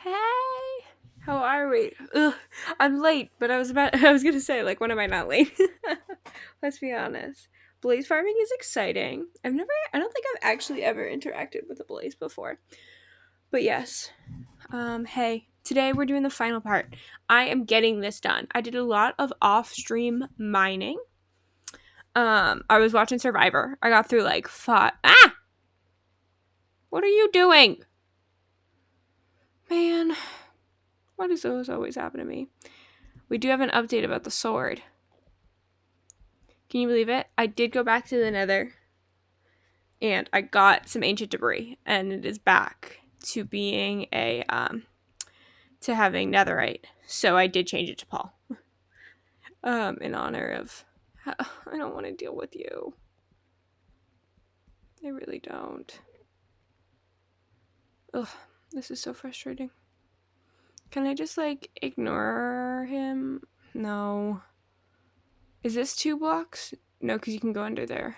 Hey, how are we? Ugh, I'm late, but I was gonna say, like, when am I not late? Let's be honest. Blaze farming is exciting. I don't think I've actually ever interacted with a blaze before. But yes. Hey, today we're doing the final part. I am getting this done. I did a lot of off-stream mining. I was watching Survivor. I got through like five. Ah! What are you doing? Man, why does this always happen to me? We do have an update about the sword. Can you believe it? I did go back to the nether and I got some ancient debris and it is back to being to having netherite. So I did change it to Paul. In honor of I don't want to deal with you. I really don't. Ugh, this is so frustrating. Can I just like ignore him? No. Is this 2 blocks? No, because you can go under there.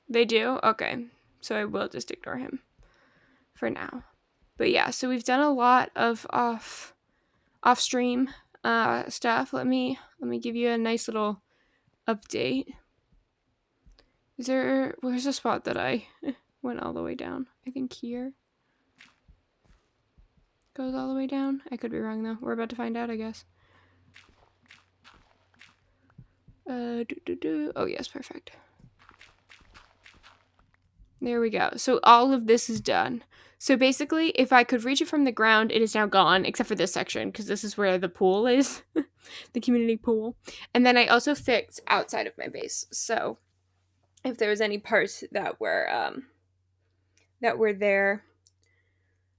They do? Okay. So I will just ignore him for now. But yeah, so we've done a lot of off stream stuff. Let me give you a nice little update. Where's the spot that I went all the way down? I think here. Goes all the way down. I could be wrong though. We're about to find out, I guess. Oh yes, perfect. There we go. So all of this is done. So basically, if I could reach it from the ground, it is now gone, except for this section, because this is where the pool is. The community pool. And then I also fixed outside of my base. So if there was any parts that were there,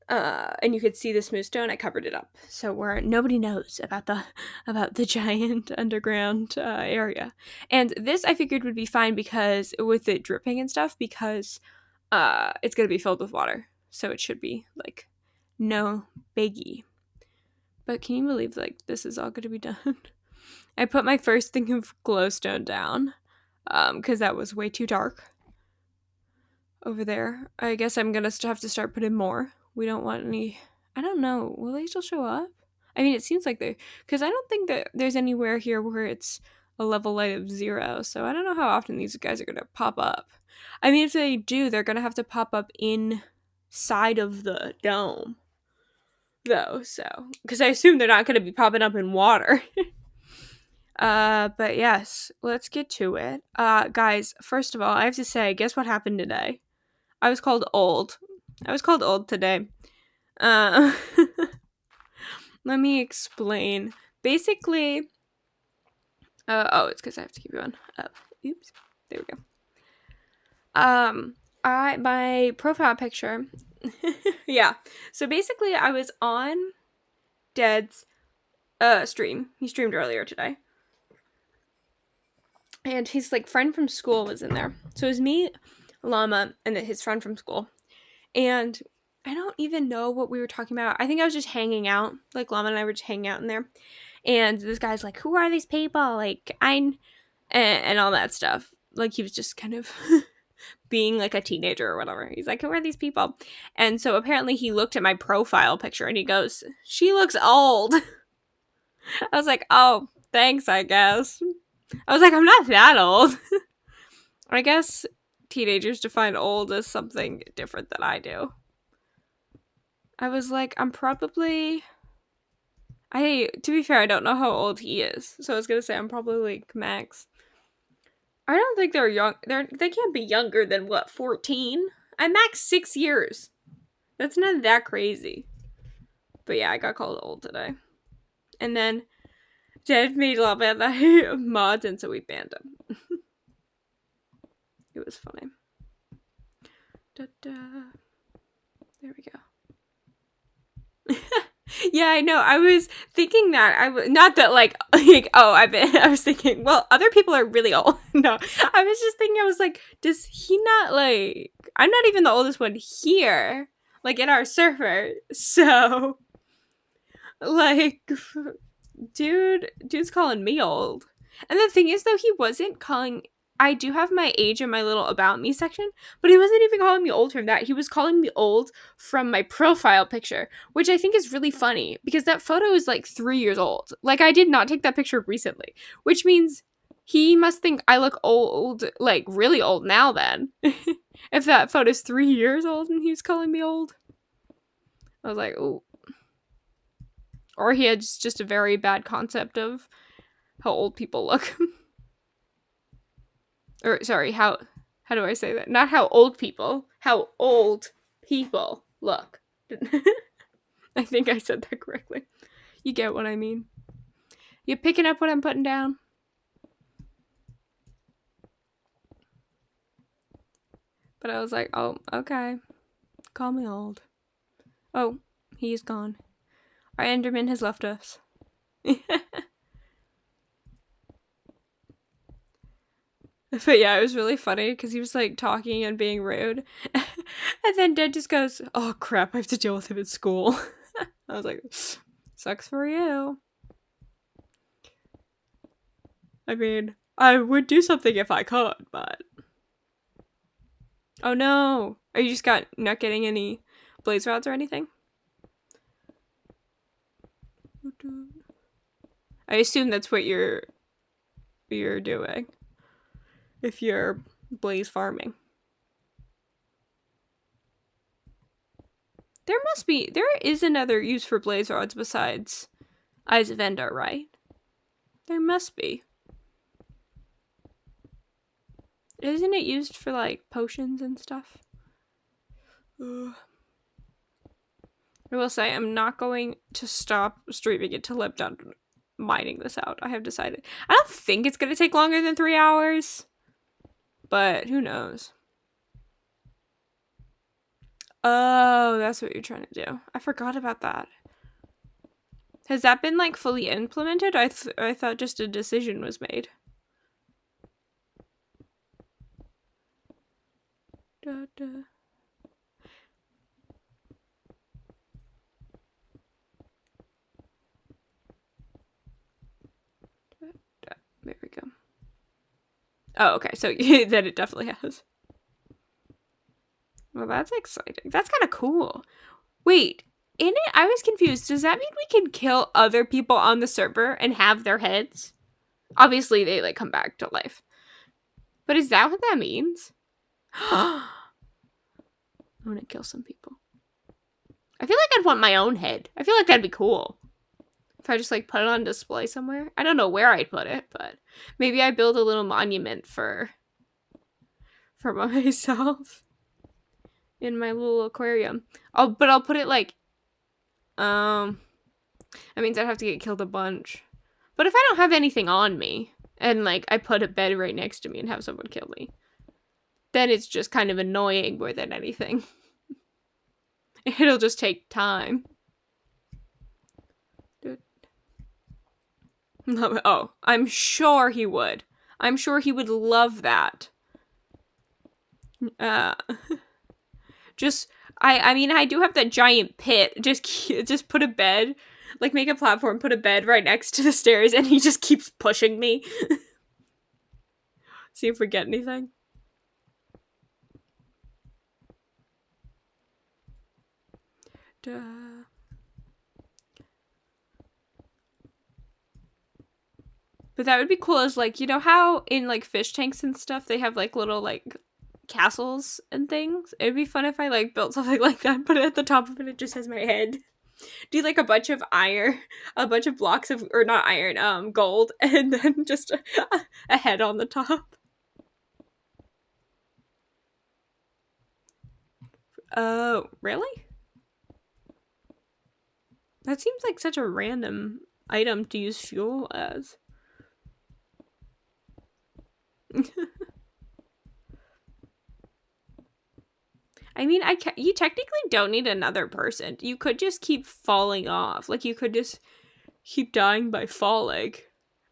and you could see the smooth stone, I covered it up. So where nobody knows about the giant underground area. And this I figured would be fine because with it dripping and stuff, because it's going to be filled with water. So it should be like no biggie. But can you believe like this is all going to be done? I put my first thing of glowstone down because that was way too dark over there. I guess I'm going to have to start putting more. We don't want any... I don't know. Will they still show up? I mean, it seems like they... Because I don't think that there's anywhere here where it's a level light of 0. So I don't know how often these guys are going to pop up. I mean, if they do, they're going to have to pop up inside of the dome. Though, so... Because I assume they're not going to be popping up in water. But yes, let's get to it. Guys, first of all, I have to say, guess what happened today? I was called old. I was called old today. Let me explain. Basically, it's because I have to keep going up. Oops. There we go. My profile picture. Yeah. So basically, I was on Dead's stream. He streamed earlier today. And his like friend from school was in there. So it was me, Llama, and his friend from school. And I don't even know what we were talking about. I think I was just hanging out. Like, Llama and I were just hanging out in there. And this guy's like, who are these people? Like, and all that stuff. Like, he was just kind of being like a teenager or whatever. He's like, who are these people? And so apparently he looked at my profile picture and he goes, she looks old. I was like, oh, thanks, I guess. I was like, I'm not that old. I guess teenagers define old as something different than I do. I was like, I'm probably... to be fair, I don't know how old he is. So I was gonna say, I'm probably like max. I don't think they're young. They can't be younger than, what, 14? I'm max 6 years. That's not that crazy. But yeah, I got called old today. And then Jed made Lava and I mods, and so we banned him. It was funny. There we go. Yeah, I know. I was thinking that not that like I was thinking, well, other people are really old. No, I was just thinking, I was like, does he not like? I'm not even the oldest one here, like in our server. So, like, dude's calling me old. And the thing is, though, he wasn't calling I do have my age in my little about me section, but he wasn't even calling me old from that. He was calling me old from my profile picture, which I think is really funny because that photo is like 3 years old. Like, I did not take that picture recently, which means he must think I look old, like really old now then. If that photo's 3 years old and he was calling me old. I was like, oh. Or he had just a very bad concept of how old people look. Or, sorry, how do I say that? Not how old people look. I think I said that correctly. You get what I mean. You picking up what I'm putting down? But I was like, oh, okay. Call me old. Oh, he's gone. Our Enderman has left us. But yeah, it was really funny because he was like talking and being rude. And then Dad just goes, oh crap, I have to deal with him at school. I was like, sucks for you. I mean, I would do something if I could, but... Oh no! Are you just not getting any blaze rods or anything? I assume that's what you're doing. If you're blaze farming. There is another use for blaze rods besides Eyes of Ender, right? There must be. Isn't it used for, like, potions and stuff? Ugh. I will say, I'm not going to stop streaming until I'm done mining this out. I have decided. I don't think it's going to take longer than 3 hours. But who knows? Oh, that's what you're trying to do. I forgot about that. Has that been, like, fully implemented? I thought just a decision was made. Da, da. There we go. Oh, okay. So then it definitely has. Well, that's exciting. That's kind of cool. Wait, in it, I was confused. Does that mean we can kill other people on the server and have their heads? Obviously, they, like, come back to life. But is that what that means? I want to kill some people. I feel like I'd want my own head. I feel like that'd be cool. If I just, like, put it on display somewhere. I don't know where I'd put it, but maybe I build a little monument for myself in my little aquarium. But I'll put it, like, that means I'd have to get killed a bunch. But if I don't have anything on me, and, like, I put a bed right next to me and have someone kill me, then it's just kind of annoying more than anything. It'll just take time. Oh, I'm sure he would. I'm sure he would love that. I mean, I do have that giant pit. Just put a bed, like, make a platform, put a bed right next to the stairs, and he just keeps pushing me. See if we get anything. Duh. But that would be cool as, like, you know how in, like, fish tanks and stuff, they have, like, little, like, castles and things? It'd be fun if I, like, built something like that, put it at the top of it, it just has my head. Do, like, a bunch of blocks of, or not iron, gold, and then just a head on the top. Oh, really? That seems like such a random item to use fuel as. I mean, you technically don't need another person. You could just keep falling off. Like, you could just keep dying by falling.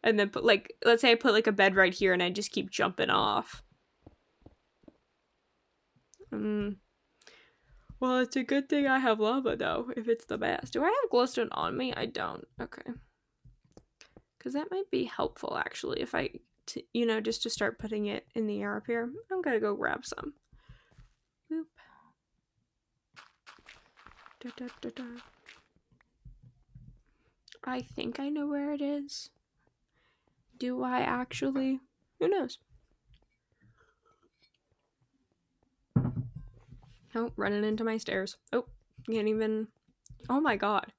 And then put, like, let's say I put, like, a bed right here and I just keep jumping off. Well, it's a good thing I have lava, though, if it's the best. Do I have glowstone on me? I don't. Okay. Because that might be helpful, actually, if I just to start putting it in the air up here. I'm gonna go grab some. Boop. Da, da, da, da. I think I know where it is. Do I actually? Who knows? Oh, running into my stairs. Oh, can't even. Oh my god.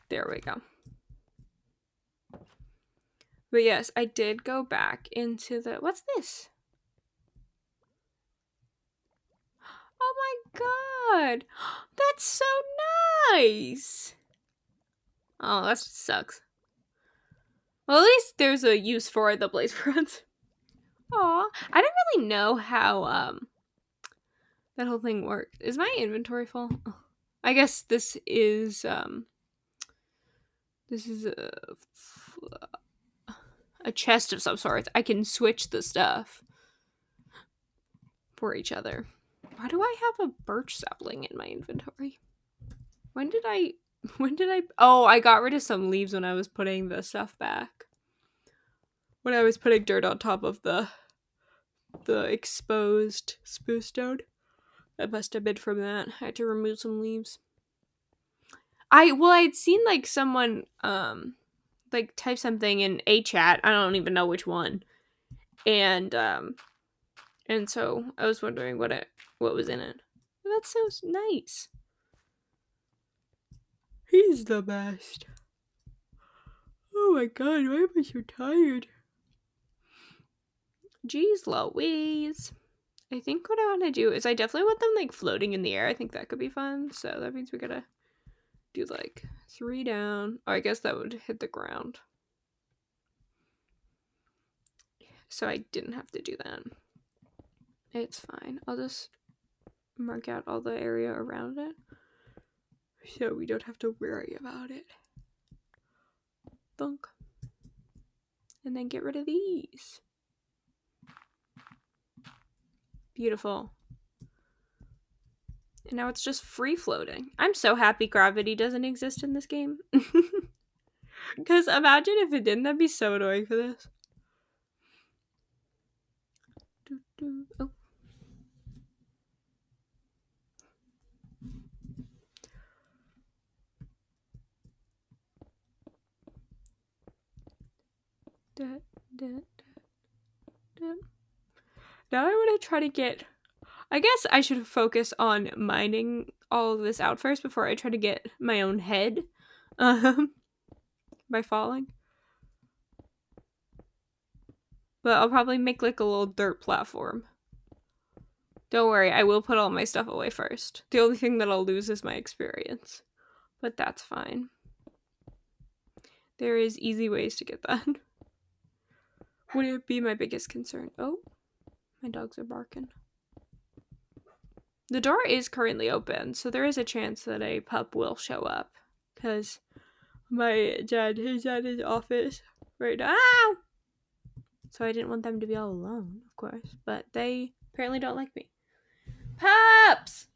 There we go. But yes, I did go back into the. What's this? Oh my god. That's so nice. Oh, that sucks. Well, at least there's a use for the blaze fronts. Aw, I don't really know how that whole thing works. Is my inventory full? Oh. I guess this is a chest of some sort. I can switch the stuff for each other. Why do I have a birch sapling in my inventory? When did I oh, I got rid of some leaves when I was putting the stuff back. When I was putting dirt on top of the exposed spruce stone. That must have been from that. I had to remove some leaves. I'd seen like someone like type something in a chat. I don't even know which one. And so I was wondering what was in it. That's so nice. He's the best. Oh my god, why am I so tired? Jeez Louise. I think what I want to do is I definitely want them like floating in the air. I think that could be fun. So that means we gotta do like 3 down. Oh, I guess that would hit the ground. So I didn't have to do that. It's fine. I'll just mark out all the area around it. So we don't have to worry about it. Thunk. And then get rid of these. Beautiful. And now it's just free floating. I'm so happy gravity doesn't exist in this game. Because imagine if it didn't, that'd be so annoying for this. Oh. Now I want to try to get... I guess I should focus on mining all of this out first before I try to get my own head by falling. But I'll probably make like a little dirt platform. Don't worry, I will put all my stuff away first. The only thing that I'll lose is my experience. But that's fine. There is easy ways to get that. Would it be my biggest concern? Oh, my dogs are barking. The door is currently open, so there is a chance that a pup will show up. Because my dad is at his office right now. So I didn't want them to be all alone, of course. But they apparently don't like me. Pups!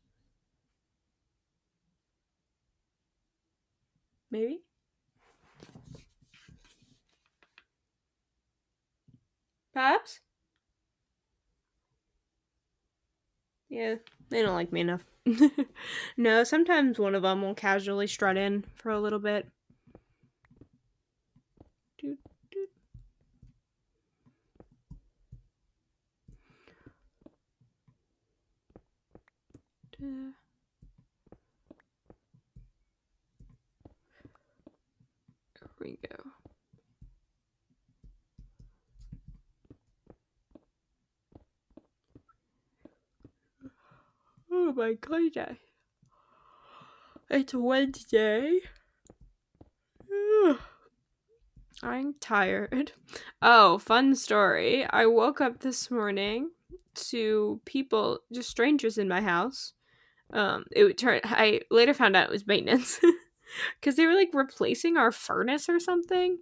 Maybe? Pups? Yeah, they don't like me enough. No, sometimes one of them will casually strut in for a little bit. Doot, doot. There we go. Oh my god. It's Wednesday. I'm tired. Oh, fun story. I woke up this morning to people, just strangers in my house. I later found out it was maintenance. Because they were like replacing our furnace or something.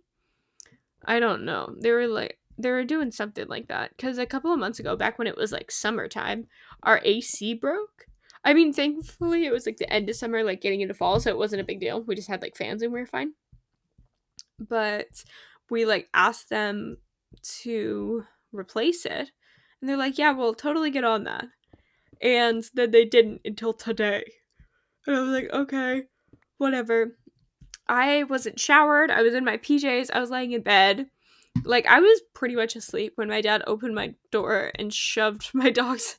I don't know. They were doing something like that. Because a couple of months ago, back when it was like summertime, our AC broke. I mean, thankfully it was like the end of summer, like getting into fall, so it wasn't a big deal. We just had like fans and we were fine. But we like asked them to replace it. And they're like, yeah, we'll totally get on that. And then they didn't until today. And I was like, okay, whatever. I wasn't showered. I was in my PJs. I was laying in bed. Like, I was pretty much asleep when my dad opened my door and shoved my dogs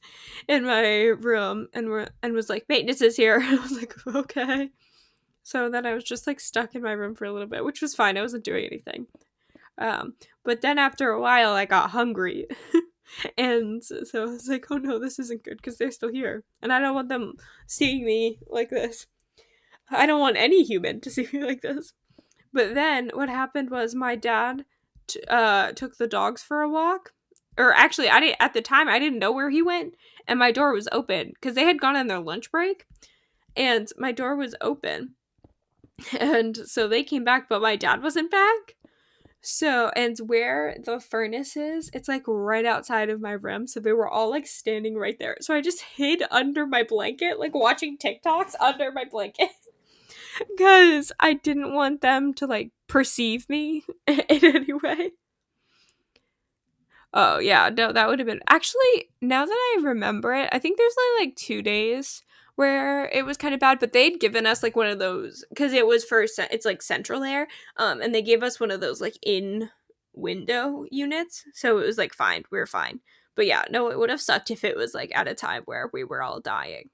in my room and was like, maintenance is here. And I was like, okay. So then I was just like stuck in my room for a little bit, which was fine. I wasn't doing anything. But then after a while, I got hungry. And so I was like, oh no, this isn't good because they're still here. And I don't want them seeing me like this. I don't want any human to see me like this. But then what happened was my dad took the dogs for a walk. Or actually, at the time, I didn't know where he went. And my door was open because they had gone on their lunch break. And my door was open. And so they came back, but my dad wasn't back. So, and where the furnace is, it's like right outside of my room. So they were all like standing right there. So I just hid under my blanket, like watching TikToks under my blanket. Because I didn't want them to like perceive me in any way. Oh, yeah, no, that would have been. Actually, now that I remember it, I think there's like 2 days where it was kind of bad, but they'd given us like one of those, because it was it's like central air, and they gave us one of those like in window units, so it was like fine, we were fine. But yeah, no, it would have sucked if it was like at a time where we were all dying.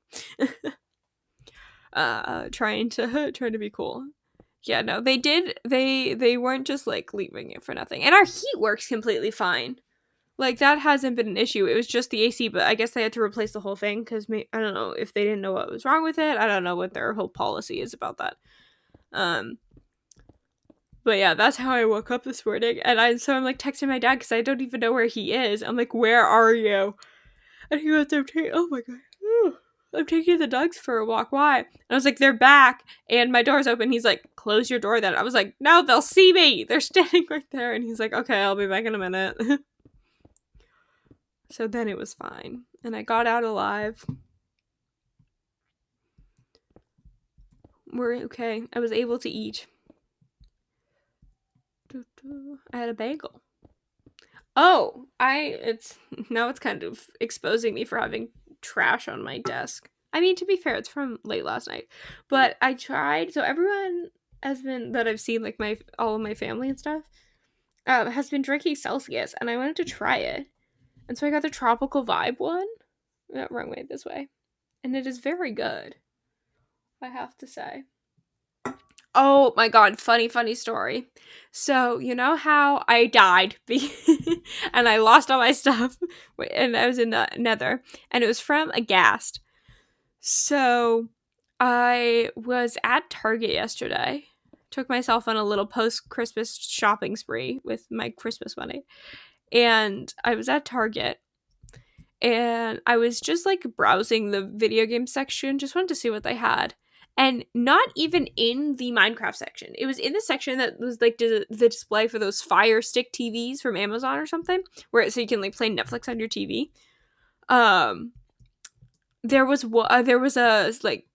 Trying to be cool. Yeah, no, they weren't just like leaving it for nothing. And our heat works completely fine. Like, that hasn't been an issue. It was just the AC, but I guess they had to replace the whole thing because I don't know if they didn't know what was wrong with it. I don't know what their whole policy is about that. But yeah, that's how I woke up this morning. And I'm like texting my dad because I don't even know where he is. I'm like, where are you? And he goes, oh my god. I'm taking the dogs for a walk. Why? And I was like, they're back. And my door's open. He's like, close your door then. I was like, no, they'll see me. They're standing right there. And he's like, okay, I'll be back in a minute. So then it was fine. And I got out alive. We're okay. I was able to eat. I had a bagel. Oh, it's kind of exposing me for having trash on my desk. I mean, to be fair, it's from late last night. But I tried, so everyone that I've seen, like all of my family and stuff, has been drinking Celsius, and I wanted to try it. And so I got the tropical vibe one. No, wrong way, this way. And it is very good, I have to say. Oh my god, funny story. So, you know how I died and I lost all my stuff and I was in the nether and it was from a ghast. So, I was at Target yesterday. Took myself on a little post-Christmas shopping spree with my Christmas money. And I was at Target and I was just like browsing the video game section, just wanted to see what they had. And not even in the Minecraft section. It was in the section that was like the display for those Fire Stick TVs from Amazon or something, so you can like play Netflix on your TV. There was a like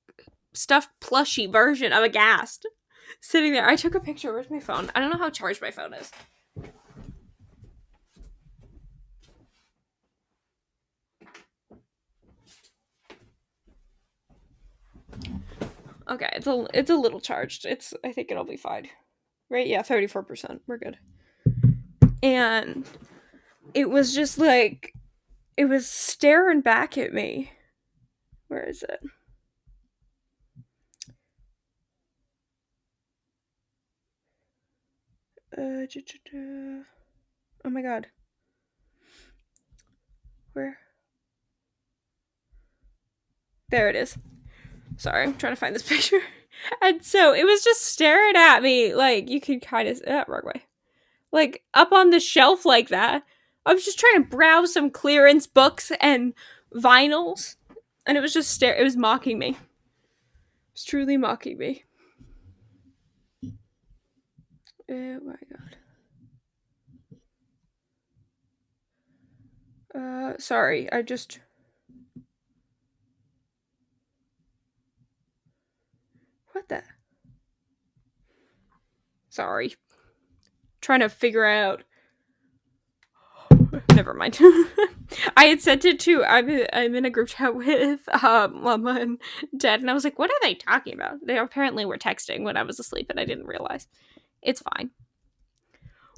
stuffed plushie version of a ghast sitting there. I took a picture. Where's my phone? I don't know how charged my phone is. Okay, it's a little charged. I think it'll be fine. Right? Yeah, 34%. We're good. And it was just like, it was staring back at me. Where is it? Oh my god. Where? There it is. Sorry, I'm trying to find this picture. And so it was just staring at me, like, you could kind of, wrong way. Like, up on the shelf like that. I was just trying to browse some clearance books and vinyls, and it was just it was mocking me. It was truly mocking me. Oh my god. Sorry, I just... What the... Sorry. Trying to figure out Never mind. I had sent it to, I'm in a group chat with Mama and Dad, and I was like, what are they talking about? They apparently were texting when I was asleep, and I didn't realize. It's fine.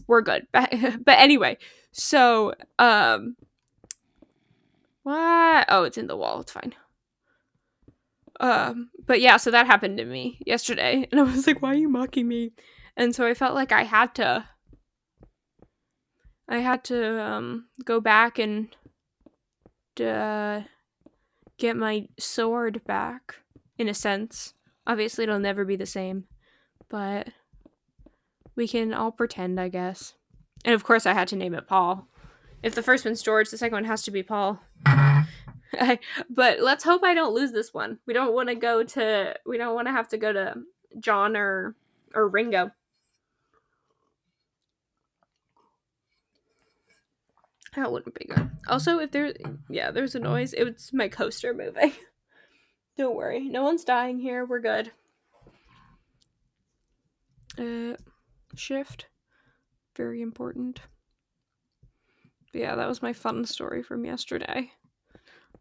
We're good. But anyway, so, what? Oh, it's in the wall. It's fine. But yeah, so that happened to me yesterday, and I was like, why are you mocking me? And so I felt like I had to go back and get my sword back, in a sense. Obviously, it'll never be the same, but we can all pretend, I guess. And of course, I had to name it Paul. If the first one's George, the second one has to be Paul. But let's hope I don't lose this one. We don't want to have to go to John or Ringo. That wouldn't be good. Also, if there's a noise, it's my coaster moving. Don't worry. No one's dying here. We're good. Shift. Very important. But yeah, that was my fun story from yesterday.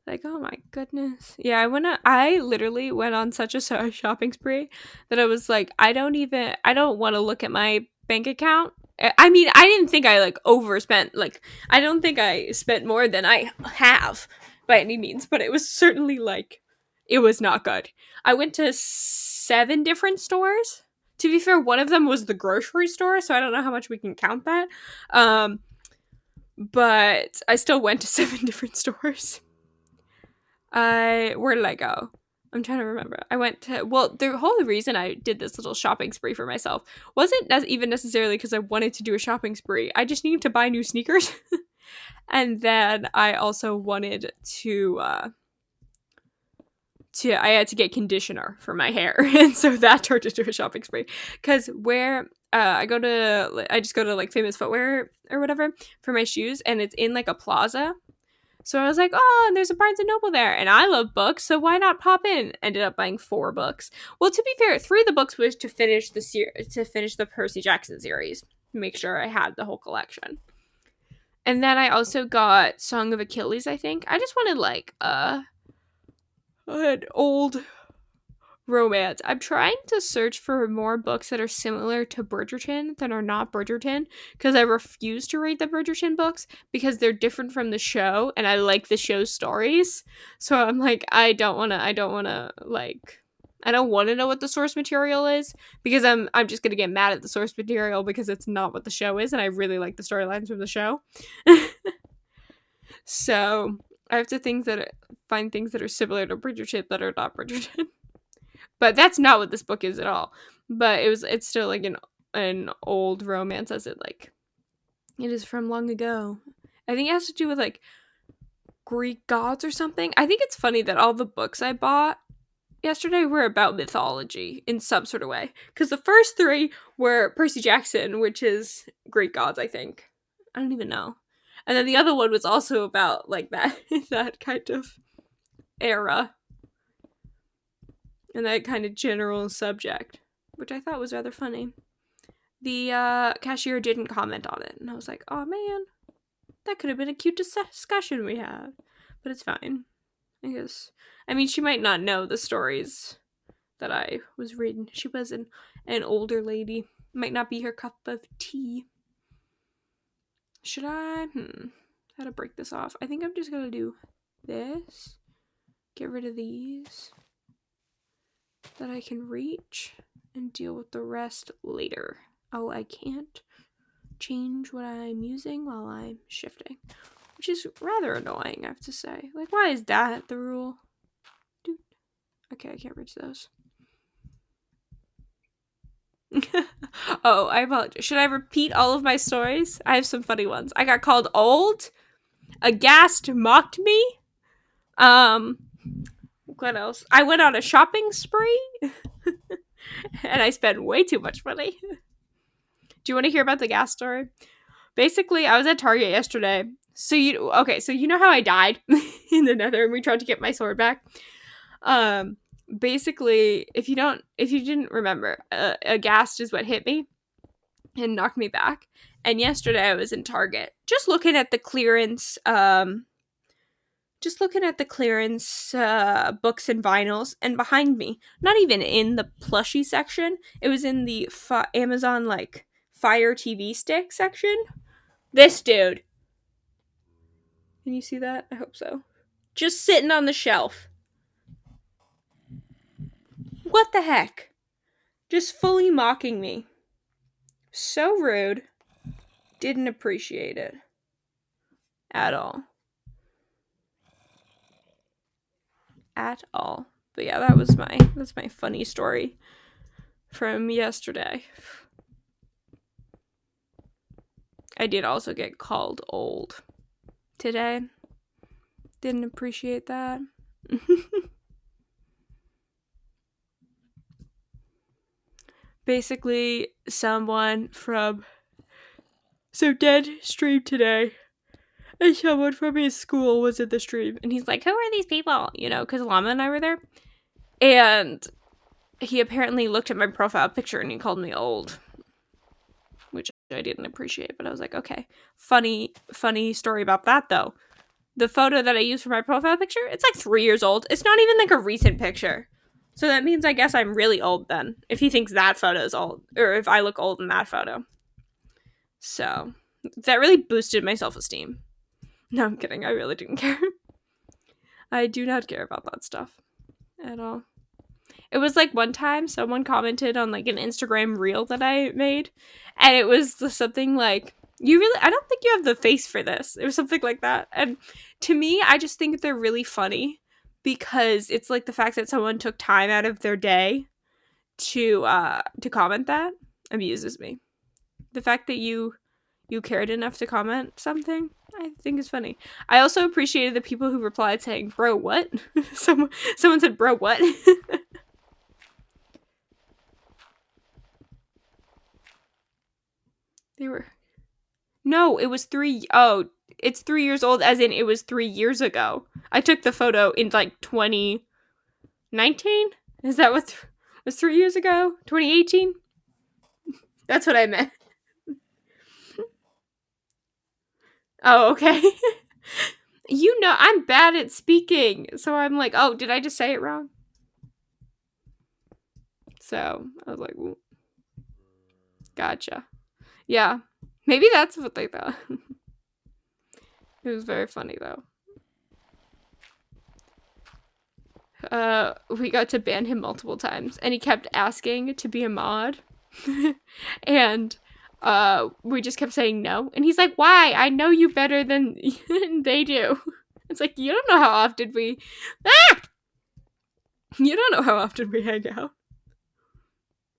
Like, oh my goodness. Yeah, I literally went on such a shopping spree that I was like, I don't want to look at my bank account. I mean, I didn't think I overspent. I don't think I spent more than I have by any means, but it was certainly it was not good. I went to 7 different stores. To be fair, one of them was the grocery store, so I don't know how much we can count that. But I still went to 7 different stores. Where did I go? I'm trying to remember. I went to, the whole reason I did this little shopping spree for myself wasn't even necessarily because I wanted to do a shopping spree. I just needed to buy new sneakers. And then I also wanted I had to get conditioner for my hair. And so that turned into a shopping spree. Because I just go to Famous Footwear or whatever for my shoes, and it's in a plaza. So I was like, oh, and there's a Barnes & Noble there. And I love books, so why not pop in? Ended up buying 4 books. Well, to be fair, 3 of the books was to finish the Percy Jackson series. Make sure I had the whole collection. And then I also got Song of Achilles, I think. I just wanted, an old romance. I'm trying to search for more books that are similar to Bridgerton that are not Bridgerton, because I refuse to read the Bridgerton books because they're different from the show, and I like the show's stories. So I'm like, I don't want to know what the source material is, because I'm just gonna get mad at the source material because it's not what the show is, and I really like the storylines from the show. So I have to find things that are similar to Bridgerton that are not Bridgerton. But that's not what this book is at all. But it's still an old romance, as it is from long ago. I think it has to do with Greek gods or something. I think it's funny that all the books I bought yesterday were about mythology in some sort of way. Because the first 3 were Percy Jackson, which is Greek gods, I think. I don't even know. And then the other one was also about that kind of era. And that kind of general subject, which I thought was rather funny. The cashier didn't comment on it, and I was like, oh man, that could have been a cute discussion we had. But it's fine, I guess. I mean, she might not know the stories that I was reading. She was an older lady. Might not be her cup of tea. Should I? How to break this off? I think I'm just gonna do this. Get rid of these that I can reach and deal with the rest later. Oh, I can't change what I'm using while I'm shifting, which is rather annoying, I have to say. Why is that the rule? Dude. Okay, I can't reach those. Oh, I apologize. Should I repeat all of my stories? I have some funny ones. I got called old. Aghast mocked me. What else? I went on a shopping spree. And I spent way too much money. Do you want to hear about the gas story? Basically, I was at Target yesterday. So you know how I died in the Nether and we tried to get my sword back? Basically, if you didn't remember, a ghast is what hit me and knocked me back. And yesterday I was in Target just looking at the clearance books and vinyls, and behind me, not even in the plushie section, it was in the Amazon like Fire TV stick section. This dude. Can you see that? I hope so. Just sitting on the shelf. What the heck? Just fully mocking me. So rude. Didn't appreciate it. At all. At all. But yeah, that's my funny story from yesterday. I did also get called old today. Didn't appreciate that. Basically, someone from Dad streamed today, and someone from his school was at the stream, and he's like, who are these people? You know, because Llama and I were there. And he apparently looked at my profile picture and he called me old, which I didn't appreciate, but I was like, okay. Funny story about that, though. The photo that I used for my profile picture, it's like 3 years old. It's not even like a recent picture. So that means I guess I'm really old then, if he thinks that photo is old, or if I look old in that photo. So that really boosted my self-esteem. No, I'm kidding. I really didn't care. I do not care about that stuff at all. It was like one time someone commented on like an Instagram reel that I made, and it was something like, I don't think you have the face for this. It was something like that. And to me, I just think they're really funny because it's like the fact that someone took time out of their day to comment that amuses me. The fact that you cared enough to comment something, I think is funny. I also appreciated the people who replied saying, bro, what? Someone said, bro, what? No, it was it's 3 years old, as in it was 3 years ago. I took the photo in like 2019? Is that what was 3 years ago? 2018? That's what I meant. Oh, okay. You know, I'm bad at speaking, so I'm like, oh, did I just say it wrong? So, I was like, ooh. Gotcha. Yeah. Maybe that's what they thought. It was very funny, though. We got to ban him multiple times, and he kept asking to be a mod. And we just kept saying no. And he's like, why? I know you better than they do. It's like, you don't know how often we... Ah! You don't know how often we hang out.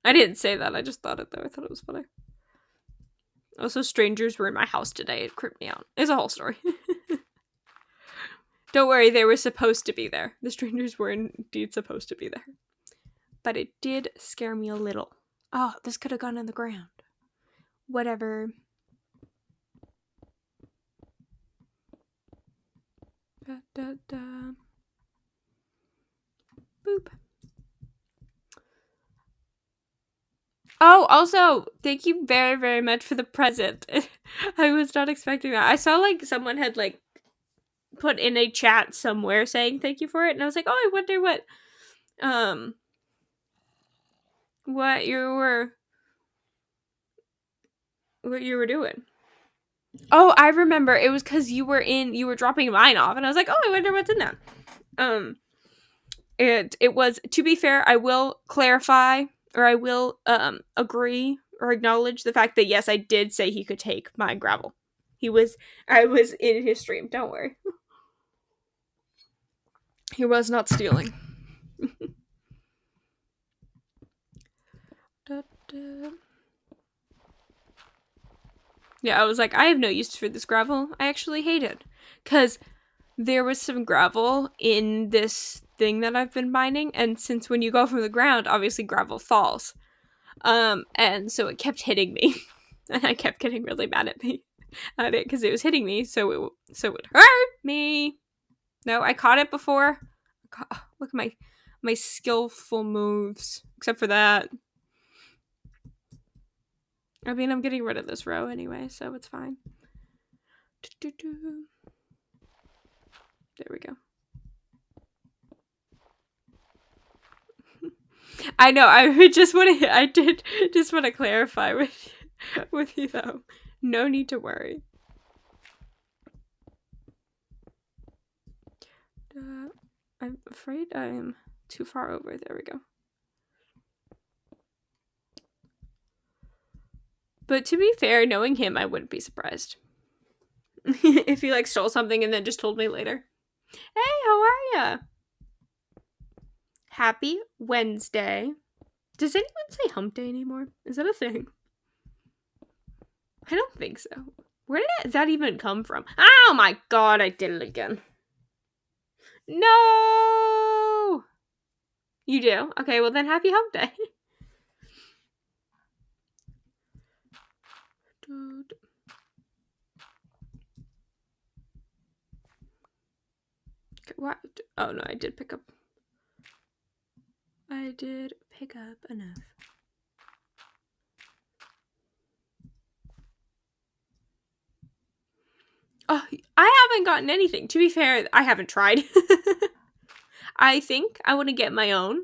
I didn't say that. I just thought it, though. I thought it was funny. Also, strangers were in my house today. It creeped me out. It's a whole story. Don't worry, they were supposed to be there. The strangers were indeed supposed to be there. But it did scare me a little. Oh, this could have gone in the ground. Whatever. Da, da, da. Boop. Oh, also, thank you very, very much for the present. I was not expecting that. I saw, like, someone had, like, put in a chat somewhere saying thank you for it, and I was like, oh, I wonder what you were doing. Oh, I remember. It was because you were dropping mine off, and I was like, oh, I wonder what's in that. It was, to be fair, I will clarify, or I will agree or acknowledge the fact that yes, I did say he could take my gravel. I was in his stream, don't worry. He was not stealing. Da, da. Yeah, I was like, I have no use for this gravel. I actually hate it. Because there was some gravel in this thing that I've been mining, and since when you go from the ground, obviously gravel falls. And so it kept hitting me. And I kept getting really mad at it because it was hitting me, so it would hurt me. No, I caught it before. Look at my skillful moves. Except for that. I mean, I'm getting rid of this row anyway, so it's fine. There we go. I know. I did just want to clarify with you though. No need to worry. I'm afraid I am too far over. There we go. But to be fair, knowing him, I wouldn't be surprised if he like stole something and then just told me later. Hey, how are ya? Happy Wednesday. Does anyone say hump day anymore? Is that a thing? I don't think so. Where did that even come from? Oh my god, I did it again. No! You do? Okay, well then happy hump day. What? Oh no, I did pick up. I did pick up enough. Oh, I haven't gotten anything. To be fair, I haven't tried. I think I want to get my own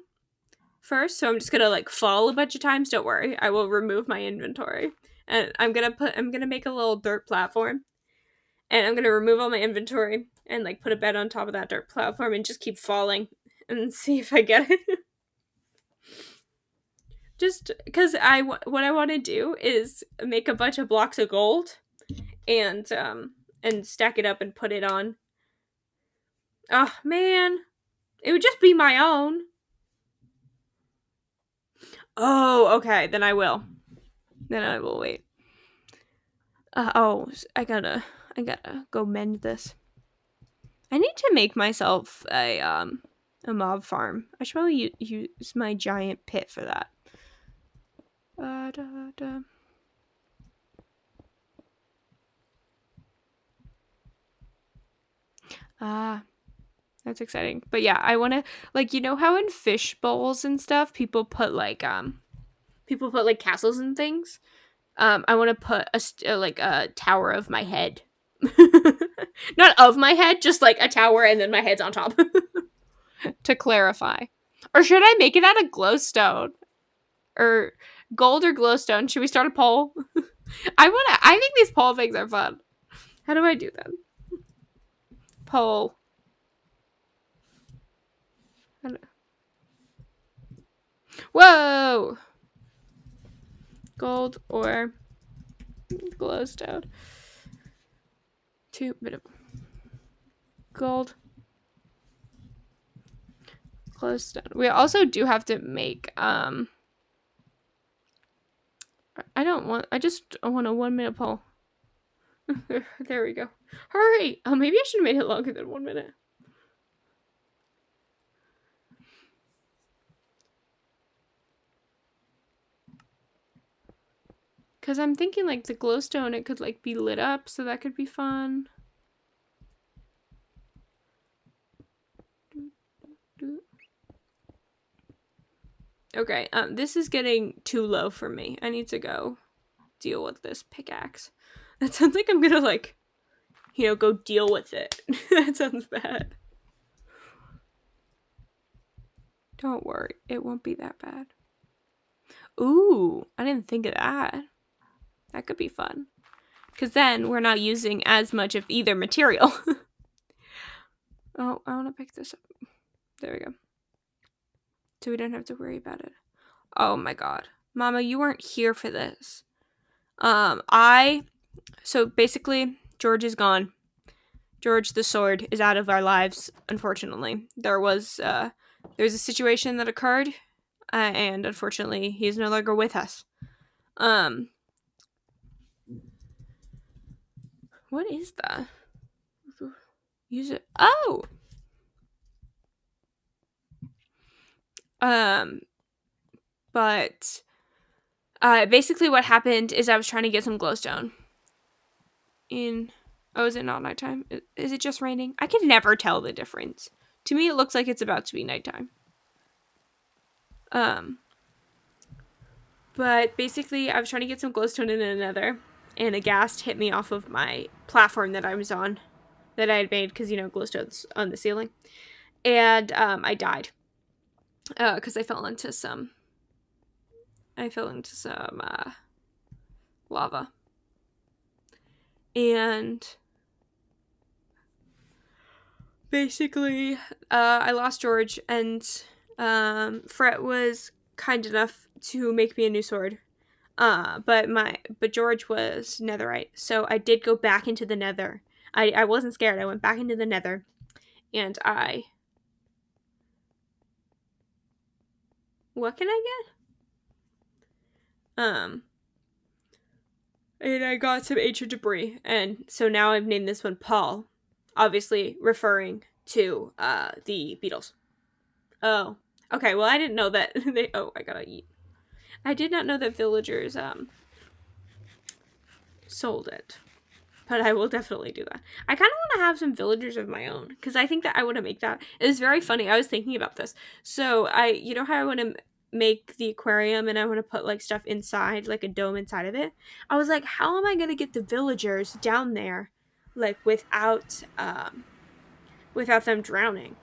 first, so I'm just gonna like fall a bunch of times. Don't worry, I will remove my inventory, and I'm gonna make a little dirt platform, and I'm gonna remove all my inventory and like put a bed on top of that dirt platform and just keep falling and see if I get it. Just because what I want to do is make a bunch of blocks of gold, and stack it up and put it on. Oh man, it would just be my own. Oh, okay, then I will. Then I will wait. I gotta go mend this. I need to make myself a mob farm. I should probably use my giant pit for that. That's exciting. But yeah, I want to like, you know how in fish bowls and stuff people put like castles and things. I want to put a tower of my head. Not of my head, just like a tower and then my head's on top. To clarify. Or should I make it out of glowstone? Or gold or glowstone? Should we start a poll? I think these poll things are fun. How do I do them? Poll. Whoa! Gold or glowstone. Gold. Glowstone. We also do have to make I just want a 1 minute poll. There we go. Hurry! Oh, maybe I should have made it longer than 1 minute. Because I'm thinking like the glowstone, it could like be lit up, so that could be fun. Okay, this is getting too low for me. I need to go deal with this pickaxe. That sounds like I'm gonna like, go deal with it. That sounds bad. Don't worry, it won't be that bad. Ooh, I didn't think of that. That could be fun. Because then we're not using as much of either material. Oh, I want to pick this up. There we go. So we don't have to worry about it. Oh my god. Mama, you weren't here for this. So basically, George is gone. George the sword is out of our lives, unfortunately. There's a situation that occurred, and unfortunately, he's no longer with us. What is that? Use it. Oh! But basically what happened is I was trying to get some glowstone. Oh, is it not nighttime? Is it just raining? I can never tell the difference. To me, it looks like it's about to be nighttime. But But basically, I was trying to get some glowstone in the nether, and a ghast hit me off of my platform that I was on, that I had made, because, glowstone's on the ceiling. And I died. Because I fell into some lava. And basically, I lost George, and Fret was kind enough to make me a new sword. But George was netherite, so I did go back into the nether. I wasn't scared. I went back into the nether, and what can I get? And I got some ancient debris, and so now I've named this one Paul, obviously referring to the Beatles. Oh, okay. Well, I didn't know that they. Oh, I gotta eat. I did not know that villagers sold it, but I will definitely do that. I kind of want to have some villagers of my own, because I think that I want to make that. It's very funny. I was thinking about this. So you know how I want to make the aquarium, and I want to put like stuff inside, like a dome inside of it. I was like, how am I gonna get the villagers down there, like without them drowning?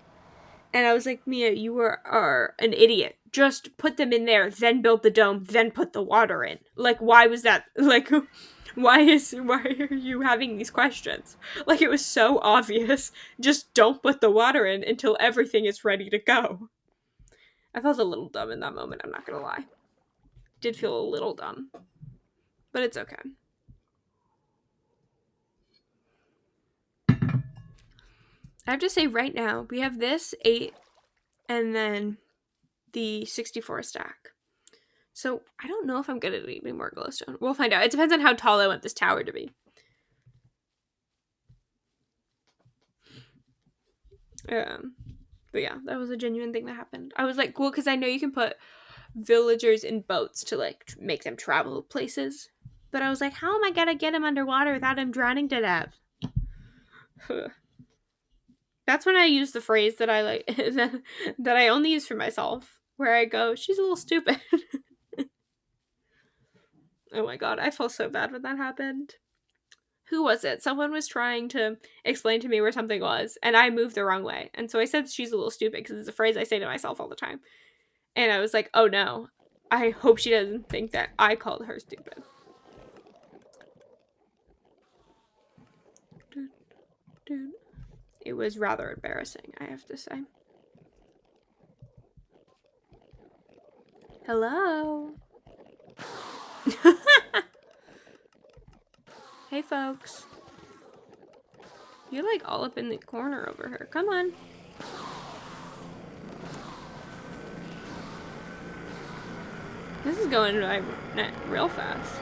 And I was like, Mia, you are an idiot. Just put them in there, then build the dome, then put the water in. Like, why was that? Like, why are you having these questions? Like, it was so obvious. Just don't put the water in until everything is ready to go. I felt a little dumb in that moment, I'm not gonna lie. Did feel a little dumb. But it's okay. I have to say right now, we have this 8 and then the 64 stack. So I don't know if I'm gonna need any more glowstone. We'll find out. It depends on how tall I want this tower to be. But yeah, that was a genuine thing that happened. I was like, cool, because I know you can put villagers in boats to like make them travel places. But I was like, how am I gonna get him underwater without him drowning to death? That's when I use the phrase that I like that I only use for myself, where I go, she's a little stupid. Oh my god, I felt so bad when that happened. Who was it? Someone was trying to explain to me where something was, and I moved the wrong way. And so I said she's a little stupid, because it's a phrase I say to myself all the time. And I was like, oh no, I hope she doesn't think that I called her stupid. Dude. It was rather embarrassing, I have to say. Hello? Hey, folks. You're like all up in the corner over here. Come on. This is going by real fast.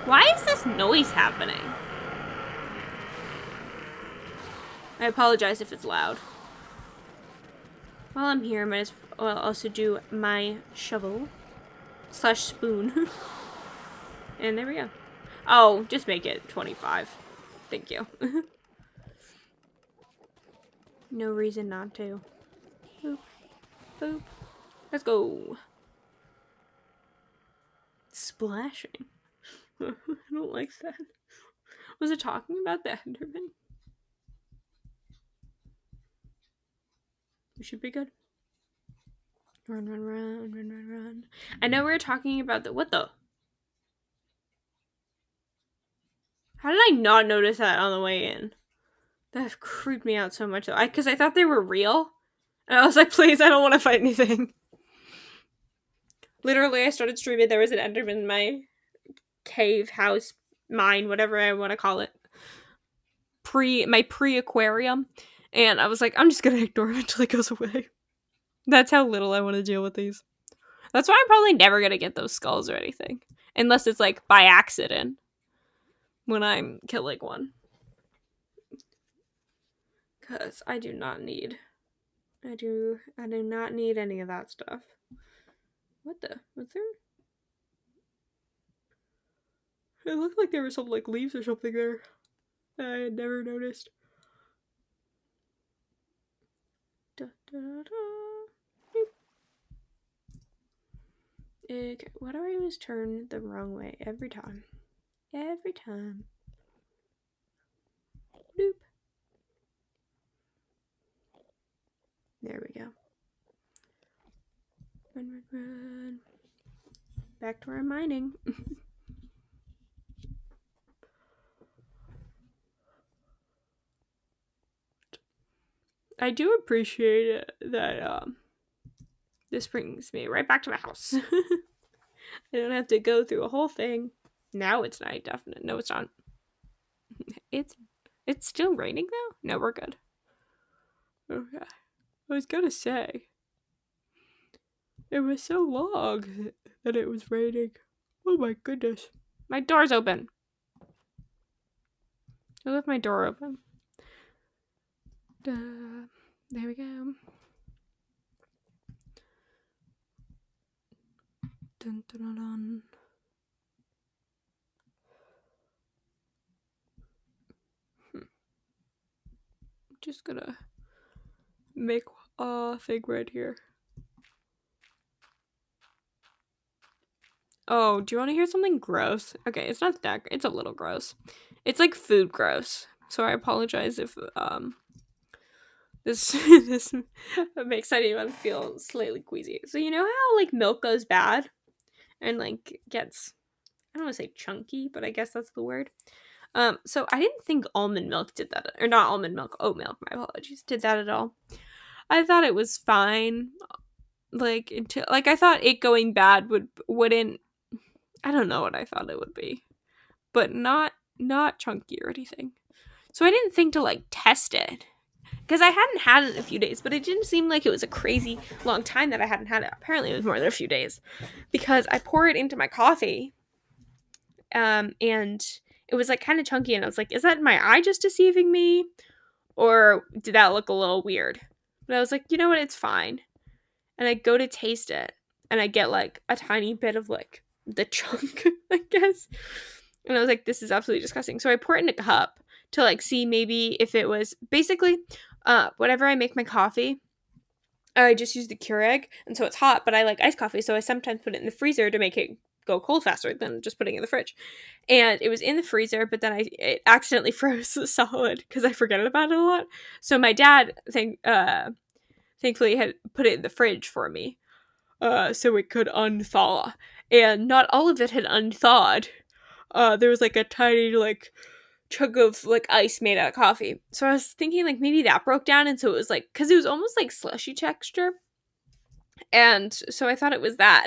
Why is this noise happening? I apologize if it's loud. While I'm here, I might as well also do my shovel / spoon. And there we go. Oh, just make it 25. Thank you. No reason not to. Boop. Boop. Let's go. Splashing. I don't like that. Was it talking about the Enderman? We should be good. Run, run, run, run, run, run. I know we were talking about the... What the? How did I not notice that on the way in? That creeped me out so much. Because I thought they were real. And I was like, please, I don't want to fight anything. Literally, I started streaming. There was an Enderman in my cave, house, mine, whatever I want to call it. My pre-aquarium. And I was like, I'm just going to ignore it until it goes away. That's how little I want to deal with these. That's why I'm probably never going to get those skulls or anything. Unless it's like by accident. When I'm killing one. Because I do not need any of that stuff. What the? Was there? It looked like there were some like leaves or something there. I had never noticed. Da, da, da. Okay, why do I always turn the wrong way every time? Every time. Bloop. There we go. Run. Back to our mining. I do appreciate it that this brings me right back to my house. I don't have to go through a whole thing. Now it's night, definitely. No, it's not. It's still raining though? No, we're good. Okay. I was gonna say, it was so long that it was raining. Oh my goodness. My door's open. I left my door open. There we go. Dun, dun, dun, dun. Just gonna make a thing right here. Oh, do you want to hear something gross? Okay, it's not that. It's a little gross. It's like food gross. So I apologize if this makes anyone feel slightly queasy. So you know how like milk goes bad and like gets, I don't want to say chunky, but I guess that's the word. So I didn't think almond milk did that, or not almond milk, oat milk. My apologies, did that at all. I thought it was fine. Like until like I thought it going bad wouldn't. I don't know what I thought it would be, but not chunky or anything. So I didn't think to like test it because I hadn't had it in a few days, but it didn't seem like it was a crazy long time that I hadn't had it. Apparently, it was more than a few days because I pour it into my coffee, and it was like kind of chunky, and I was like, "Is that my eye just deceiving me, or did that look a little weird?" But I was like, "You know what? It's fine." And I go to taste it, and I get like a tiny bit of like the chunk, I guess. And I was like, this is absolutely disgusting. So I pour it in a cup to like see maybe if it was basically whenever I make my coffee, I just use the Keurig, and so it's hot, but I like iced coffee, so I sometimes put it in the freezer to make it go cold faster than just putting it in the fridge. And it was in the freezer, but then it accidentally froze solid because I forget about it a lot. So my dad thankfully had put it in the fridge for me, so it could unthaw. And not all of it had unthawed. There was like a tiny like chunk of like ice made out of coffee. So I was thinking like maybe that broke down, and so it was like, because it was almost like slushy texture. And so I thought it was that.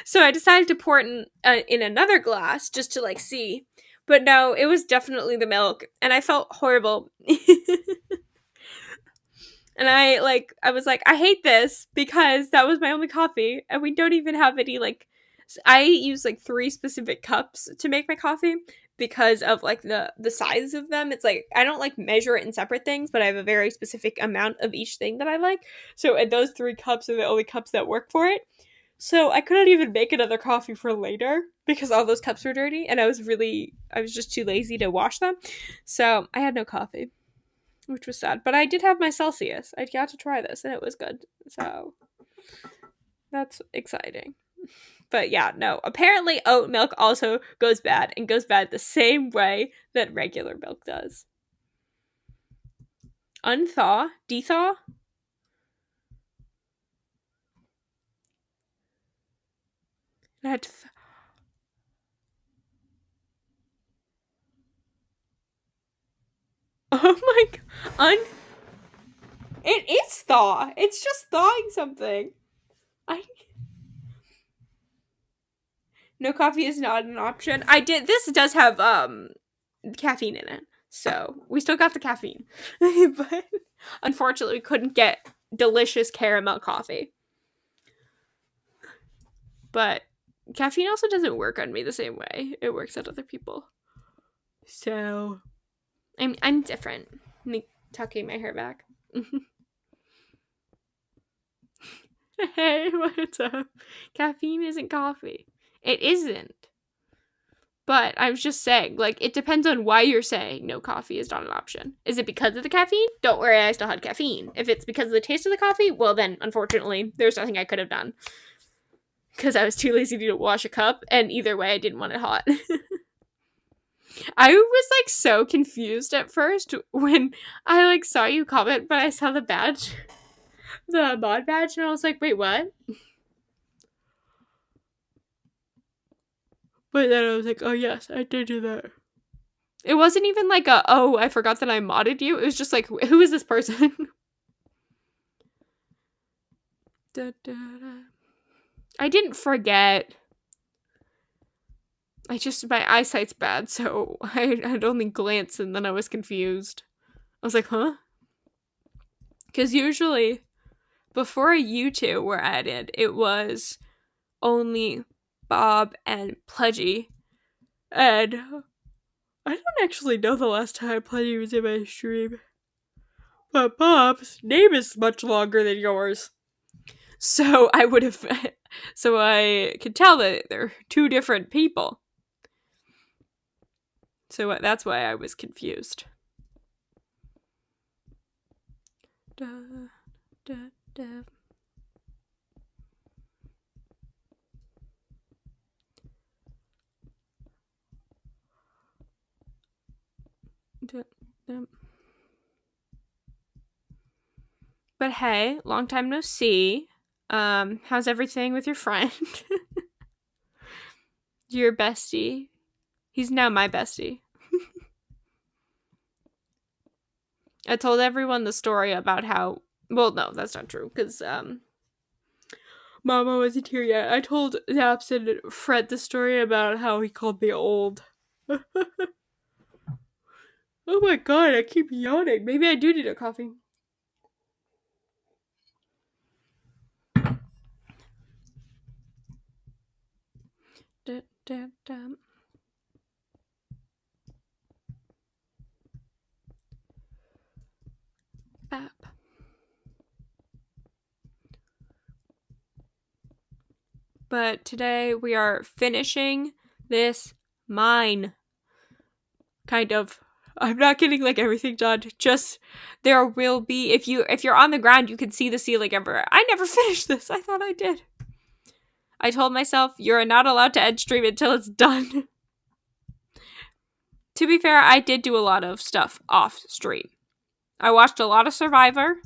So I decided to pour it in another glass just to like see. But no, it was definitely the milk, and I felt horrible. And I was like, I hate this because that was my only coffee, and we don't even have any like. I use like 3 specific cups to make my coffee because of like the size of them. It's like I don't like measure it in separate things, but I have a very specific amount of each thing that I like. So and those 3 cups are the only cups that work for it. So I couldn't even make another coffee for later because all those cups were dirty, and I was just too lazy to wash them. So I had no coffee, which was sad. But I did have my Celsius. I got to try this, and it was good. So that's exciting. But yeah, no. Apparently oat milk also goes bad, and goes bad the same way that regular milk does. Unthaw? Dethaw? I had to... Oh my god. It is thaw. It's just thawing something. No coffee is not an option. This does have caffeine in it. So we still got the caffeine. But unfortunately we couldn't get delicious caramel coffee. But caffeine also doesn't work on me the same way it works on other people. So I'm different. Me tucking my hair back. Hey, what's up? Caffeine isn't coffee. It isn't. But I was just saying, like, it depends on why you're saying no coffee is not an option. Is it because of the caffeine? Don't worry, I still had caffeine. If it's because of the taste of the coffee, well then, unfortunately, there's nothing I could have done. because I was too lazy to wash a cup, and either way I didn't want it hot. I was like so confused at first when I like saw you comment, but I saw the badge, the mod badge, and I was like, wait, what? But then I was like, oh yes, I did do that. It wasn't even like oh, I forgot that I modded you. It was just like, who is this person? Da, da, da. I didn't forget. My eyesight's bad, so I'd only glance and then I was confused. I was like, huh? Because usually, before you two were added, it was only Bob and Pledgy. And I don't actually know the last time Pledgy was in my stream. But Bob's name is much longer than yours. So I could tell that they're two different people. So that's why I was confused. Da, da, da. Da, da. But hey, long time no see. How's everything with your friend? Your bestie. He's now my bestie. I told everyone the story about how... Well, no, that's not true, because, Mama wasn't here yet. I told Naps and Fred the story about how he called me old. Oh my god, I keep yawning. Maybe I do need a coffee. Da, da, da. Bap. But today we are finishing this mine. Kind of. I'm not getting like everything done. Just there will be, if you're on the ground, you can see the ceiling everywhere. I never finished this. I thought I did. I told myself you're not allowed to end stream until it's done. To be fair, I did do a lot of stuff off stream. I watched a lot of Survivor.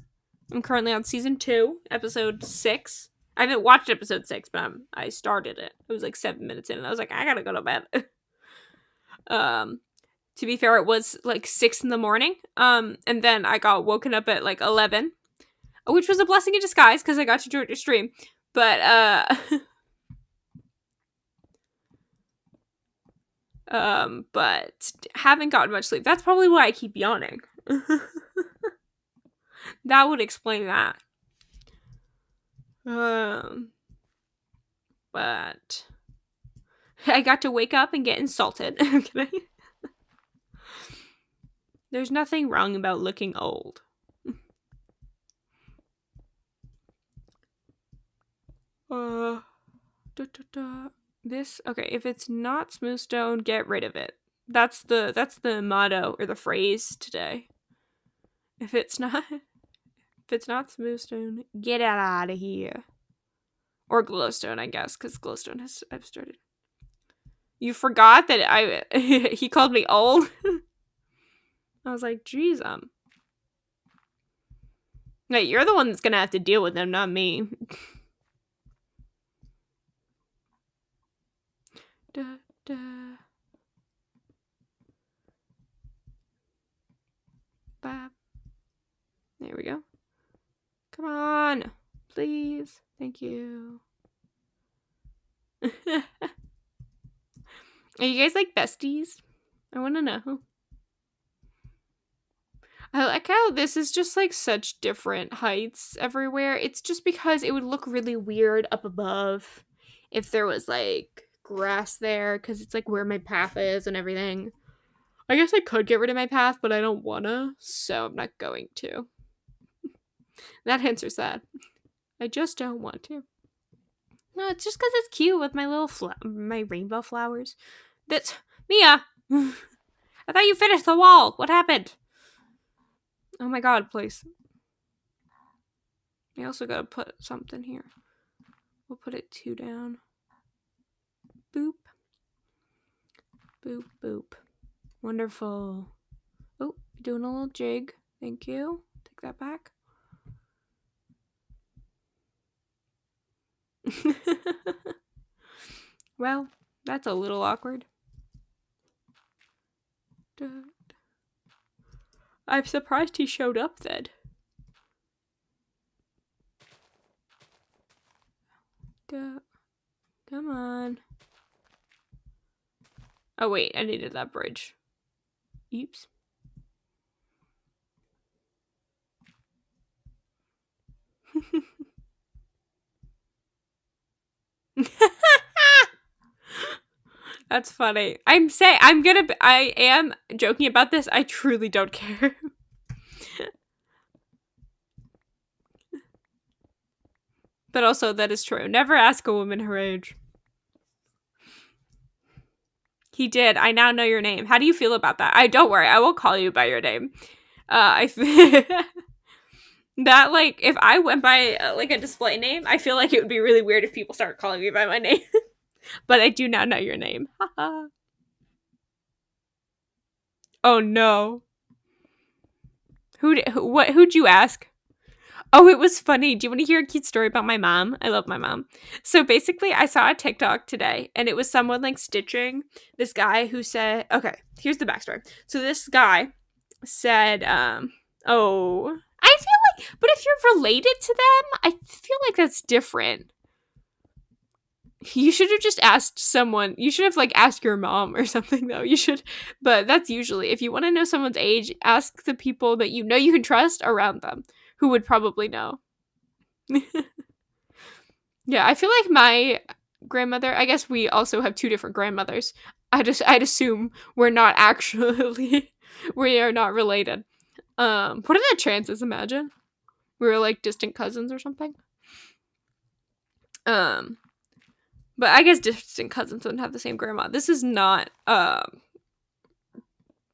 I'm currently on season 2, episode 6. I haven't watched episode 6, but I started it. It was like 7 minutes in, and I was like, I gotta go to bed. To be fair, it was like 6 in the morning. And then I got woken up at like 11, which was a blessing in disguise because I got to join your stream. But but haven't gotten much sleep. That's probably why I keep yawning. That would explain that. But I got to wake up and get insulted. There's nothing wrong about looking old. This, okay, if it's not smooth stone, get rid of it. That's the motto or the phrase today. If it's not smooth stone, get it out of here. Or glowstone, I guess, because glowstone I've started. You forgot that he called me old? I was like, geez, hey, you're the one that's gonna have to deal with them, not me. Da, da. Bap. There we go. Come on, please. Thank you. Are you guys like besties? I want to know. I like how this is just like such different heights everywhere. It's just because it would look really weird up above if there was like grass there, because it's like where my path is and everything. I guess I could get rid of my path, but I don't wanna, so I'm not going to. That answers that. I just don't want to. No, it's just because it's cute with my little my rainbow flowers. That's Mia. I thought you finished the wall. What happened? Oh my god, please. I also gotta put something here. We'll put it 2 down. Boop. Boop, boop. Wonderful. Oh, doing a little jig. Thank you. Take that back. Well, that's a little awkward. I'm surprised he showed up then. Come on. Oh wait, I needed that bridge. Oops. That's funny. I am joking about this. I truly don't care. But also, that is true. Never ask a woman her age. He did. I now know your name. How do you feel about that? Don't worry. I will call you by your name. That, like, if I went by, like, a display name, I feel like it would be really weird if people start calling me by my name. But I do now know your name. Oh, no. Who'd you ask? Oh, it was funny. Do you want to hear a cute story about my mom? I love my mom. So basically, I saw a TikTok today, and it was someone, like, stitching this guy who said, okay, here's the backstory. So this guy said, oh, I feel like, but if you're related to them, I feel like that's different. You should have just asked someone. You should have, like, asked your mom or something, though. You should, but that's usually, if you want to know someone's age, ask the people that you know you can trust around them, who would probably know. Yeah, I feel like my grandmother, I guess we also have 2 different grandmothers. I'd assume we are not related. What are the chances? Imagine we were, like, distant cousins or something. But I guess distant cousins wouldn't have the same grandma. This is not,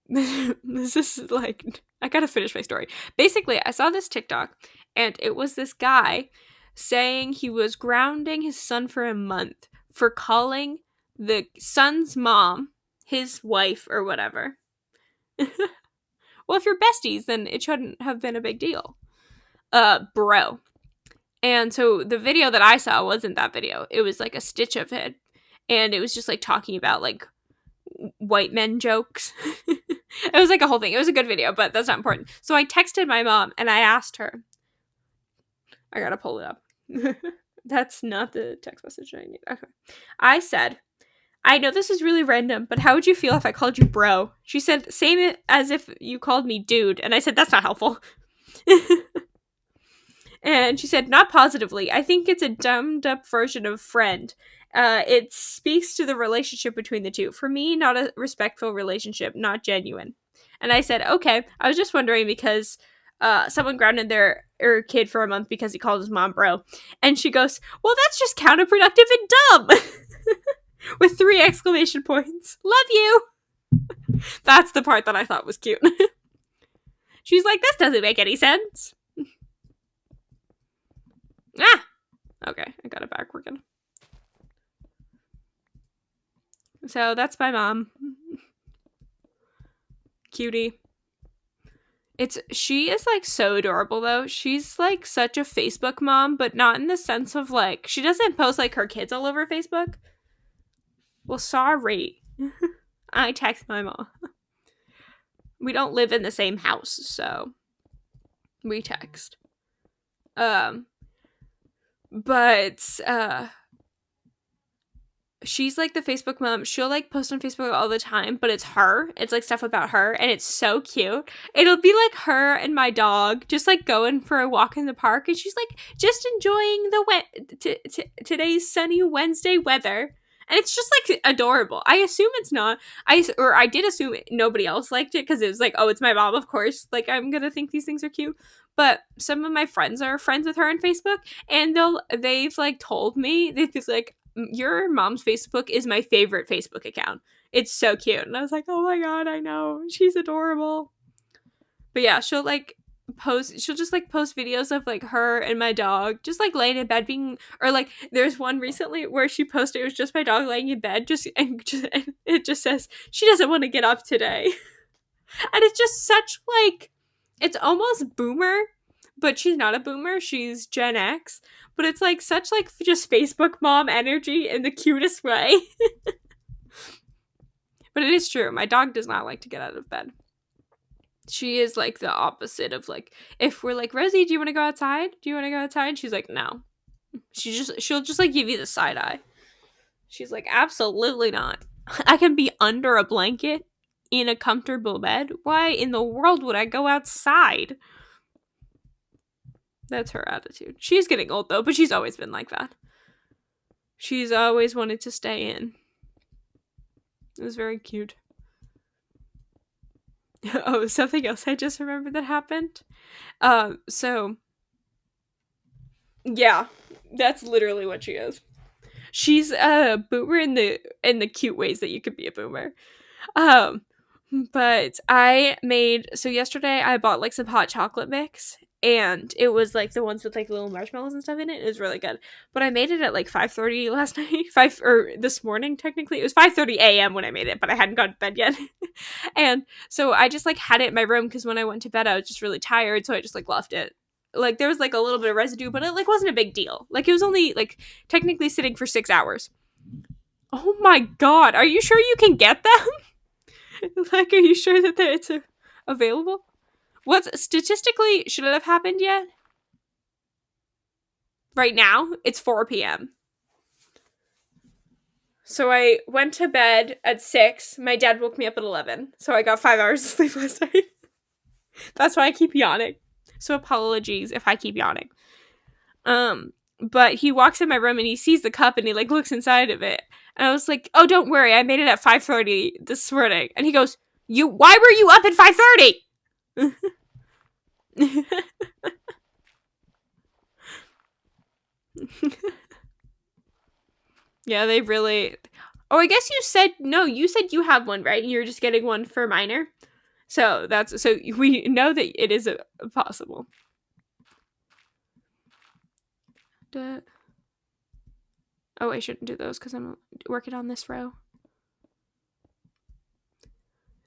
this is, like, I gotta finish my story. Basically, I saw this TikTok, and it was this guy saying he was grounding his son for a month for calling the son's mom his wife or whatever. Well, if you're besties, then it shouldn't have been a big deal. Bro. And so the video that I saw wasn't that video. It was, like, a stitch of it. And it was just, like, talking about, like, white men jokes. It was, like, a whole thing. It was a good video, but that's not important. So I texted my mom, and I asked her. I gotta pull it up. That's not the text message I need. Okay. I said, I know this is really random, but how would you feel if I called you bro? She said, same as if you called me dude. And I said, that's not helpful. And she said, not positively. I think it's a dumbed up version of friend. It speaks to the relationship between the two. For me, not a respectful relationship, not genuine. And I said, okay. I was just wondering because someone grounded their kid for a month because he called his mom bro. And she goes, well, that's just counterproductive and dumb. With 3 exclamation points. Love you. That's the part that I thought was cute. She's like, this doesn't make any sense. Okay, I got it back working. So that's my mom. Cutie. She is, like, so adorable, though. She's, like, such a Facebook mom, but not in the sense of, like, she doesn't post, like, her kids all over Facebook. Well, sorry. I text my mom. We don't live in the same house, so we text. But she's, like, the Facebook mom. She'll, like, post on Facebook all the time, but it's her. It's, like, stuff about her, and it's so cute. It'll be, like, her and my dog just, like, going for a walk in the park, and she's, like, just enjoying the today's sunny Wednesday weather. And it's just, like, adorable. I assume it's not. I did assume nobody else liked it, because it was like, oh, it's my mom, of course. Like, I'm gonna think these things are cute. But some of my friends are friends with her on Facebook, and they've, like, told me, they've like, your mom's Facebook is my favorite Facebook account. It's so cute. And I was like, oh my god, I know. She's adorable. But yeah, she'll, like, she'll just like post videos of like her and my dog just like laying in bed being, or like there's one recently where she posted it was just my dog laying in bed and it just says she doesn't want to get up today. And it's just such like, it's almost boomer, but she's not a boomer, she's Gen X, but it's like such like just Facebook mom energy in the cutest way. But it is true, my dog does not like to get out of bed. She is like the opposite of like, if we're like, Rosie, do you want to go outside? Do you want to go outside? She's like, no. She'll just like give you the side eye. She's like, absolutely not. I can be under a blanket in a comfortable bed. Why in the world would I go outside? That's her attitude. She's getting old though, but she's always been like that. She's always wanted to stay in. It was very cute. Oh, something else I just remembered that happened. So yeah, that's literally what she is. She's a boomer in the cute ways that you could be a boomer. But so yesterday I bought like some hot chocolate mix, and it was like the ones with like little marshmallows and stuff in it. It was really good. But I made it at like 5:30 last night, this morning technically. It was 5:30 a.m. when I made it, but I hadn't gone to bed yet. And so I just like had it in my room because when I went to bed I was just really tired, so I just like left it. Like there was like a little bit of residue, but it like wasn't a big deal. Like it was only like technically sitting for 6 hours. Oh my god, are you sure you can get them? Like, are you sure that it's available? What statistically should it have happened yet? Right now, it's 4 p.m. So I went to bed at 6. My dad woke me up at 11. So I got 5 hours of sleep last night. That's why I keep yawning. So apologies if I keep yawning. But he walks in my room and he sees the cup and he like looks inside of it. And I was like, oh, don't worry, I made it at 5:30 this morning. And he goes, why were you up at 5:30? Yeah, they really... Oh, I guess you said you have one, right? And you're just getting one for minor. So we know that it is possible. Oh, I shouldn't do those because I'm working on this row.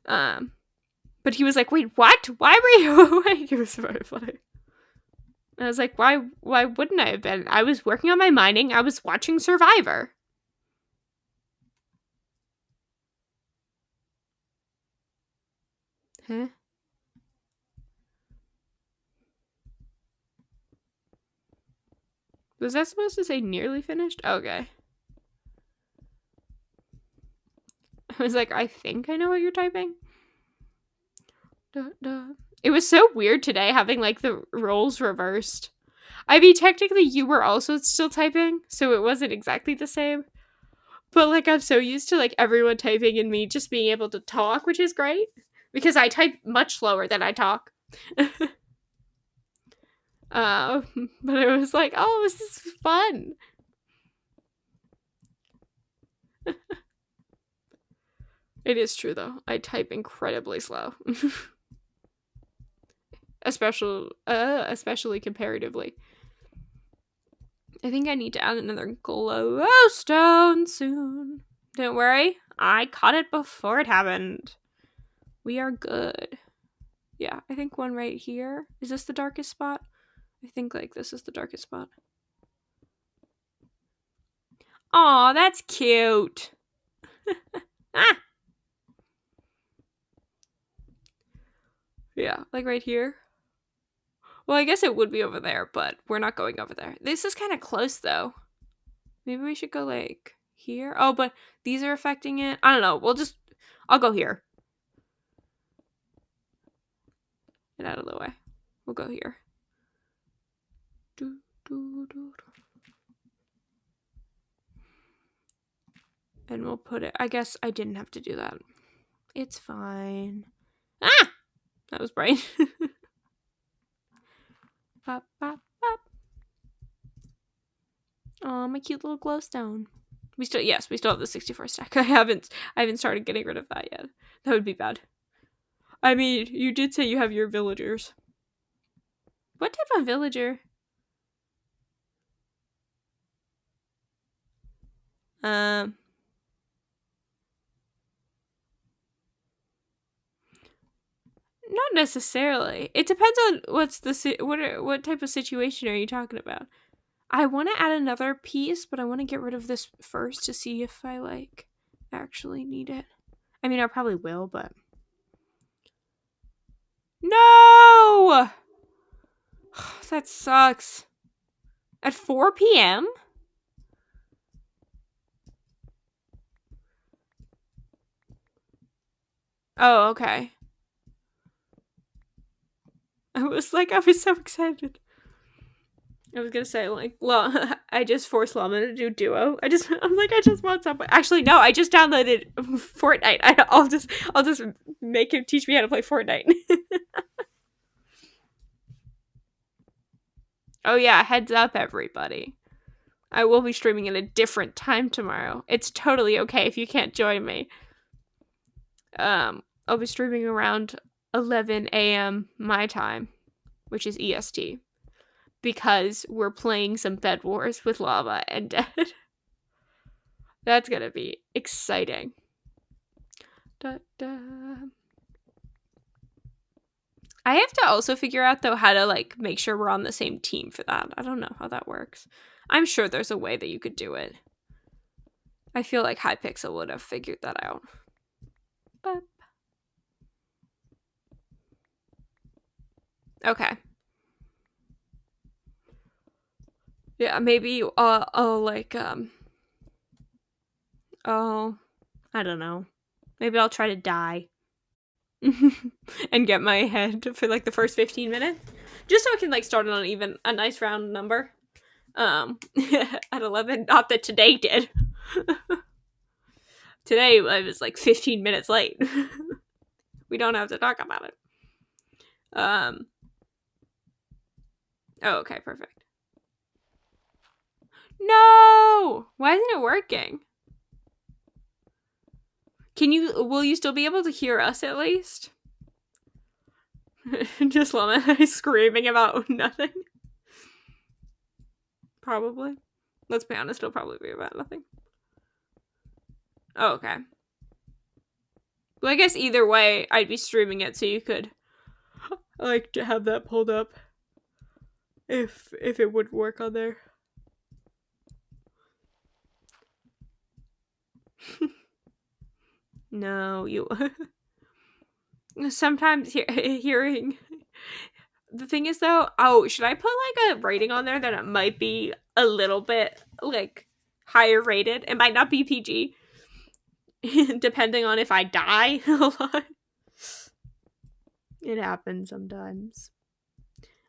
But he was like, wait, what? Why were you awake? It was very funny. And I was like, why wouldn't I have been? I was working on my mining. I was watching Survivor. Huh? Was that supposed to say nearly finished? Okay. I was like, I think I know what you're typing. It was so weird today having like the roles reversed. I mean, technically you were also still typing, so it wasn't exactly the same. But like I'm so used to like everyone typing and me just being able to talk, which is great. Because I type much slower than I talk. But it was like, oh, this is fun. It is true though. I type incredibly slow. especially comparatively. I think I need to add another glowstone soon. Don't worry, I caught it before it happened. We are good. Yeah, I think one right here. Is this the darkest spot? I think like this is the darkest spot. Aw, that's cute. Ah. Yeah, like right here. Well, I guess it would be over there, but we're not going over there. This is kind of close, though. Maybe we should go, like, here? Oh, but these are affecting it? I don't know. I'll go here. Get out of the way. We'll go here. And we'll put it... I guess I didn't have to do that. It's fine. Ah! That was bright. Bop, bop, bop. Oh, my cute little glowstone. We still have the 64 stack. I haven't started getting rid of that yet. That would be bad. I mean, you did say you have your villagers. What type of villager? Not necessarily. It depends on what type of situation are you talking about. I want to add another piece, but I want to get rid of this first to see if I like actually need it. I mean, I probably will, but no, that sucks. At 4 p.m. Oh, okay. I was so excited. I was gonna say, like, well, I just forced Llama to do duo. I just want something. Actually, no, I just downloaded Fortnite. I'll just make him teach me how to play Fortnite. Oh yeah, heads up, everybody. I will be streaming at a different time tomorrow. It's totally okay if you can't join me. I'll be streaming around 11 a.m. my time, which is EST, because we're playing some Bed Wars with Lava and Dead. That's gonna be exciting. Da, da. I have to also figure out, though, how to, like, make sure we're on the same team for that. I don't know how that works. I'm sure there's a way that you could do it. I feel like Hypixel would have figured that out. But okay. Yeah, maybe I'll like oh, I don't know. Maybe I'll try to die. And get my head for like the first 15 minutes. Just so I can like start on even a nice round number. At 11. Not that today did. Today I was like 15 minutes late. We don't have to talk about it. Oh, okay, perfect. No! Why isn't it working? Will you still be able to hear us at least? Just Llama screaming about nothing. Probably. Let's be honest, it'll probably be about nothing. Oh, okay. Well, I guess either way, I'd be streaming it so you could like to have that pulled up if it would work on there. No, you sometimes hearing the thing is though, oh, should I put like a rating on there that it might be a little bit like higher rated? It might not be PG. Depending on if I die a lot. It happens sometimes.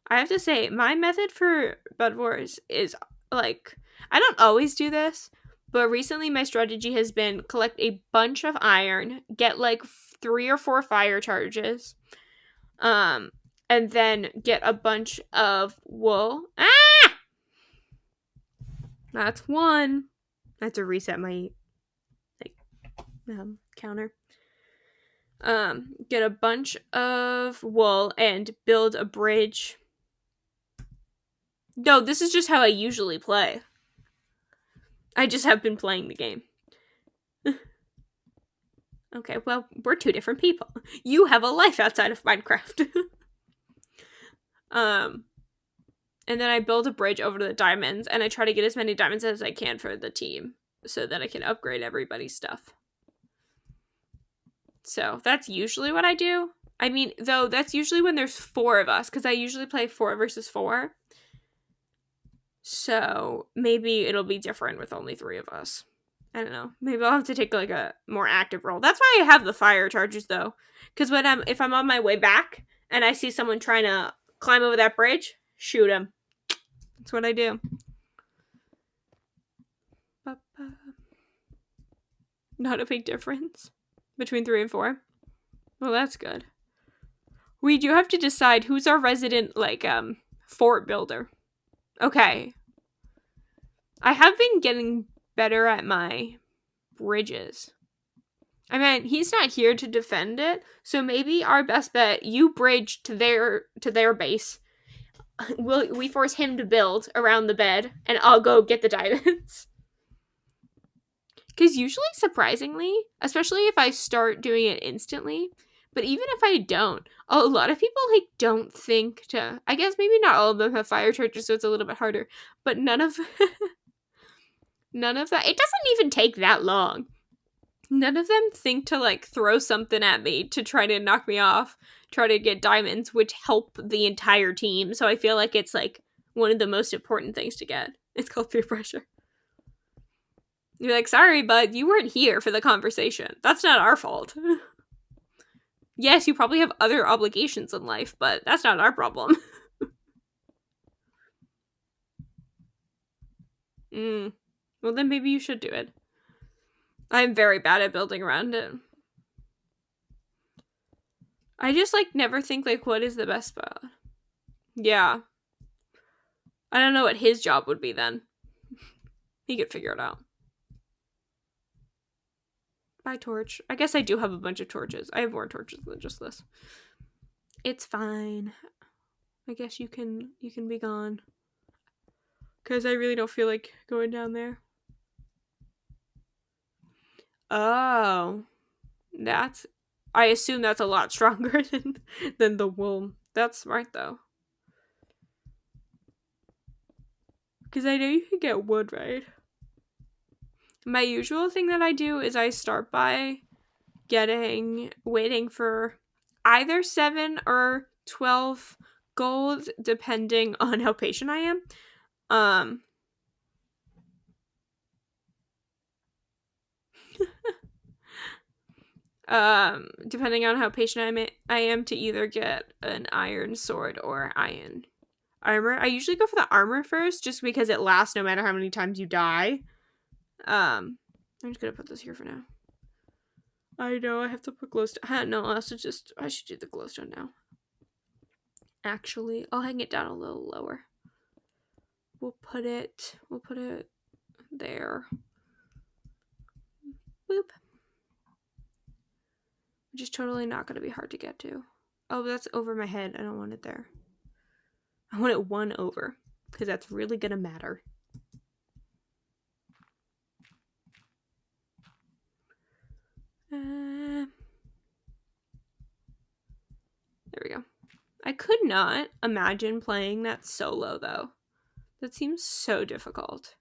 I have to say, my method for Bed Wars is like, I don't always do this, but recently my strategy has been collect a bunch of iron, get like 3 or 4 fire charges, and then get a bunch of wool. Ah! That's one. I have to reset my counter. Get a bunch of wool and build a bridge. No, this is just how I usually play. I just have been playing the game. Okay, well, we're 2 different people. You have a life outside of Minecraft. And then I build a bridge over to the diamonds, and I try to get as many diamonds as I can for the team, so that I can upgrade everybody's stuff. So, that's usually what I do. I mean, though, that's usually when there's 4 of us, because I usually play 4 versus 4. So, maybe it'll be different with only 3 of us. I don't know. Maybe I'll have to take like a more active role. That's why I have the fire charges though. Because if I'm on my way back and I see someone trying to climb over that bridge, shoot him. That's what I do. Not a big difference between 3 and 4. Well, that's good. We do have to decide who's our resident like fort builder. Okay. I have been getting better at my bridges. I mean, he's not here to defend it, so maybe our best bet, you bridge to their base. we force him to build around the bed, and I'll go get the diamonds. Because usually, surprisingly, especially if I start doing it instantly, but even if I don't, a lot of people like don't think to. I guess maybe not all of them have fire torches, so it's a little bit harder. But none of that. It doesn't even take that long. None of them think to like throw something at me to try to knock me off, try to get diamonds, which help the entire team. So I feel like it's like one of the most important things to get. It's called peer pressure. You're like, sorry, bud, you weren't here for the conversation. That's not our fault. Yes, you probably have other obligations in life, but that's not our problem. Well, then maybe you should do it. I'm very bad at building around it. I just, like, never think, like, what is the best spot? Yeah. I don't know what his job would be then. He could figure it out. Bye, torch. I guess I do have a bunch of torches. I have more torches than just this. It's fine. I guess you can be gone. Because I really don't feel like going down there. Oh. I assume that's a lot stronger than the wool. That's smart, though. Because I know you can get wood, right? My usual thing that I do is I start by waiting for either 7 or 12 gold, depending on how patient I am. Depending on how patient I am to either get an iron sword or iron armor. I usually go for the armor first, just because it lasts no matter how many times you die. I'm just gonna put this here for now. I know I have to put glowstone. No, I should do the glowstone now. Actually, I'll hang it down a little lower. We'll put it there. Boop. Which is totally not gonna be hard to get to. Oh, that's over my head. I don't want it there. I want it one over, because that's really gonna matter. There we go. I could not imagine playing that solo, though. That seems so difficult.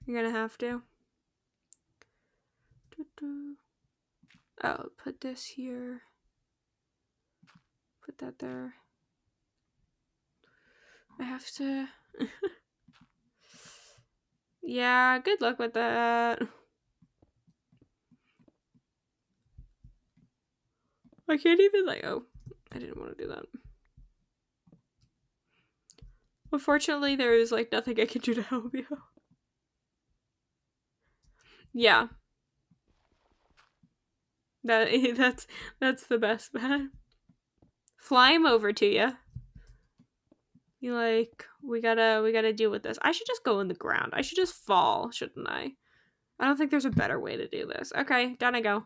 You're gonna have to. Oh, put this here. Put that there. I have to... Yeah, good luck with that. I can't even, like... Oh, I didn't want to do that. Unfortunately, there is, like, nothing I can do to help you. Yeah. That's the best bet. Fly him over to you. You like, we gotta deal with this. I should just go in the ground. I should just fall, shouldn't I? I don't think there's a better way to do this. Okay, down I go.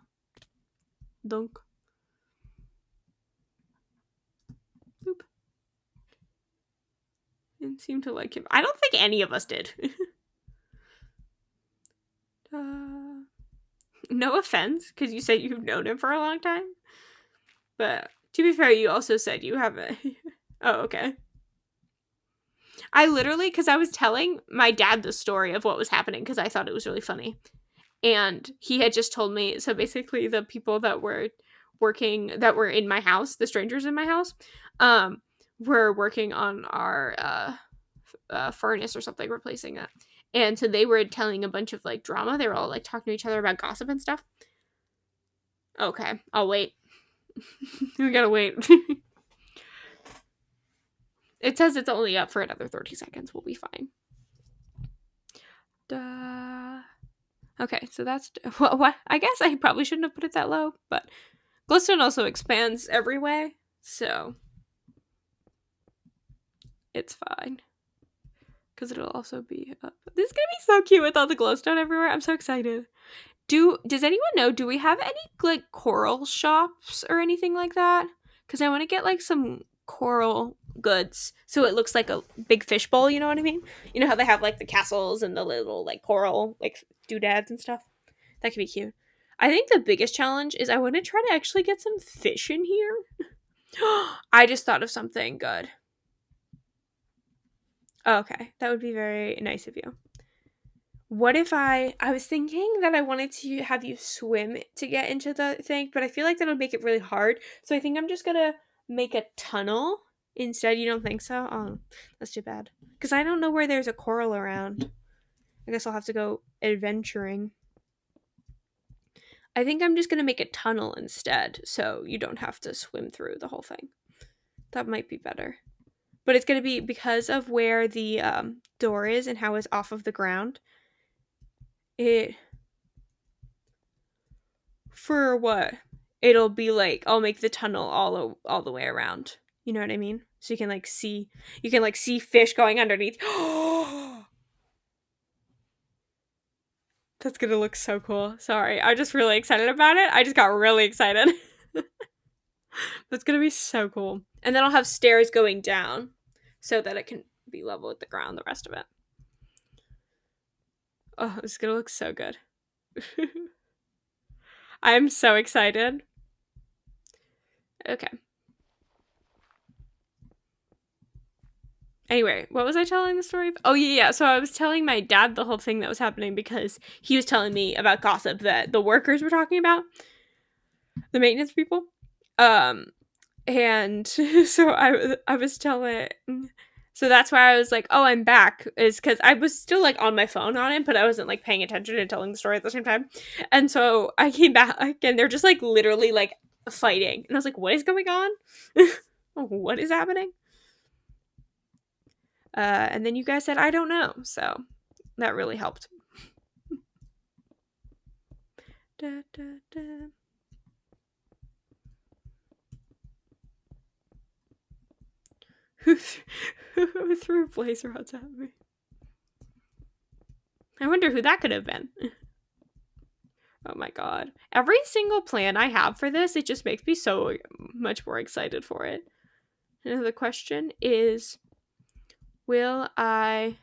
Dunk. Boop. Didn't seem to like him. I don't think any of us did. No offense, because you said you've known him for a long time. But to be fair, you also said you haven't. Oh, okay. I literally, because I was telling my dad the story of what was happening because I thought it was really funny. And he had just told me, so basically the people that were in my house, the strangers in my house, were working on our furnace or something, replacing it. And so they were telling a bunch of, like, drama. They were all, like, talking to each other about gossip and stuff. Okay, I'll wait. We gotta wait. It says it's only up for another 30 seconds. We'll be fine. Okay, so that's... What? I guess I probably shouldn't have put it that low, but glowstone also expands every way, so it's fine. Because it'll also be up. This is gonna be so cute with all the glowstone everywhere. I'm so excited. Does anyone know, do we have any like coral shops or anything like that? Because I want to get like some coral goods so it looks like a big fishbowl, you know what I mean? You know how they have like the castles and the little like coral like doodads and stuff? That could be cute. I think the biggest challenge is I want to try to actually get some fish in here. I just thought of something good. Okay, that would be very nice of you. What if I was thinking that I wanted to have you swim to get into the thing, but I feel like that'll make it really hard. So I think I'm just gonna make a tunnel instead. You don't think so? Oh, that's too bad. Because I don't know where there's a coral around. I guess I'll have to go adventuring. I think I'm just gonna make a tunnel instead, so you don't have to swim through the whole thing. That might be better. But it's gonna be because of where the door is and how it's off of the ground. For what? It'll be like I'll make the tunnel all the way around. You know what I mean? So you can like see fish going underneath. That's gonna look so cool. Sorry, I'm just really excited about it. I just got really excited. That's gonna be so cool. And then I'll have stairs going down so that it can be level with the ground, the rest of it. Oh, it's gonna look so good. I'm so excited. Okay. Anyway, what was I telling the story of? Oh, yeah. So I was telling my dad the whole thing that was happening because he was telling me about gossip that the workers were talking about. The maintenance people. And so I was telling... So that's why I was like, oh, I'm back. Is because I was still like on my phone on it, but I wasn't like paying attention and telling the story at the same time. And so I came back and they're just like literally like fighting. And I was like, what is going on? What is happening? And then you guys said, I don't know. So that really helped. Da, da, da. Who threw blaze rods at me? I wonder who that could have been. Oh my god. Every single plan I have for this, it just makes me so much more excited for it. And the question is, will I...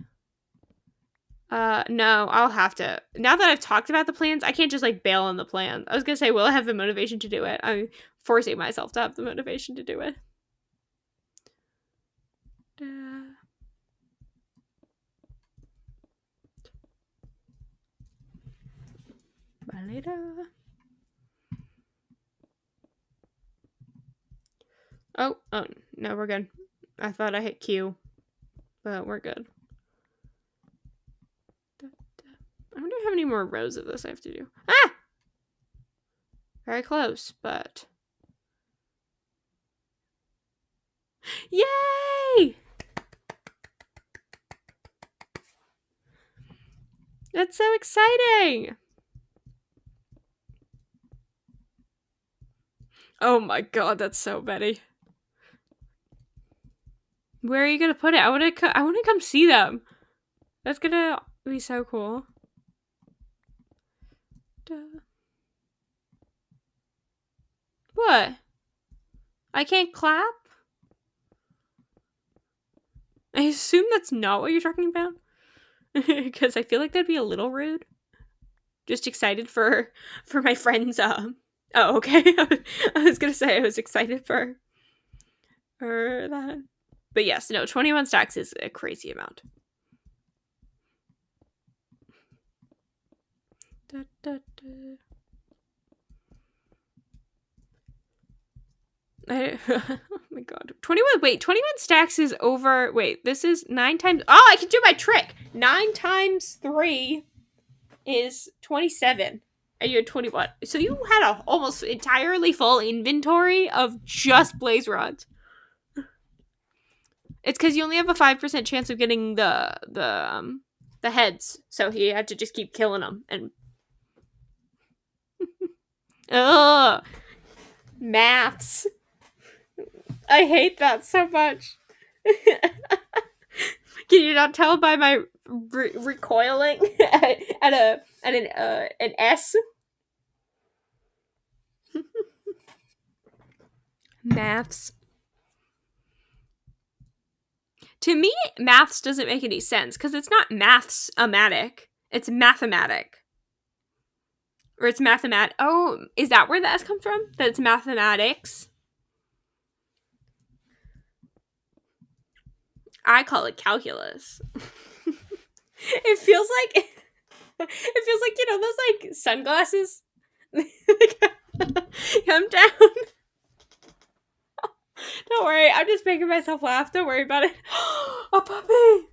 no, I'll have to. Now that I've talked about the plans, I can't just like bail on the plans. I was gonna say, will I have the motivation to do it? I'm forcing myself to have the motivation to do it. Oh, no, we're good. I thought I hit Q, but we're good. I wonder how many more rows of this I have to do. Ah! Very close, but... Yay! That's so exciting! Oh my god, that's so Betty. Where are you gonna put it? I wanna come see them. That's gonna be so cool. Duh. What? I can't clap? I assume that's not what you're talking about. Because I feel like that'd be a little rude. Just excited for my friends. Oh, okay. I was gonna say I was excited for that. But yes, no, 21 stacks is a crazy amount. Da, da, da. Oh my god. 21 stacks is over. Wait, this is 9 times. Oh, I can do my trick. 9 times 3 is 27. And you had 21. So you had a almost entirely full inventory of just blaze rods. It's because you only have a 5% chance of getting the heads. So he had to just keep killing them. And ugh. Maths. I hate that so much. Can you not tell by my recoiling at an S? Maths. To me, maths doesn't make any sense because it's not maths-amatic. It's mathematic. Or it's mathemat. Oh, is that where the S comes from? That it's mathematics? I call it calculus. It feels like you know those like sunglasses. Come down. Don't worry, I'm just making myself laugh. Don't worry about it. A puppy.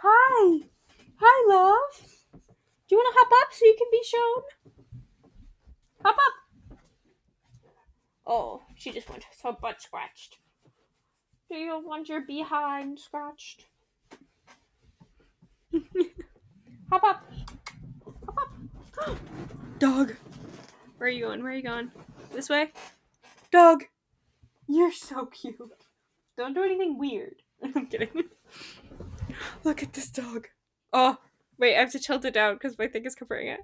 Hi. Hi, love. Do you want to hop up so you can be shown? Hop up. Oh, she just wants her butt scratched. Do you want your behind scratched? Hop up. Hop up. Dog. Where are you going? Where are you going? This way? Dog. You're so cute. Don't do anything weird. I'm kidding. Look at this dog. Oh, wait, I have to tilt it down because my thing is covering it.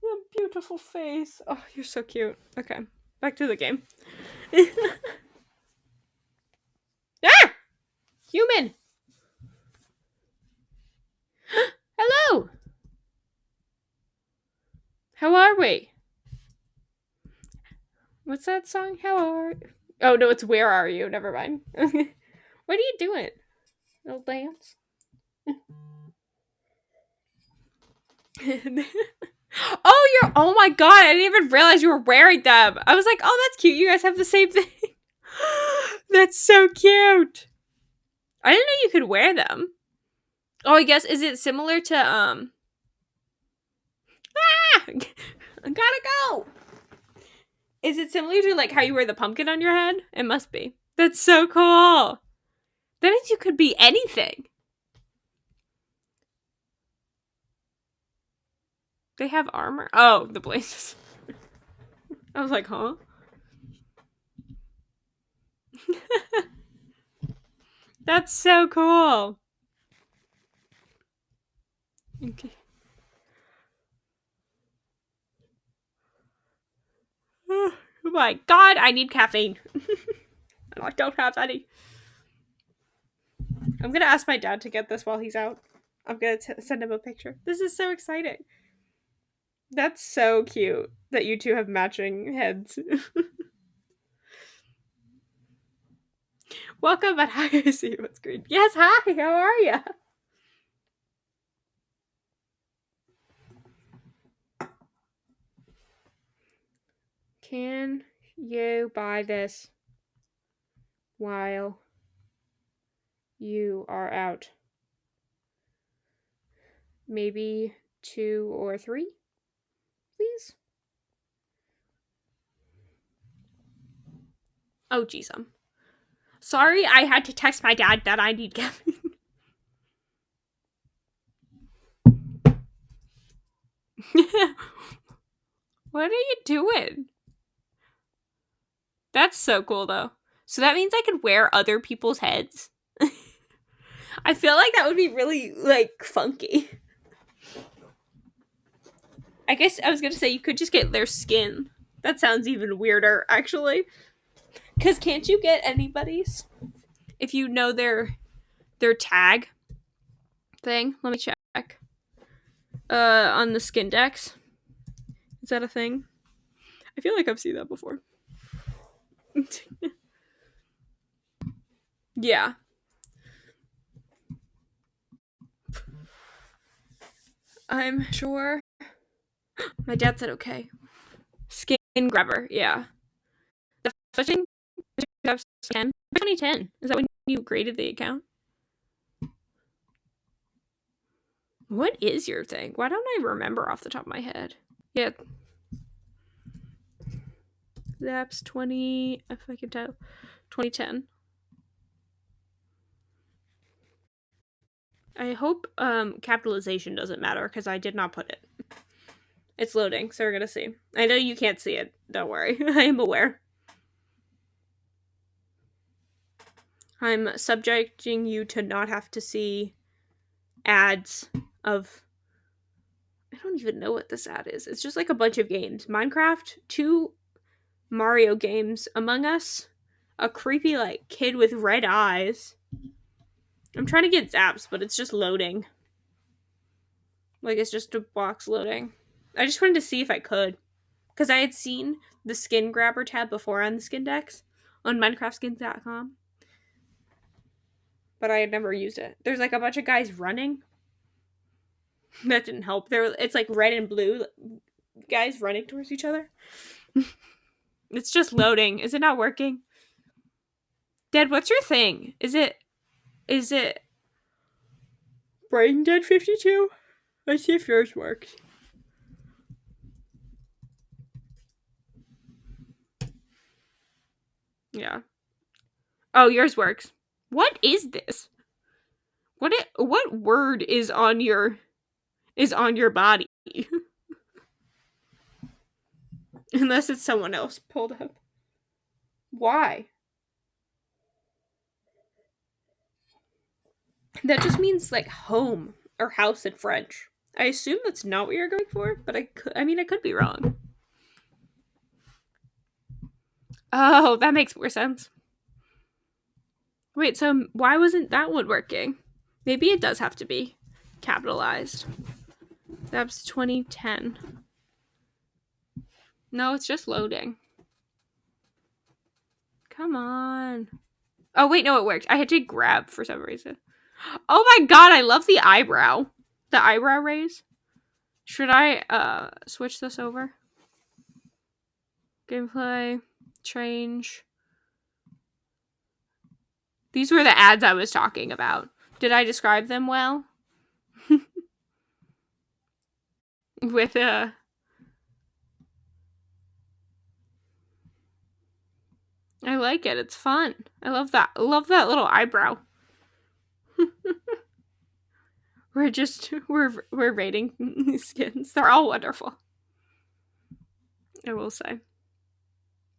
Your beautiful face. Oh, you're so cute. Okay, back to the game. Ah! Human! Hello! How are we? What's that song? How are... Oh, no, it's Where Are You? Never mind. What are you doing? Little dance? Oh my god, I didn't even realize you were wearing them. I was like, oh, that's cute. You guys have the same thing. That's so cute. I didn't know you could wear them. Oh, I guess, is it similar to, I gotta go. Is it similar to, like, how you wear the pumpkin on your head? It must be. That's so cool. That means you could be anything. They have armor? Oh, the blazes. I was like, huh? That's so cool. Okay. Oh my god, I need caffeine. And I don't have any. I'm gonna ask my dad to get this while he's out. I'm gonna send him a picture. This is so exciting. That's so cute that you two have matching heads. Welcome, but hi, I see you on screen. Yes, hi, how are ya? Can you buy this while you are out? Maybe 2 or 3, please? Oh, geez, sorry, I had to text my dad that I need caffeine. What are you doing? That's so cool, though. So that means I could wear other people's heads? I feel like that would be really, like, funky. I guess I was gonna say you could just get their skin. That sounds even weirder, actually. Because can't you get anybody's? If you know their tag thing. Let me check. On the skin dex. Is that a thing? I feel like I've seen that before. Yeah. I'm sure. My dad said okay. Skin grabber, yeah. The fishing 2010. Is that when you created the account? What is your thing? Why don't I remember off the top of my head? Yeah. Zaps 20, if I can tell. 2010. I hope capitalization doesn't matter because I did not put it. It's loading, so we're gonna see. I know you can't see it. Don't worry. I am aware. I'm subjecting you to not have to see ads of... I don't even know what this ad is. It's just like a bunch of games. Minecraft, 2 Mario games. Among Us. A creepy, like, kid with red eyes. I'm trying to get zaps, but it's just loading. Like, it's just a box loading. I just wanted to see if I could. Because I had seen the skin grabber tab before on the skin decks on minecraftskins.com. But I had never used it. There's like a bunch of guys running. That didn't help. It's like red and blue guys running towards each other. It's just loading. Is it not working? Dad, what's your thing? Is it Brain Dead 52? Let's see if yours works. Yeah. Oh, yours works. What is this? What word is on your body? Unless it's someone else pulled up. Why? That just means like home or house in French. I assume that's not what you're going for, but I could be wrong. Oh, that makes more sense. Wait, so why wasn't that one working? Maybe it does have to be capitalized. That's 2010. No, it's just loading. Come on. Oh, wait, no, it worked. I had to grab for some reason. Oh my god, I love the eyebrow. The eyebrow raise. Should I switch this over? Gameplay. Change. These were the ads I was talking about. Did I describe them well? With I like it. It's fun. I love that. I love that little eyebrow. We're rating these skins. They're all wonderful. I will say.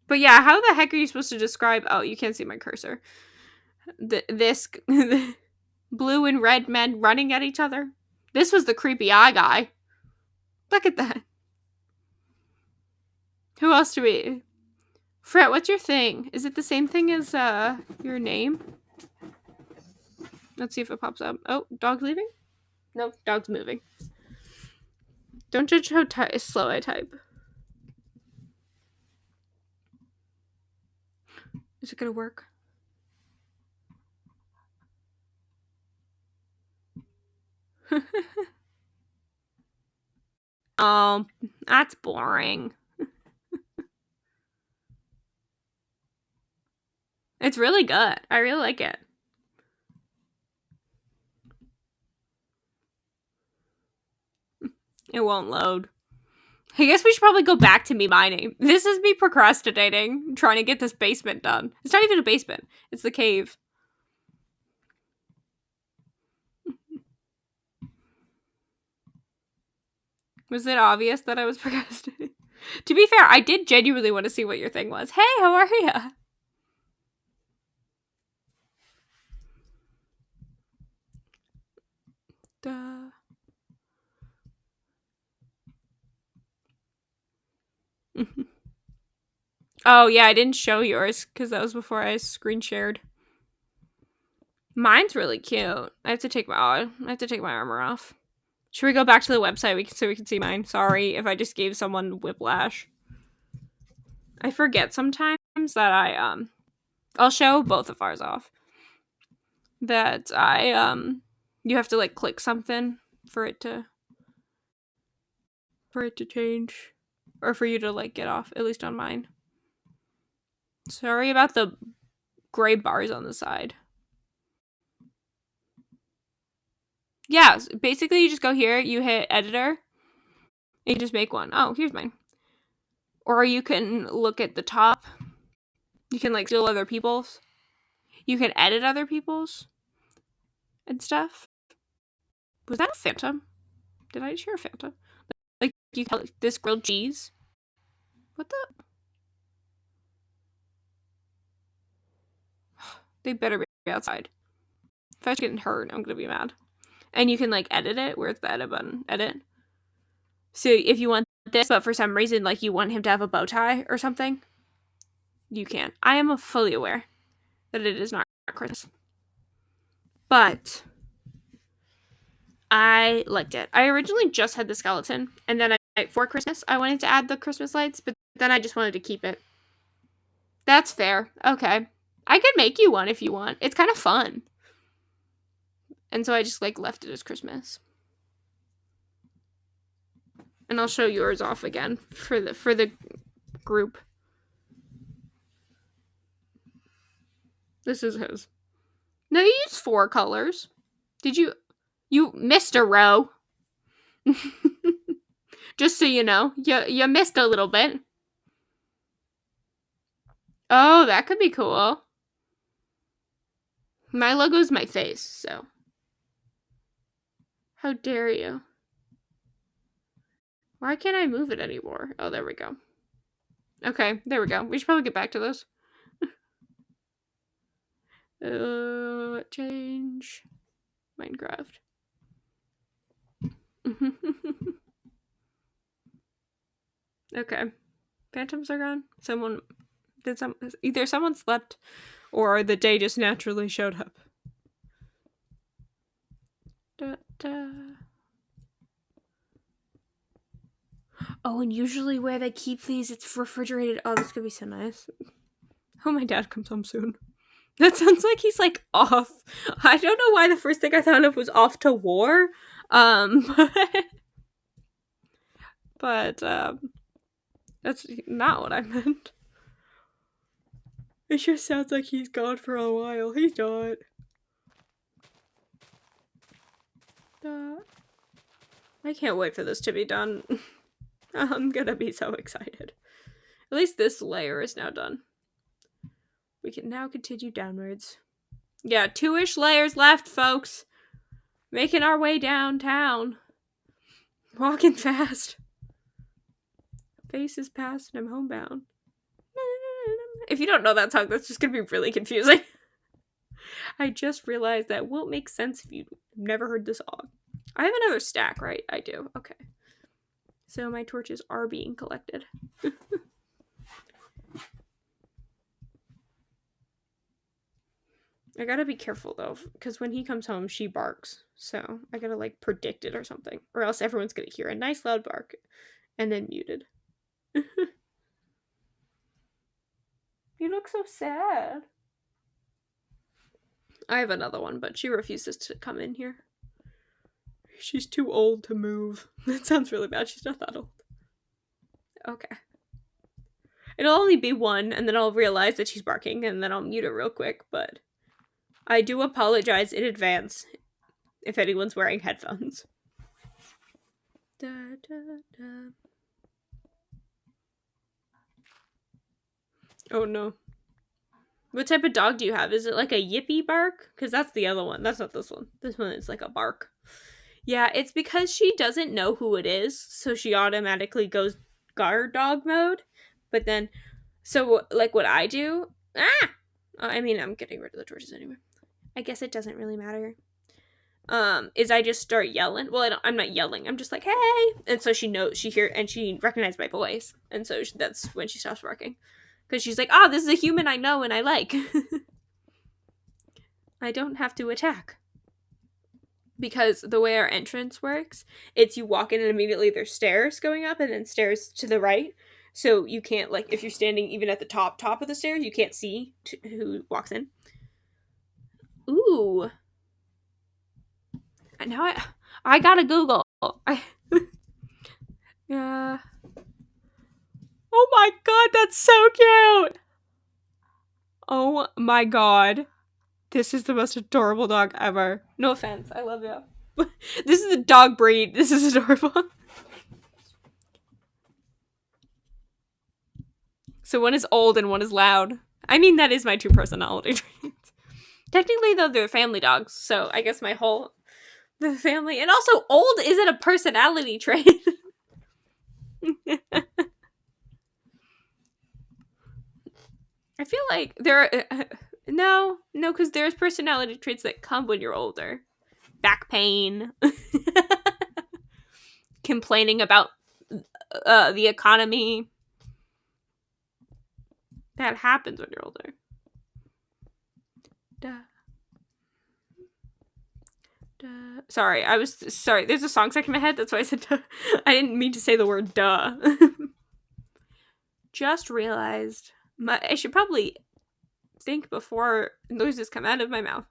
But yeah, how the heck are you supposed to describe? Oh, you can't see my cursor. This blue and red men running at each other. This was the creepy eye guy. Look at that. Who else do we? Fret, what's your thing? Is it the same thing as your name? Let's see if it pops up. Oh, dog's leaving? Nope, dog's moving. Don't judge how slow I type. Is it gonna work? Oh, that's boring. It's really good. I really like it. It won't load. I guess we should probably go back to me mining. This is me procrastinating, trying to get this basement done. It's not even a basement. It's the cave. Was it obvious that I was procrastinating? To be fair, I did genuinely want to see what your thing was. Hey, how are you? Duh. Oh, yeah, I didn't show yours because that was before I screen shared. Mine's really cute. I have to take my armor off. Should we go back to the website so we can see mine? Sorry if I just gave someone whiplash. I forget sometimes that I'll show both of ours off. That you have to like click something for it to change, or for you to like get off. At least on mine. Sorry about the gray bars on the side. Yeah, basically you just go here, you hit editor, and you just make one. Oh, here's mine. Or you can look at the top. You can like steal other people's. You can edit other people's and stuff. Was that a phantom? Did I just hear a phantom? Like you can this grilled cheese. What the? They better be outside. If I was getting hurt, I'm gonna be mad. And you can like edit it. Where's the edit button? Edit. So if you want this, but for some reason like you want him to have a bow tie or something, you can. I am fully aware that it is not Christmas. But I liked it. I originally just had the skeleton, and then for Christmas, I wanted to add the Christmas lights, but then I just wanted to keep it. That's fair. Okay. I could make you one if you want. It's kind of fun. And so I just, like, left it as Christmas. And I'll show yours off again for the group. This is his. No, you used 4 colors. Did you? You missed a row. Just so you know. You missed a little bit. Oh, that could be cool. My logo's my face, so. How dare you? Why can't I move it anymore? Oh, there we go. Okay, there we go. We should probably get back to this. Change. Minecraft. Okay. Phantoms are gone. Either someone slept or the day just naturally showed up. Da, da. Oh, and usually where they keep these, it's refrigerated. Oh, this could be so nice. Oh, my dad comes home soon. That sounds like he's, like, off. I don't know why the first thing I thought of was off to war. But that's not what I meant. It just sounds like he's gone for a while. He's not. I can't wait for this to be done. I'm gonna be so excited. At least this layer is now done. We can now continue downwards. Yeah, 2-ish layers left, folks. Making our way downtown. Walking fast. Face is past and I'm homebound. If you don't know that song, that's just gonna be really confusing. I just realized that won't make sense if you've never heard the song. I have another stack, right? I do. Okay. So my torches are being collected. I gotta be careful, though, because when he comes home, she barks. So I gotta, like, predict it or something. Or else everyone's gonna hear a nice loud bark. And then muted. You look so sad. I have another one, but she refuses to come in here. She's too old to move. That sounds really bad. She's not that old. Okay. It'll only be one, and then I'll realize that she's barking, and then I'll mute it real quick, but I do apologize in advance if anyone's wearing headphones. Da, da, da. Oh no. What type of dog do you have? Is it like a yippy bark? Because that's the other one. That's not this one. This one is like a bark. Yeah, it's because she doesn't know who it is, so she automatically goes guard dog mode. But then, so like what I do, I mean, I'm getting rid of the torches anyway. I guess it doesn't really matter. Is I just start yelling. Well, I'm not yelling. I'm just like, hey, and so she knows, she recognizes my voice, and so that's when she stops barking, because she's like, oh, this is a human I know and I like. I don't have to attack. Because the way our entrance works, it's you walk in and immediately there's stairs going up and then stairs to the right. So you can't, like, if you're standing even at the top of the stairs, you can't see who walks in. Ooh. And now I gotta Google. Yeah. Oh my god, that's so cute! Oh my god. This is the most adorable dog ever. No offense, I love you. This is a dog breed. This is adorable. So one is old and one is loud. I mean, that is my 2 personality traits. Technically, though, they're family dogs, so I guess the family, and also old isn't a personality trait. I feel like there are... No, because there's personality traits that come when you're older. Back pain. Complaining about the economy. That happens when you're older. Duh. Duh. Sorry, sorry. There's a song stuck in my head. That's why I said duh. I didn't mean to say the word duh. Just realized I should probably think before noises come out of my mouth.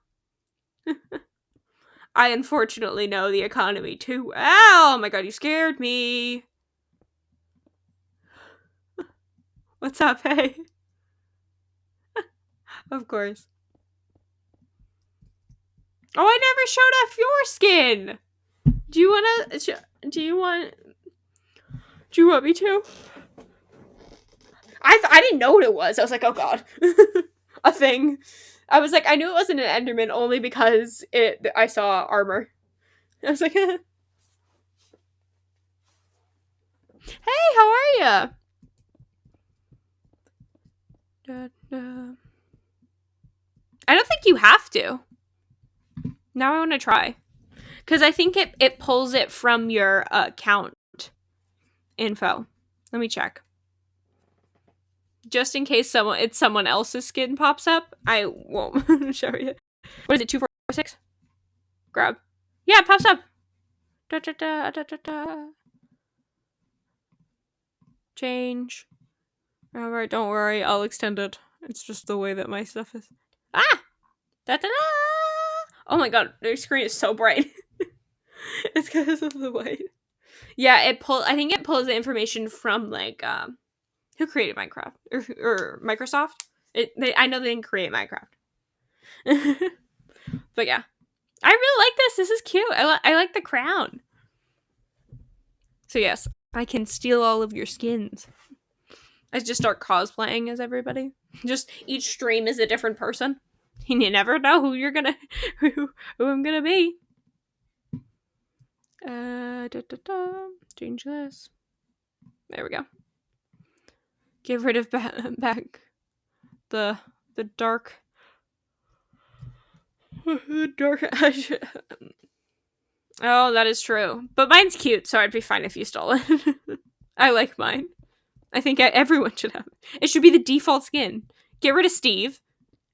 I unfortunately know the economy too well. Oh my god, you scared me. What's up, hey? Of course. Oh, I never showed off your skin. Do you want me to? I didn't know what it was. I was like, oh god. A thing. I was like, I knew it wasn't an Enderman only because I saw armor. I was like, hey, how are ya? I don't think you have to. Now I want to try. Because I think it pulls it from your account info. Let me check. Just in case someone else's skin pops up, I won't show you. What is it, 246? Grab. Yeah, it pops up. Da, da, da, da, da, da. Change. Alright, don't worry, I'll extend it. It's just the way that my stuff is. Ah! Da, da, da! Oh my god, their screen is so bright. It's because of the white. Yeah, I think it pulls the information from, like, who created Minecraft? Or Microsoft? I know they didn't create Minecraft. But yeah. I really like this. This is cute. I like the crown. So yes, I can steal all of your skins. I just start cosplaying as everybody. Just each stream is a different person. And you never know who I'm gonna be. Change this. There we go. Get rid of back the dark Oh, that is true. But mine's cute, so I'd be fine if you stole it. I like mine. I think everyone should have it. It should be the default skin. Get rid of Steve.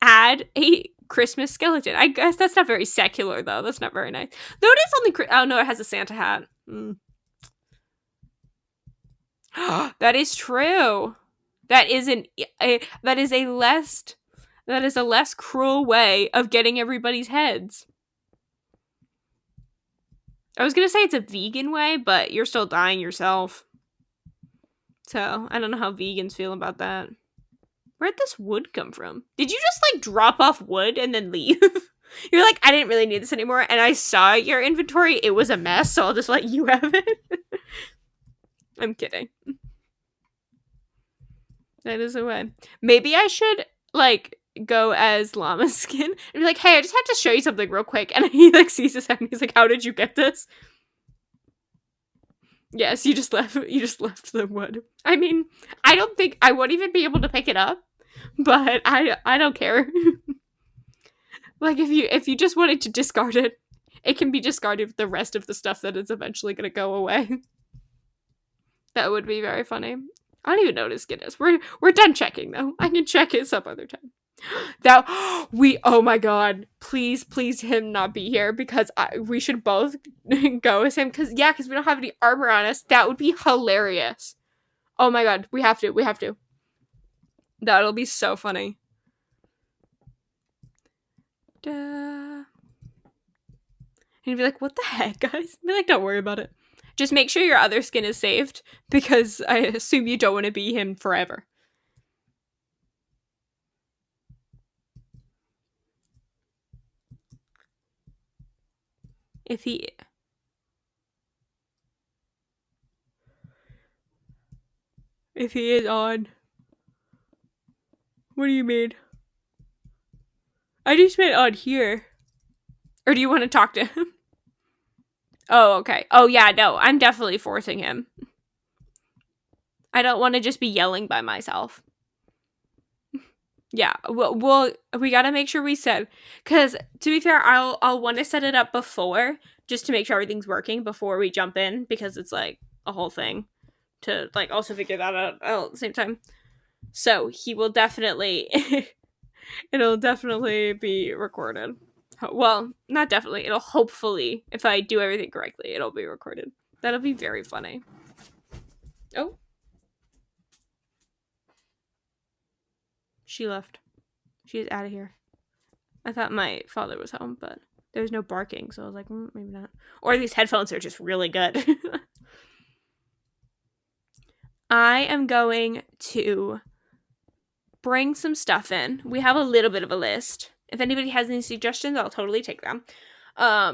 Add a Christmas skeleton. I guess that's not very secular, though. That's not very nice. Though it is only... Oh, no, it has a Santa hat. That is true. That is a less cruel way of getting everybody's heads. I was gonna say it's a vegan way, but you're still dying yourself. So, I don't know how vegans feel about that. Where'd this wood come from? Did you just, like, drop off wood and then leave? You're like, I didn't really need this anymore, and I saw your inventory. It was a mess, so I'll just let you have it. I'm kidding. That is a way. Maybe I should, like, go as Llama's skin and be like, hey, I just have to show you something real quick. And he, like, sees this and he's like, how did you get this? Yes, you just left the wood. I mean, I don't think I won't even be able to pick it up, but I don't care. Like, if you just wanted to discard it, it can be discarded with the rest of the stuff that is eventually gonna go away. That would be very funny. I don't even know what his skin is. We're done checking, though. I can check it some other time. Oh my god. Please him not be here, because we should both go as him, because we don't have any armor on us. That would be hilarious. Oh my god, we have to. That'll be so funny. Duh. And he'd be like, what the heck, guys? I'd be like, don't worry about it. Just make sure your other skin is saved, because I assume you don't want to be him forever. If he is on. What do you mean? I just meant on here. Or do you want to talk to him? Oh, okay. Oh, yeah, no. I'm definitely forcing him. I don't want to just be yelling by myself. Yeah, we gotta make sure we set, because to be fair, I'll want to set it up before, just to make sure everything's working before we jump in, because it's like a whole thing to, like, also figure that out at the same time. So he will definitely, it'll definitely be recorded. Well, not definitely. It'll hopefully, if I do everything correctly, it'll be recorded. That'll be very funny. Oh. She left. She's out of here. I thought my father was home, but there was no barking, so I was like, maybe not. Or these headphones are just really good. I am going to bring some stuff in. We have a little bit of a list. If anybody has any suggestions, I'll totally take them.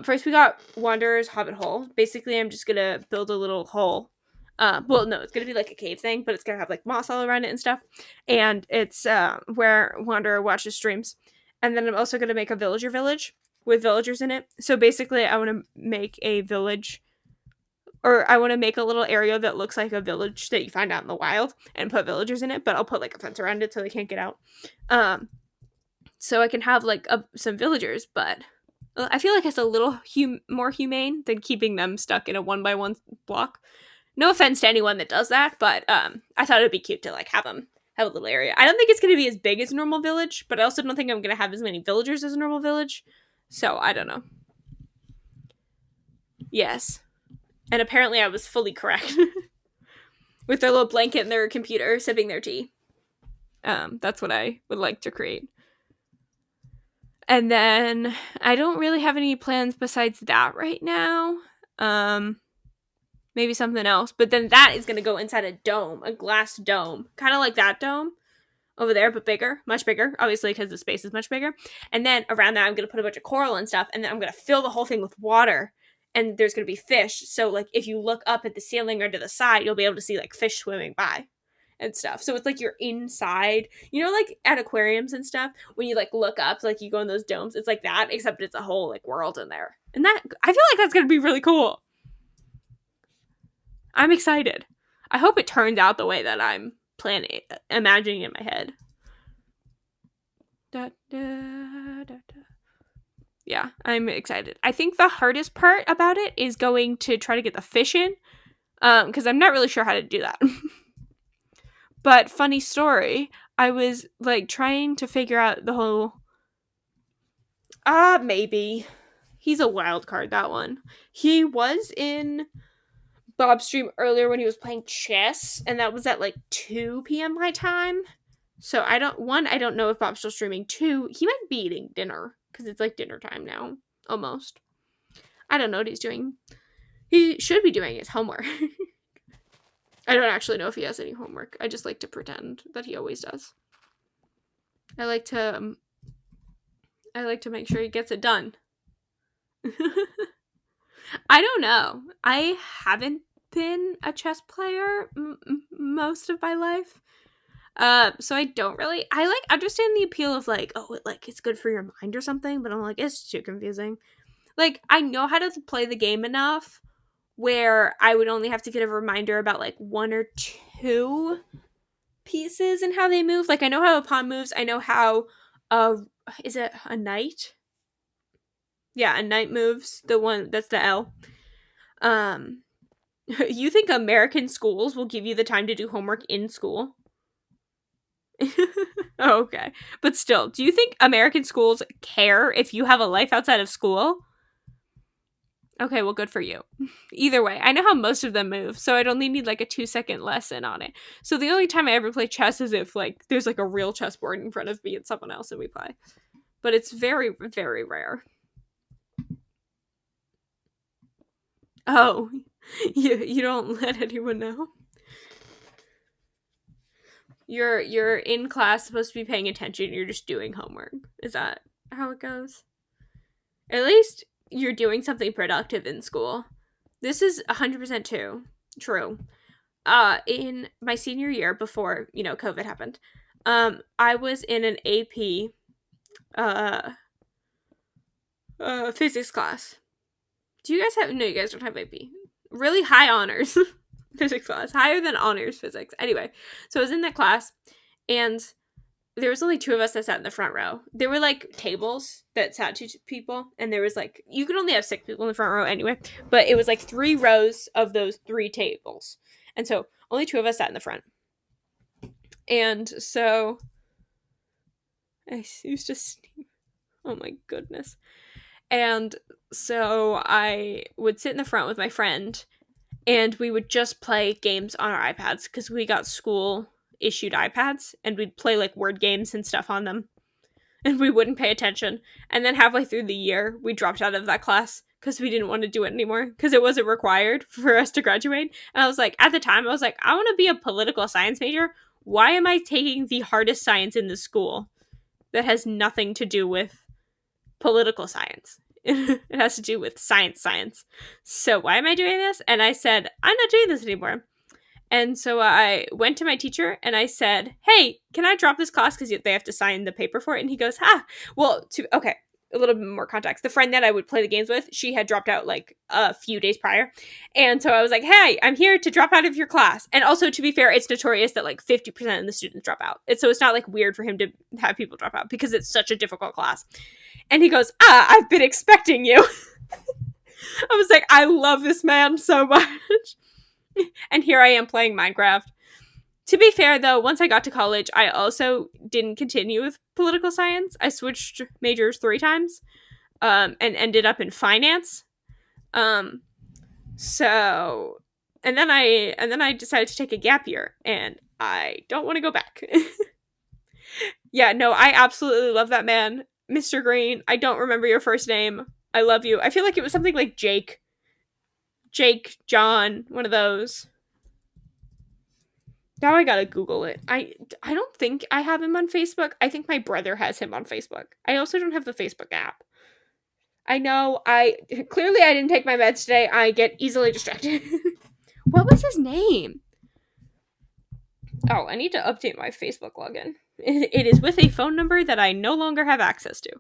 First, we got Wanderer's Hobbit Hole. Basically, I'm just going to build a little hole. Well, no, it's going to be like a cave thing, but it's going to have like moss all around it and stuff. And it's where Wanderer watches streams. And then I'm also going to make a villager village with villagers in it. So basically, I want to make a village, or I want to make a little area that looks like a village that you find out in the wild and put villagers in it, but I'll put like a fence around it so they can't get out. So I can have like some villagers, but I feel like it's a little more humane than keeping them stuck in a 1x1 block. No offense to anyone that does that, but I thought it would be cute to like have them have a little area. I don't think it's going to be as big as a normal village, but I also don't think I'm going to have as many villagers as a normal village. So I don't know. Yes. And apparently I was fully correct. With their little blanket and their computer sipping their tea. That's what I would like to create. And then I don't really have any plans besides that right now. Maybe something else. But then that is going to go inside a dome, a glass dome. Kind of like that dome over there, but bigger, much bigger, obviously, because the space is much bigger. And then around that, I'm going to put a bunch of coral and stuff, and then I'm going to fill the whole thing with water, and there's going to be fish. So, like, if you look up at the ceiling or to the side, you'll be able to see, like, fish swimming by and stuff. So it's like you're inside, you know, like at aquariums and stuff, when you, like, look up, like, you go in those domes, it's like that, except it's a whole, like, world in there. And that, I feel like that's going to be really cool. I'm excited. I hope it turns out the way that I'm planning, imagining in my head. Yeah, I'm excited. I think the hardest part about it is going to try to get the fish in, because I'm not really sure how to do that. But funny story, I was like trying to figure out the whole. Maybe he's a wild card. That one. He was in Bob's stream earlier when he was playing chess, and that was at like 2 p.m. my time. So I don't know if Bob's still streaming. 2, he might be eating dinner, because it's like dinner time now, almost. I don't know what he's doing. He should be doing his homework. I don't actually know if he has any homework. I just like to pretend that he always does. I like to make sure he gets it done. I don't know. I haven't been a chess player most of my life. So I don't really, I like understand the appeal of like, oh, it's good for your mind or something, but I'm like, it's too confusing. Like, I know how to play the game enough where I would only have to get a reminder about like 1 or 2 pieces and how they move. Like, I know how a pawn moves. I know how, is it a knight? Yeah, a knight moves. The one, that's the L. You think American schools will give you the time to do homework in school? Oh, okay. But still, do you think American schools care if you have a life outside of school? Okay, well, good for you. Either way, I know how most of them move, so I'd only need like a 2-second lesson on it. So the only time I ever play chess is if like there's like a real chessboard in front of me and someone else and we play. But it's very, very rare. Oh, you don't let anyone know? You're in class supposed to be paying attention, you're just doing homework. Is that how it goes? At least you're doing something productive in school. This is 100% true. In my senior year, before, COVID happened, I was in an AP physics class. Do you guys have, no, you guys don't have AP. Really high honors physics class, higher than honors physics. Anyway, so I was in that class, and there was only 2 of us that sat in the front row. There were like tables that sat 2 people, and there was like, you could only have 6 people in the front row anyway, but it was like 3 rows of those 3 tables. And so only 2 of us sat in the front. And so I used to sneeze. Oh my goodness. And so I would sit in the front with my friend, and we would just play games on our iPads because we got school issued iPads, and we'd play like word games and stuff on them. And we wouldn't pay attention. And then halfway through the year, we dropped out of that class because we didn't want to do it anymore because it wasn't required for us to graduate. And I was like, at the time, I was like, I want to be a political science major. Why am I taking the hardest science in the school that has nothing to do with political science? It has to do with science. So why am I doing this? And I said, I'm not doing this anymore. And so I went to my teacher and I said, hey, can I drop this class because they have to sign the paper for it? And he goes, okay, a little bit more context. The friend that I would play the games with, she had dropped out like a few days prior. And so I was like, hey, I'm here to drop out of your class. And also, to be fair, it's notorious that like 50% of the students drop out. So it's not like weird for him to have people drop out because it's such a difficult class. And he goes, I've been expecting you. I was like, I love this man so much. And here I am playing Minecraft. To be fair, though, once I got to college, I also didn't continue with political science. I switched majors 3 times, and ended up in finance. And then I decided to take a gap year, and I don't want to go back. Yeah, no, I absolutely love that man, Mr. Green. I don't remember your first name. I love you. I feel like it was something like Jake, John, one of those. Now I gotta Google it. I don't think I have him on Facebook. I think my brother has him on Facebook. I also don't have the Facebook app. I know, clearly I didn't take my meds today. I get easily distracted. What was his name? Oh, I need to update my Facebook login. It is with a phone number that I no longer have access to.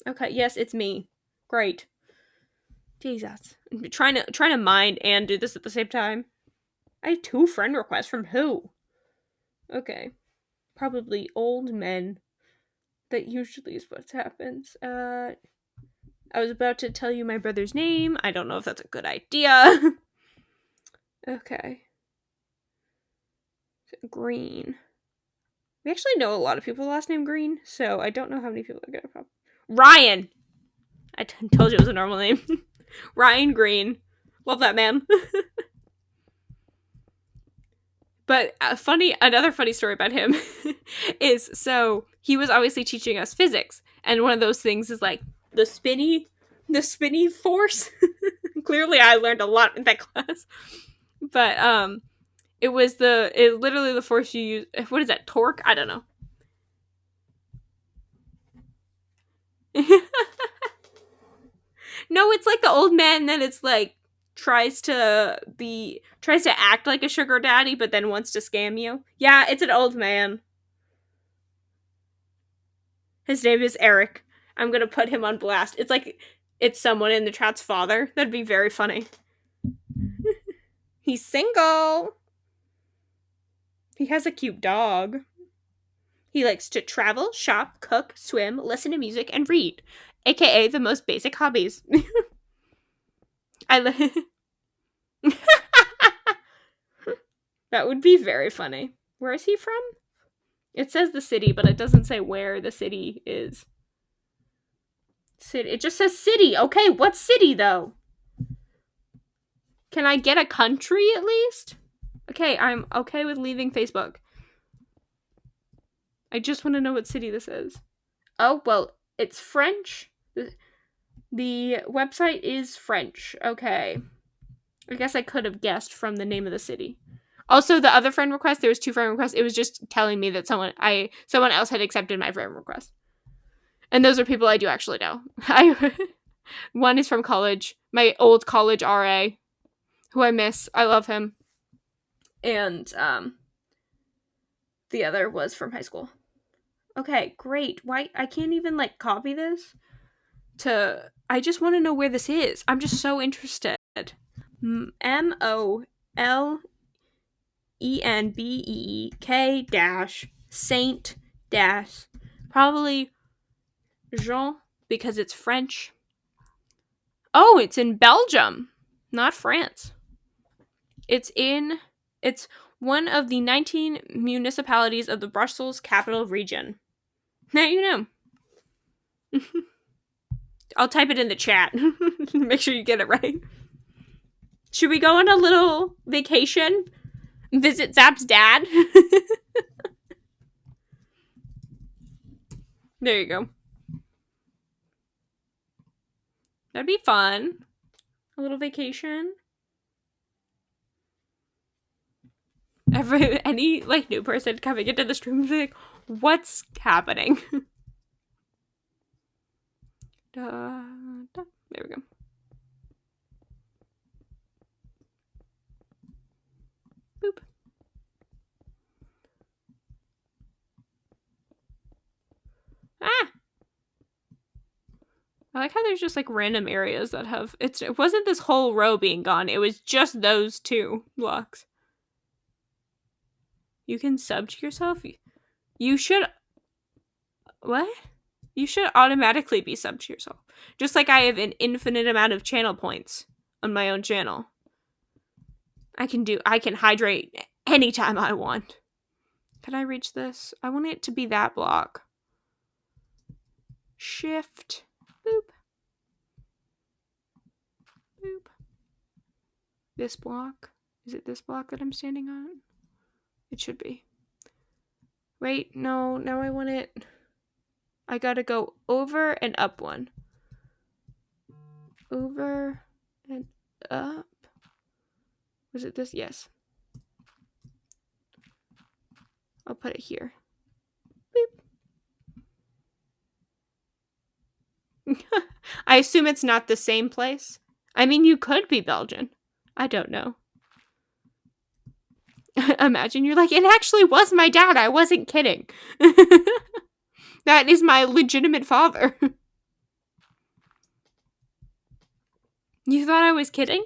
Okay, yes, it's me. Great. Jesus. I'm trying to mind and do this at the same time. I have 2 friend requests from who? Okay. Probably old men. That usually is what happens. I was about to tell you my brother's name. I don't know if that's a good idea. Okay. Green. We actually know a lot of people with the last name Green, so I don't know how many people are gonna pop. Ryan! I told you it was a normal name. Ryan Green. Love that man. But another funny story about him is, so he was obviously teaching us physics, and one of those things is like the spinny force. Clearly I learned a lot in that class. But it was literally the force you use. What is that, torque? I don't know. No, it's like the old man that it's like tries to act like a sugar daddy, but then wants to scam you. Yeah, it's an old man. His name is Eric. I'm gonna put him on blast. It's like it's someone in the chat's father. That'd be very funny. He's single. He has a cute dog. He likes to travel, shop, cook, swim, listen to music, and read. AKA the most basic hobbies. That would be very funny. Where is he from? It says the city, but it doesn't say where the city is. City. It just says city. Okay, what city, though? Can I get a country, at least? Okay, I'm okay with leaving Facebook. I just want to know what city this is. Oh, well, it's French. The website is French. Okay. I guess I could have guessed from the name of the city. Also, the other friend request, there was 2 friend requests. It was just telling me that someone else had accepted my friend request. And those are people I do actually know. One is from college. My old college RA, who I miss. I love him. And the other was from high school. Okay, great. Why I can't even like copy this I just want to know where this is. I'm just so interested. MOLENBEEK dash Saint dash probably Jean because it's French. Oh, it's in Belgium, not France. It's in It's one of the 19 municipalities of the Brussels capital region. Now you know. I'll type it in the chat. Make sure you get it right. Should we go on a little vacation? Visit Zap's dad? There you go. That'd be fun. A little vacation. Any like new person coming into the stream would be like, what's happening? There we go. Boop. Ah! I like how there's just like random areas that have it wasn't this whole row being gone, it was just those 2 blocks. You can sub to yourself? You should what? You should automatically be subbed to yourself. Just like I have an infinite amount of channel points on my own channel. I can hydrate anytime I want. Can I reach this? I want it to be that block. Shift. Boop. Boop. This block. Is it this block that I'm standing on? It should be. Wait, no. Now I want it. I gotta go over and up one. Over and up. Was it this? Yes. I'll put it here. Boop. I assume it's not the same place. I mean, you could be Belgian. I don't know. Imagine you're like, it actually was my dad. I wasn't kidding. That is my legitimate father. You thought I was kidding?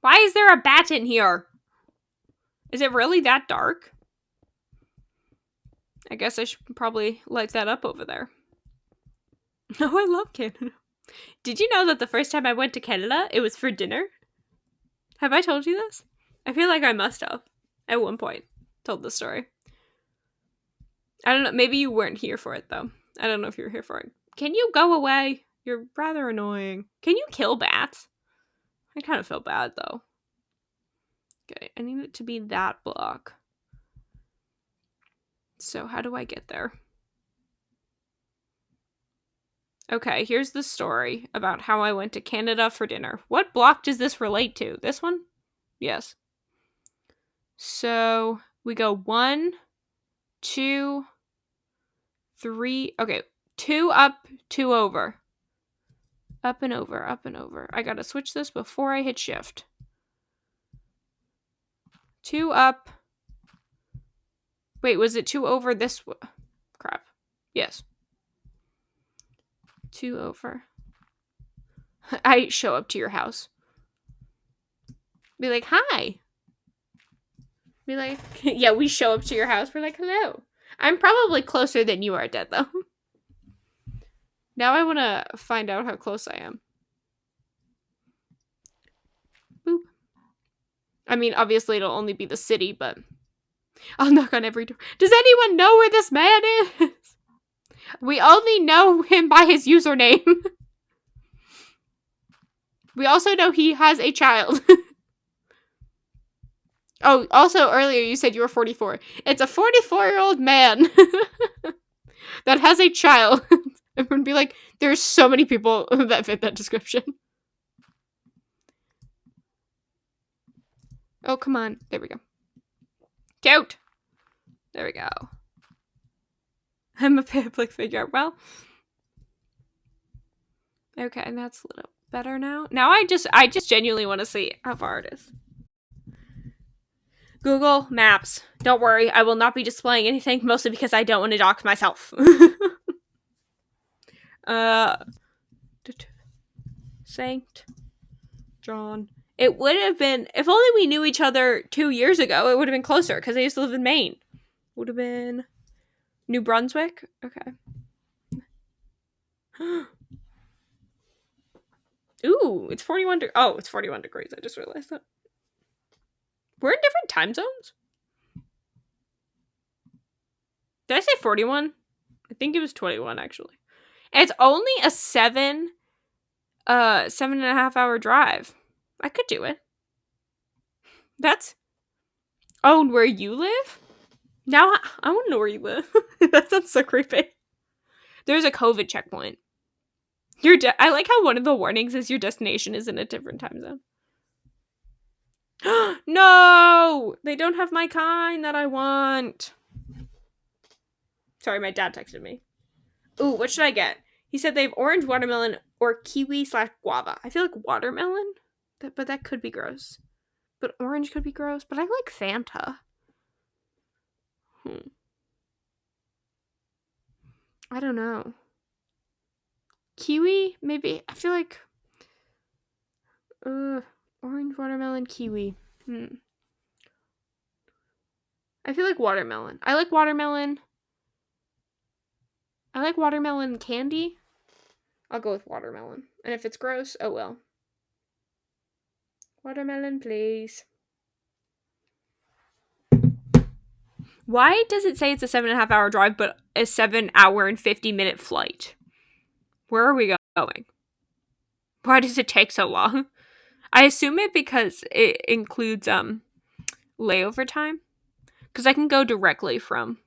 Why is there a bat in here? Is it really that dark? I guess I should probably light that up over there. Oh, I love Canada. Did you know that the first time I went to Canada, it was for dinner? Have I told you this? I feel like I must have, at one point, told the story. I don't know, maybe you weren't here for it, though. I don't know if you were here for it. Can you go away? You're rather annoying. Can you kill bats? I kind of feel bad, though. Okay, I need it to be that block. So how do I get there? Okay, here's the story about how I went to Canada for dinner. What block does this relate to? This one? Yes. So we go 1, 2, 3. Okay, 2 up, 2 over. Up and over, up and over. I gotta switch this before I hit shift. 2 up. Wait, was it 2 over this? Crap. Yes. 2 over. I show up to your house. Be like, hi. Be like, yeah, we show up to your house. We're like, hello. I'm probably closer than you are, Dead, though. Now I want to find out how close I am. Boop. I mean, obviously it'll only be the city, but I'll knock on every door. Does anyone know where this man is? We only know him by his username. We also know he has a child. Oh, also earlier you said you were 44. It's a 44-year-old man that has a child. Everyone would be like, there's so many people that fit that description. Oh, come on. There we go. Cute. There we go. I'm a public figure. Well. Okay, that's a little better now. Now I just genuinely want to see how far it is. Google Maps. Don't worry, I will not be displaying anything, mostly because I don't want to dox myself. Saint John. It would have been, if only we knew each other 2 years ago, it would have been closer, because I used to live in Maine. Would have been New Brunswick? Okay. Ooh, it's 41 oh, it's 41 degrees. I just realized that. We're in different time zones? Did I say 41? I think it was 21, actually. And it's only a 7.5 hour drive. I could do it. That's... Oh, where you live? Now I want to know where you live. That sounds so creepy. There's a COVID checkpoint. I like how one of the warnings is your destination is in a different time zone. No! They don't have my kind that I want. Sorry, my dad texted me. Ooh, what should I get? He said they have orange, watermelon, or kiwi/guava. I feel like watermelon, but that could be gross. But orange could be gross. But I like Fanta. I don't know. Kiwi, maybe. I feel like orange, watermelon, kiwi. I feel like watermelon. I like watermelon. I like watermelon candy. I'll go with watermelon. And if it's gross, oh well. Watermelon, please. Why does it say it's a 7.5 hour drive, but a 7 hour and 50-minute flight? Where are we going? Why does it take so long? I assume it because it includes layover time. Because I can go directly from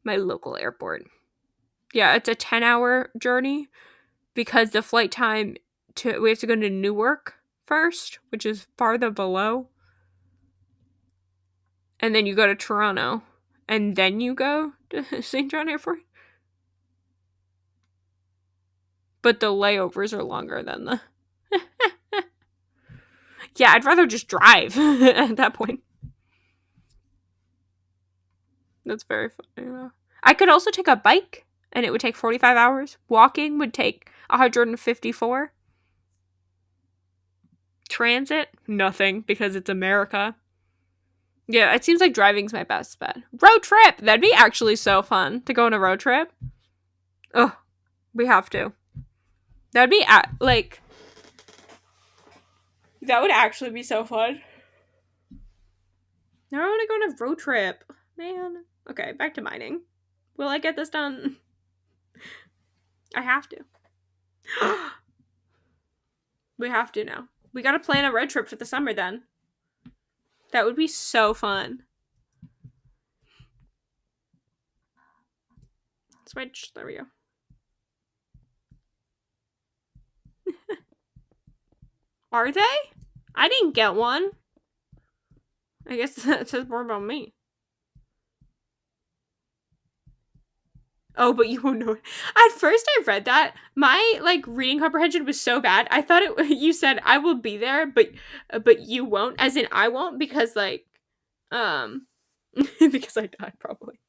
my local airport. Yeah, it's a 10-hour journey because the flight time we have to go to Newark first, which is farther below. And then you go to Toronto. And then you go to St. John Airport. But the layovers are longer than the... Yeah, I'd rather just drive at that point. That's very funny. I could also take a bike, and it would take 45 hours. Walking would take 154. Transit? Nothing, because it's America. Yeah, it seems like driving's my best bet. Road trip! That'd be actually so fun to go on a road trip. Ugh, we have to. That'd be, like... That would actually be so fun. Now I want to go on a road trip. Man. Okay, back to mining. Will I get this done? I have to. We have to now. We gotta plan a road trip for the summer then. That would be so fun. Switch. There we go. Are they? I didn't get one. I guess that says more about me. Oh, but you won't know it. At first I read that. My, like, reading comprehension was so bad. I thought you said, I will be there, but you won't. As in, I won't because, like, because I died, probably.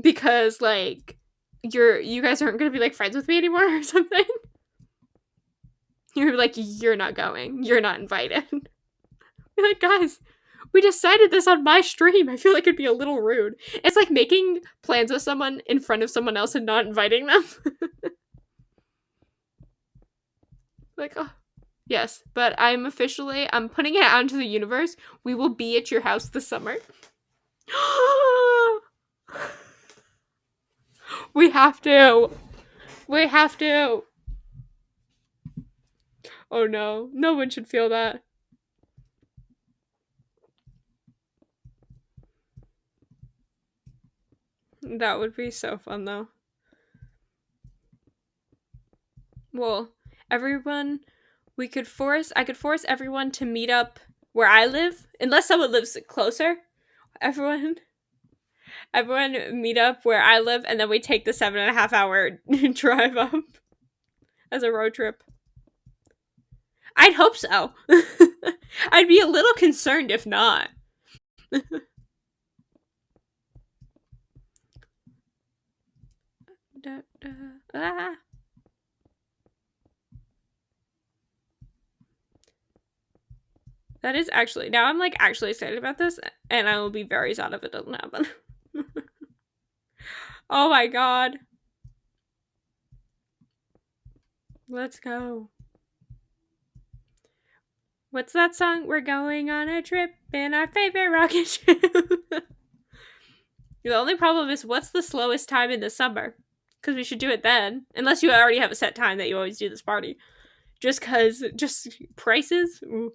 Because, like, you guys aren't gonna be, like, friends with me anymore or something. You're like, you're not going. You're not invited. You're like, guys, we decided this on my stream. I feel like it'd be a little rude. It's like making plans with someone in front of someone else and not inviting them. Like, oh, yes. But I'm putting it out into the universe. We will be at your house this summer. We have to. We have to. Oh no. No one should feel that. That would be so fun though. Well, everyone, I could force everyone to meet up where I live, unless someone lives closer. Everyone meet up where I live, and then we take the 7.5 hour drive up as a road trip. I'd hope so. I'd be a little concerned if not. Ah. That is actually, now I'm like actually excited about this, and I will be very sad if it doesn't happen. Oh my god. Let's go. What's that song? We're going on a trip in our favorite rocket ship. The only problem is, what's the slowest time in the summer? Because we should do it then. Unless you already have a set time that you always do this party. Just prices? Ooh.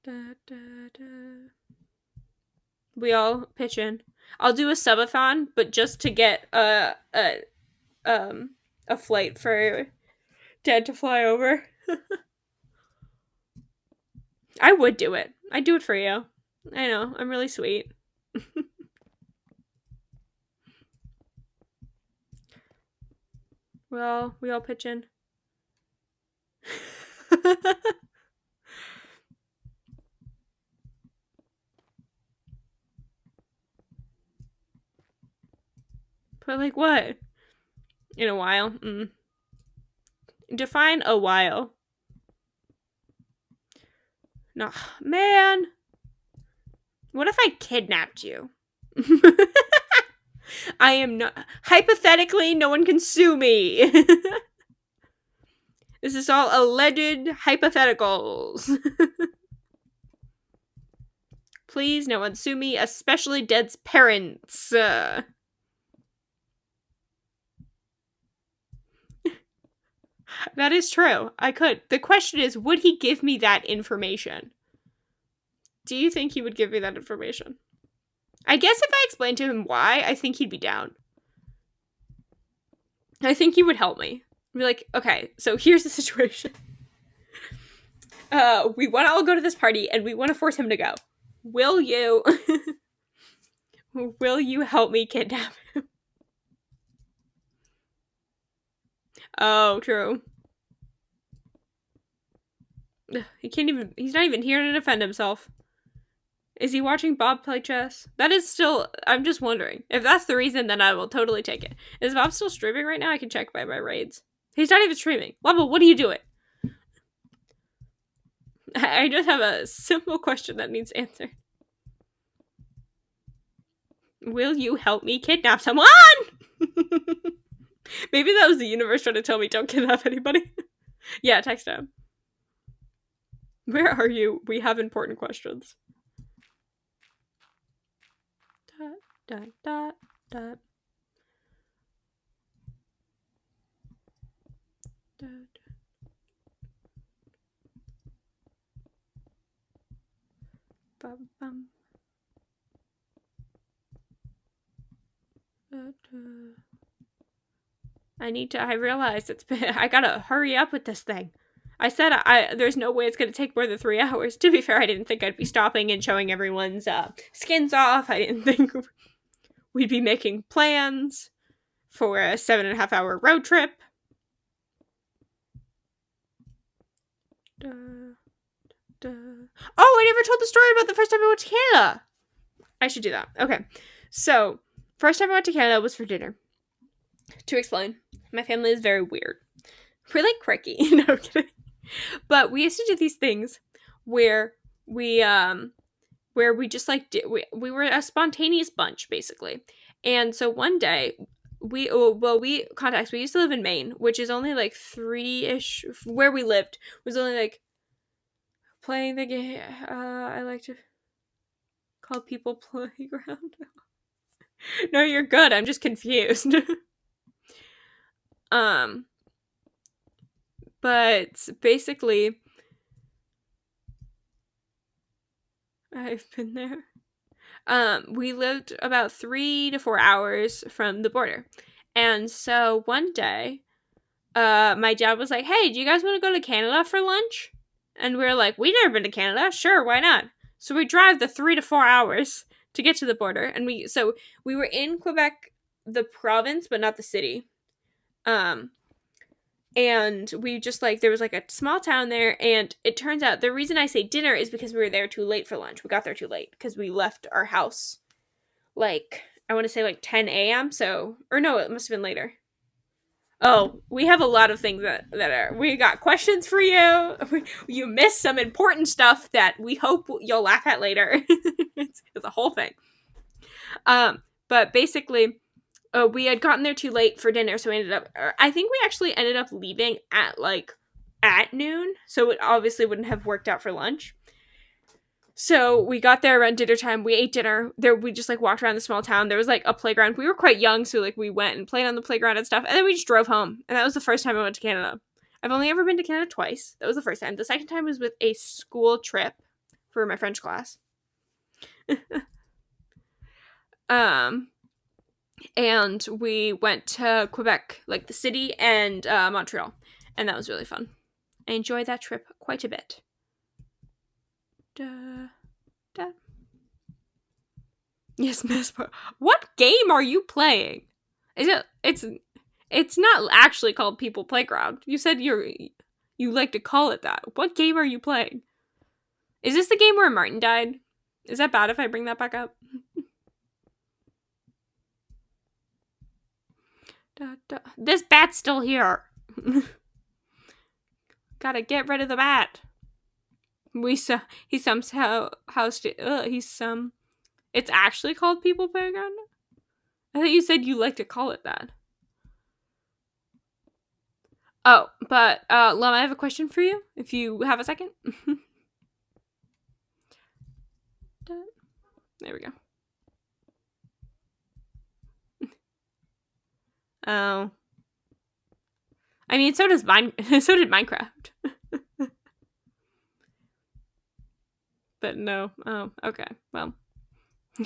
Da, da, da. We all pitch in. I'll do a subathon, but just to get a flight for Dad to fly over. I would do it. I'd do it for you. I know, I'm really sweet. Well, we all pitch in. But like what? In a while? Define a while. No, man. What if I kidnapped you? I am not. Hypothetically, no one can sue me. This is all alleged hypotheticals. Please, no one sue me, especially Dead's parents. That is true. I could. The question is, would he give me that information? Do you think he would give me that information? I guess if I explained to him why, I think he'd be down. I think he would help me. Be like, okay, so here's the situation. We want to all go to this party, and we want to force him to go. Will you help me kidnap him? Oh, true. He's not even here to defend himself. Is he watching Bob play chess? That is still, I'm just wondering. If that's the reason, then I will totally take it. Is Bob still streaming right now? I can check by my raids. He's not even streaming. Lava, what are you doing? I just have a simple question that needs answered. Will you help me kidnap someone? Maybe that was the universe trying to tell me don't kidnap anybody. Yeah, text him. Where are you? We have important questions. Dot, dot, dot. Dot. Bum, bum. I realize I gotta hurry up with this thing. I said there's no way it's gonna take more than 3 hours. To be fair, I didn't think I'd be stopping and showing everyone's skins off. I didn't think we'd be making plans for a 7.5 hour road trip. Oh, I never told the story about the first time I went to Canada. I should do that. Okay. So, first time I went to Canada was for dinner. To explain, my family is very weird. We're like quirky. No, I'm kidding. But we used to do these things where we just like we were a spontaneous bunch basically. And so one day we used to live in Maine, which is only like 3-ish where we lived was only like playing the game. I like to call people playground. No, you're good. I'm just confused. But basically, I've been there. We lived about 3 to 4 hours from the border. And so one day, my dad was like, hey, do you guys want to go to Canada for lunch? And we were like, we've never been to Canada. Sure, why not? So we drive the 3 to 4 hours to get to the border. And we were in Quebec, the province, but not the city. And we just like, there was like a small town there, and it turns out the reason I say dinner is because we were there too late for lunch. We got there too late because we left our house like, I want to say like 10 a.m. So, or no, it must have been later. Oh, we have a lot of things that are, we got questions for you. You missed some important stuff that we hope you'll laugh at later. It's a whole thing. But basically, we had gotten there too late for dinner, so we ended up. I think we actually ended up leaving at noon, so it obviously wouldn't have worked out for lunch. So we got there around dinner time. We ate dinner. There, we just walked around the small town. There was a playground. We were quite young, so we went and played on the playground and stuff. And then we just drove home. And that was the first time I went to Canada. I've only ever been to Canada twice. That was the first time. The second time was with a school trip for my French class. And we went to Quebec, the city, and Montreal. And that was really fun. I enjoyed that trip quite a bit. Yes, Miss. What game are you playing? It's not actually called People Playground. You said you like to call it that. What game are you playing? Is this the game where Martin died? Is that bad if I bring that back up? This bat's still here. Gotta get rid of the bat. He somehow housed it. It's actually called People Playground? I thought you said you like to call it that. Oh, but, Lum, I have a question for you, if you have a second. There we go. Oh. I mean, so did Minecraft. But no. Oh, okay. Well,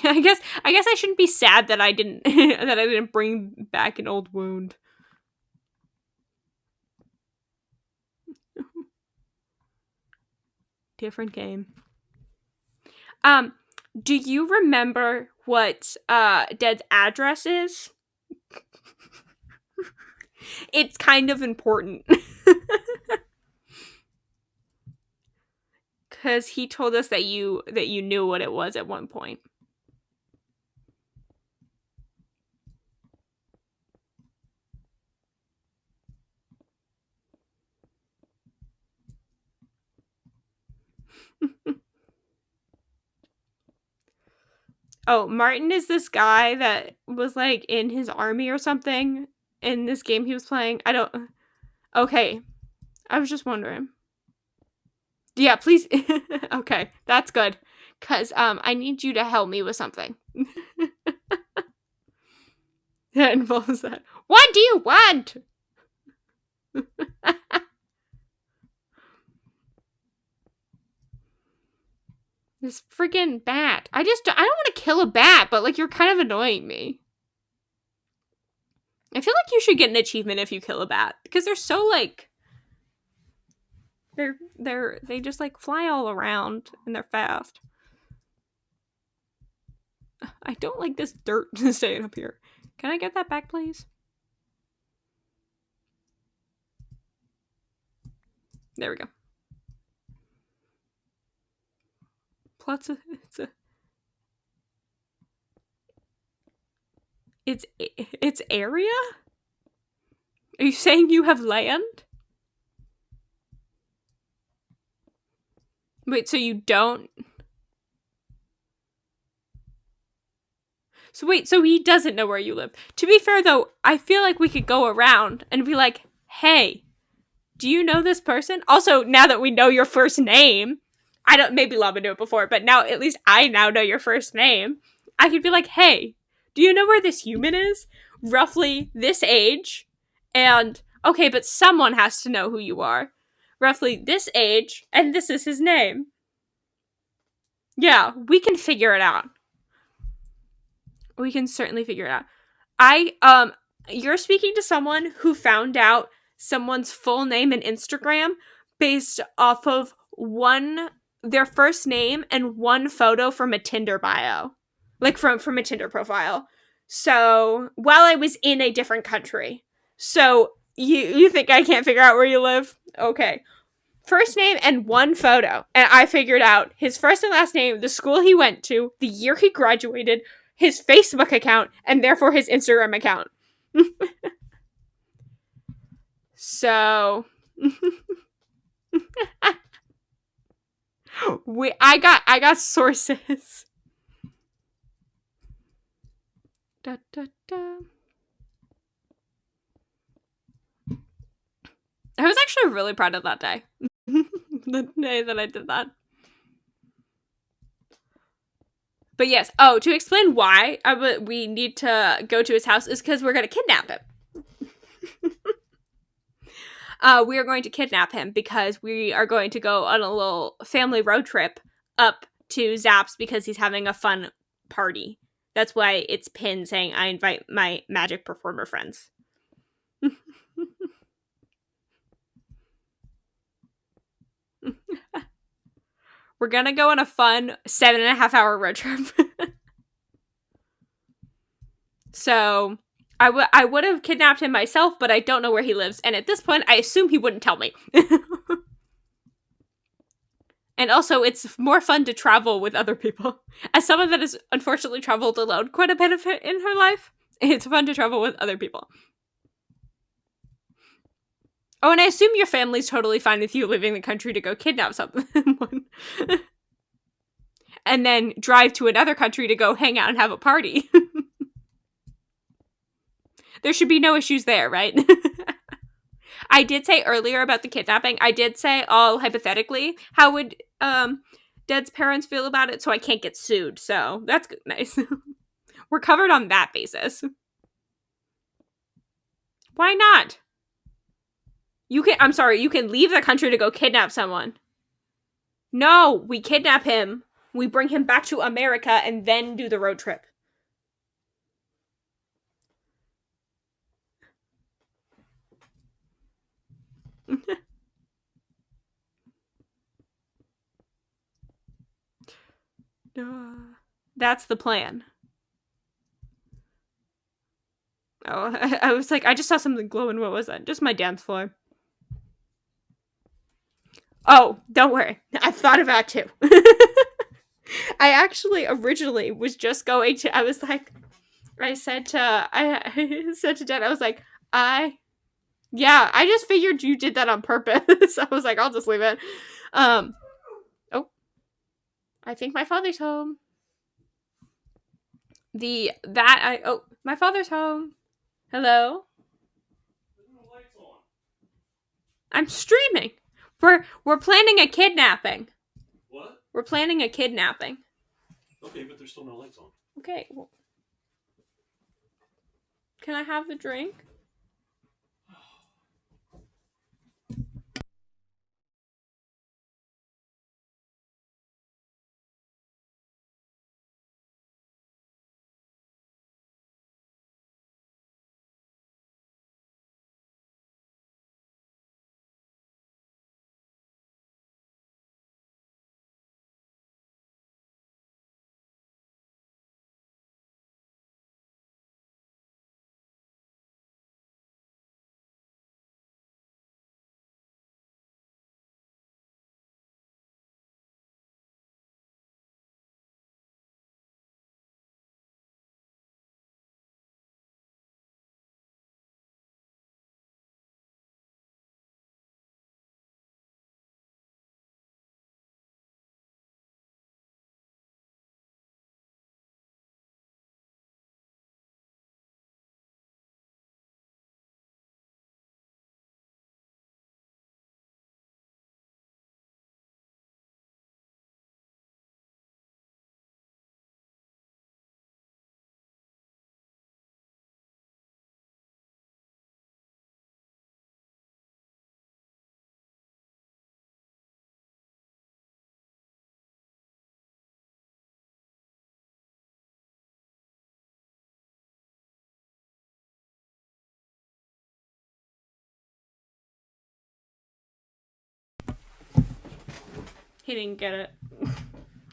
I guess I shouldn't be sad that I didn't bring back an old wound. Different game. Do you remember what Dead's address is? It's kind of important. Because he told us that you knew what it was at one point. Oh, Martin is this guy that was in his army or something in this game he was playing. Okay. I was just wondering. Yeah, please. Okay, that's good. Because I need you to help me with something. That involves that. What do you want? This freaking bat. I don't want to kill a bat, but you're kind of annoying me. I feel like you should get an achievement if you kill a bat. Because they're so they just fly all around and they're fast. I don't like this dirt staying up here. Can I get that back, please? There we go. Plus, it's area? Are you saying you have land? Wait, so you don't? So he doesn't know where you live. To be fair, though, I feel like we could go around and be like, hey, do you know this person? Also, now that we know your first name, maybe Lava knew it before, but now at least I now know your first name. I could be like, hey, do you know where this human is? Roughly this age. And, okay, but someone has to know who you are. Roughly this age, and this is his name. Yeah, we can figure it out. We can certainly figure it out. You're speaking to someone who found out someone's full name and Instagram based off of their first name and one photo from a Tinder bio. From a Tinder profile. So, while I was in a different country. So, you think I can't figure out where you live? Okay. First name and one photo. And I figured out his first and last name, the school he went to, the year he graduated, his Facebook account, and therefore his Instagram account. So I got sources. Da, da, da. I was actually really proud of that day. The day that I did that. But yes, to explain why we need to go to his house is because we're going to kidnap him. We are going to kidnap him because we are going to go on a little family road trip up to Zap's because he's having a fun party. That's why it's pinned saying, I invite my magic performer friends. We're going to go on a fun 7.5-hour road trip. So I would have kidnapped him myself, but I don't know where he lives. And at this point, I assume he wouldn't tell me. And also, it's more fun to travel with other people. As someone that has unfortunately traveled alone quite a bit of it in her life, it's fun to travel with other people. Oh, and I assume your family's totally fine with you leaving the country to go kidnap someone. And then drive to another country to go hang out and have a party. There should be no issues there, right? I did say earlier about the kidnapping, I did say, all hypothetically, how would Dead's parents feel about it, so I can't get sued. So that's good. Nice. We're covered on that basis. Why not? You can leave the country to go kidnap someone. No, we kidnap him, we bring him back to America, and then do the road trip. That's the plan. Oh, I was like, I just saw something glowing. What was that? Just my dance floor. Oh, don't worry. I've thought about it too. I actually originally was just going to, I said to Dad, I was like, I just figured you did that on purpose. I was like, I'll just leave it. Oh, I think my father's home. My father's home. Hello? I'm streaming. We're planning a kidnapping. What? We're planning a kidnapping. Okay, but there's still no lights on. Okay. Well, can I have the drink? He didn't get it.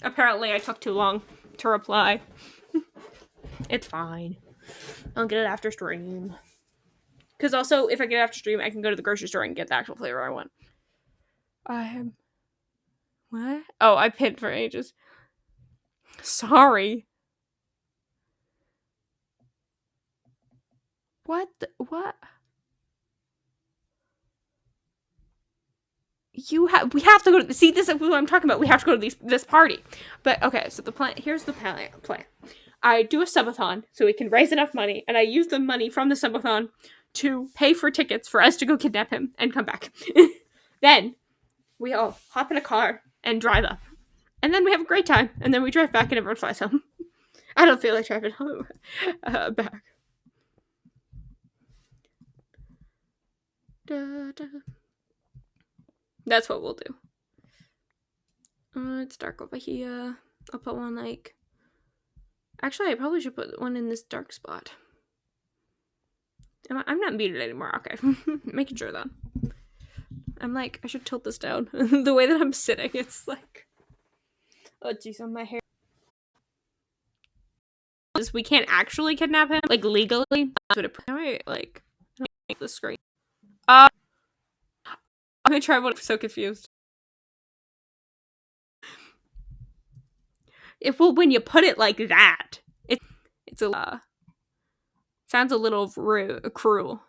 Apparently I took too long to reply. It's fine. I'll get it after stream. Because also, if I get it after stream, I can go to the grocery store and get the actual flavor I want. What? Oh, I pinned for ages. Sorry. What? What? We have to go to, see, this is what I'm talking about. We have to go to this party. But, okay, so here's the plan. I do a subathon so we can raise enough money, and I use the money from the subathon to pay for tickets for us to go kidnap him and come back. Then we all hop in a car and drive up. And then we have a great time. And then we drive back and everyone flies home. I don't feel like driving home back. Da, da. That's what we'll do. It's dark over here. I'll put one like... Actually, I probably should put one in this dark spot. I'm not muted anymore. Okay. Making sure then. I'm like, I should tilt this down. The way that I'm sitting, it's like... Oh, jeez, on my hair. We can't actually kidnap him, like, legally. That's what it... I don't make the screen. I'm gonna try one. I'm so confused. Well, when you put it like that, it's a... sounds a little cruel.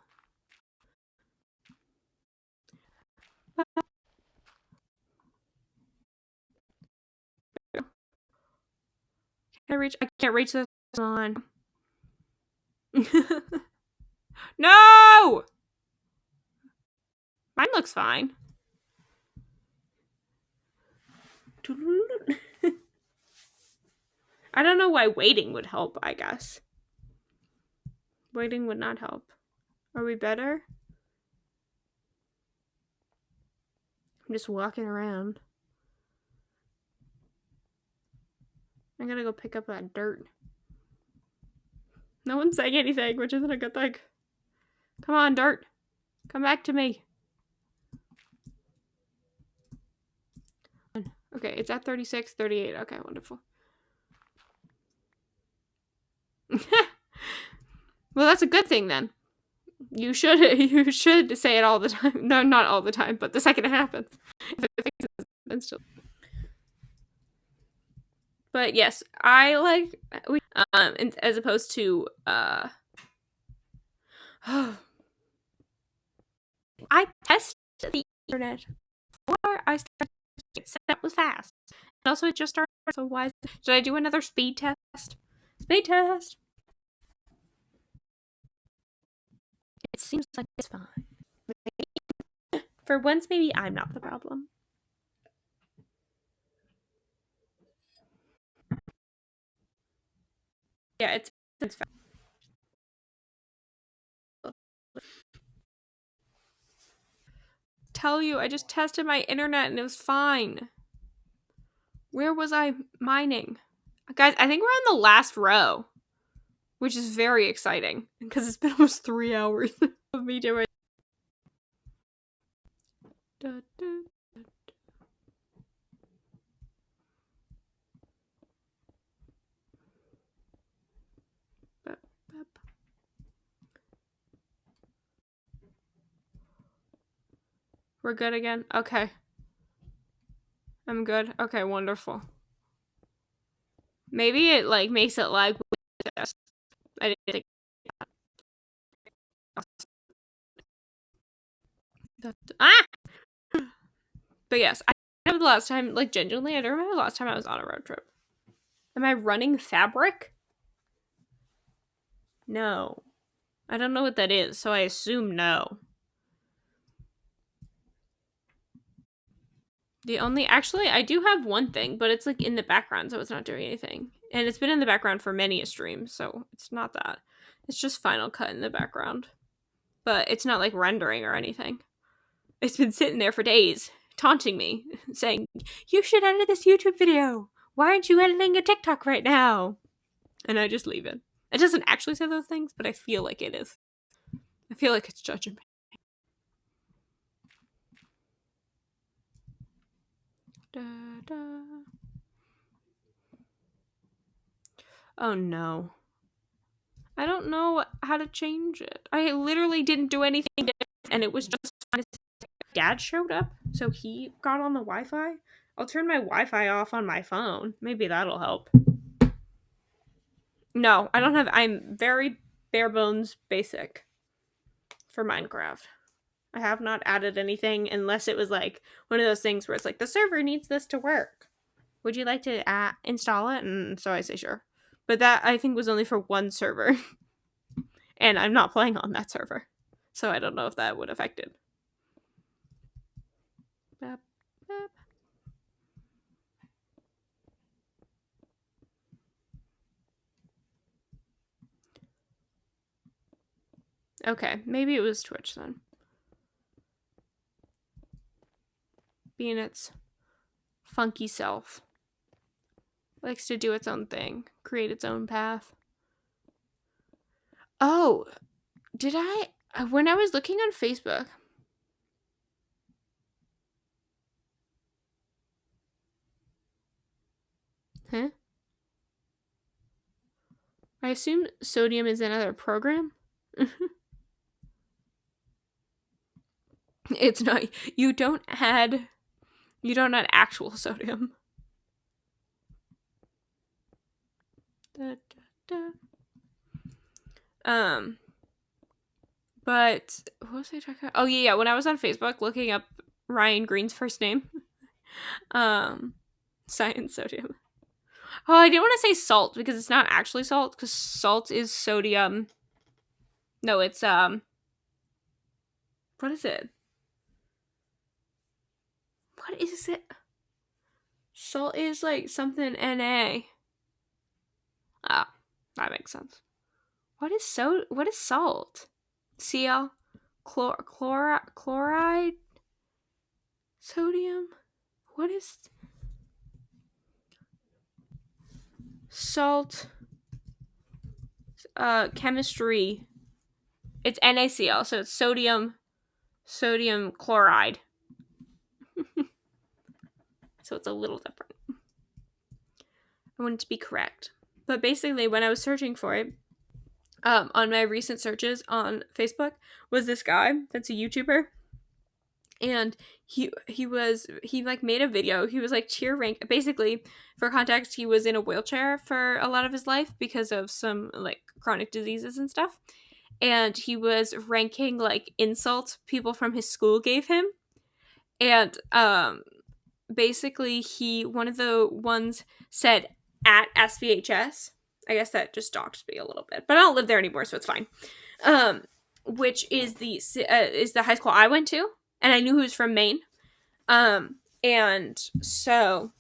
I can't reach this on. No! Mine looks fine. I don't know why waiting would help, I guess. Waiting would not help. Are we better? I'm just walking around. I gotta go pick up that dirt. No one's saying anything, which isn't a good thing. Come on, dirt. Come back to me. Okay, it's at 36, 38. Okay, wonderful. Well, that's a good thing then. You should say it all the time. No, not all the time, but the second it happens. But yes, I like as opposed to I tested the internet before I started. That was fast. And also it just started, so why should I do another speed test? Speed test. It seems like it's fine. For once, maybe I'm not the problem. Yeah, it's fine. Tell you, I just tested my internet and it was fine. Where was I mining? Guys, I think we're on the last row, which is very exciting because it's been almost 3 hours of me doing. We're good again? Okay. I'm good? Okay, wonderful. Maybe it, like, makes it lag. I didn't think that. Ah! But yes, I remember the last time, like, genuinely, I don't remember the last time I was on a road trip. Am I running fabric? No. I don't know what that is, so I assume no. Actually, I do have one thing, but it's like in the background, so it's not doing anything. And it's been in the background for many a stream, so it's not that. It's just Final Cut in the background. But it's not like rendering or anything. It's been sitting there for days, taunting me, saying, you should edit this YouTube video. Why aren't you editing a TikTok right now? And I just leave it. It doesn't actually say those things, but I feel like it is. I feel like it's judging me. Da, da. Oh no. I don't know how to change it. I literally didn't do anything, and it was just Dad showed up, so he got on the Wi-Fi. I'll turn my Wi-Fi off on my phone. Maybe that'll help. No, I don't have... I'm very bare bones basic for Minecraft. I have not added anything unless it was like one of those things where it's like, the server needs this to work. Would you like to install it? And so I say sure. But that, I think, was only for one server. And I'm not playing on that server. So I don't know if that would affect it. Okay, maybe it was Twitch then. Being its funky self. Likes to do its own thing, create its own path. Oh, did I? When I was looking on Facebook. Huh? I assume sodium is another program? It's not. You don't add actual sodium. Da, da, da. But what was I talking about? Oh yeah, when I was on Facebook looking up Ryan Green's first name, science sodium. Oh, I didn't want to say salt because it's not actually salt, because salt is sodium. No, it's what is it? What is it? Salt is like something Na. Ah, that makes sense. What is salt? Cl chloride sodium? What is salt? Chemistry. It's NaCl, so it's sodium chloride. So it's a little different. I want it to be correct. But basically, when I was searching for it, on my recent searches on Facebook was this guy that's a YouTuber, and he like made a video. He was like tier rank. Basically, for context, he was in a wheelchair for a lot of his life because of some like chronic diseases and stuff, and he was ranking like insults people from his school gave him, and basically one of the ones said at SPHS. I guess that just doxed me a little bit, but I don't live there anymore, so it's fine. Which is the high school I went to, and I knew he was from Maine. And so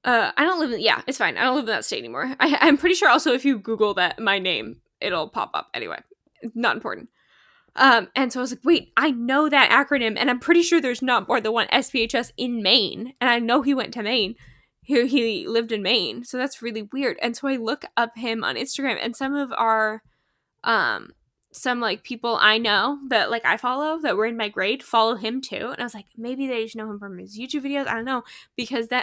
I don't live in, yeah, it's fine. I don't live in that state anymore. I'm pretty sure also if you Google that my name, it'll pop up. Anyway, not important. And so I was like, wait, I know that acronym, and I'm pretty sure there's not more than one SPHS in Maine, and I know he went to Maine. He lived in Maine, so that's really weird. And so I look up him on Instagram, and some of our, some like people I know that like I follow that were in my grade follow him too. And I was like, maybe they just know him from his YouTube videos. I don't know,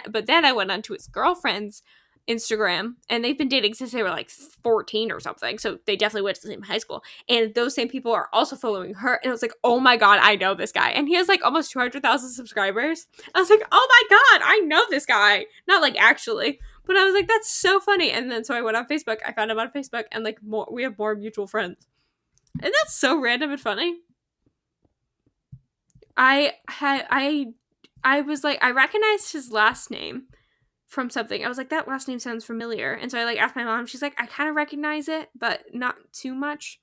but then I went onto his girlfriend's Instagram, and they've been dating since they were like 14 or something, so they definitely went to the same high school, and those same people are also following her, and I was like, oh my god, I know this guy, and he has like almost 200,000 subscribers. I was like, oh my god, I know this guy, not like actually, but I was like, that's so funny. And then so I went on Facebook, I found him on Facebook, and like we have more mutual friends, and that's so random and funny. I was like, I recognized his last name from something. I was like, that last name sounds familiar. And so I like asked my mom. She's like, I kind of recognize it, but not too much.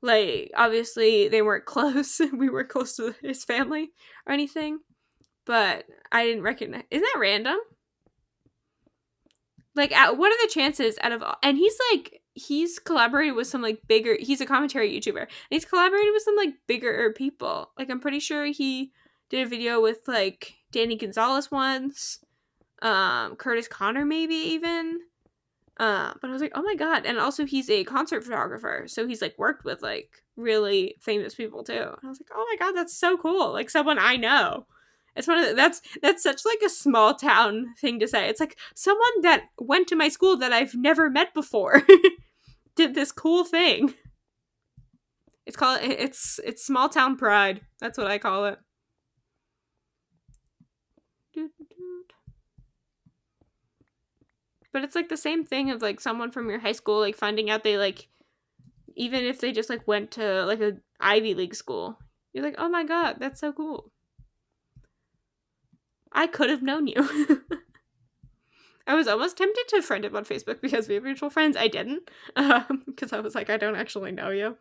Like, obviously they weren't close. We weren't close to his family or anything, but I didn't recognize. Isn't that random? Like, what are the chances out of all? And he's collaborated with some like bigger, he's a commentary YouTuber, and he's collaborated with some like bigger people. Like, I'm pretty sure he did a video with like Danny Gonzalez once. Curtis Connor maybe even. But I was like, oh my god. And also he's a concert photographer, so he's like worked with like really famous people too. And I was like, oh my god, that's so cool. Like someone I know. It's one of the, that's such like a small town thing to say. It's like someone that went to my school that I've never met before did this cool thing. It's small town pride. That's what I call it. But it's like the same thing of like someone from your high school like finding out they like, even if they just like went to like a Ivy League school, you're like, oh my god, that's so cool. I could have known you. I was almost tempted to friend him on Facebook because we have mutual friends. I didn't, because I was like, I don't actually know you.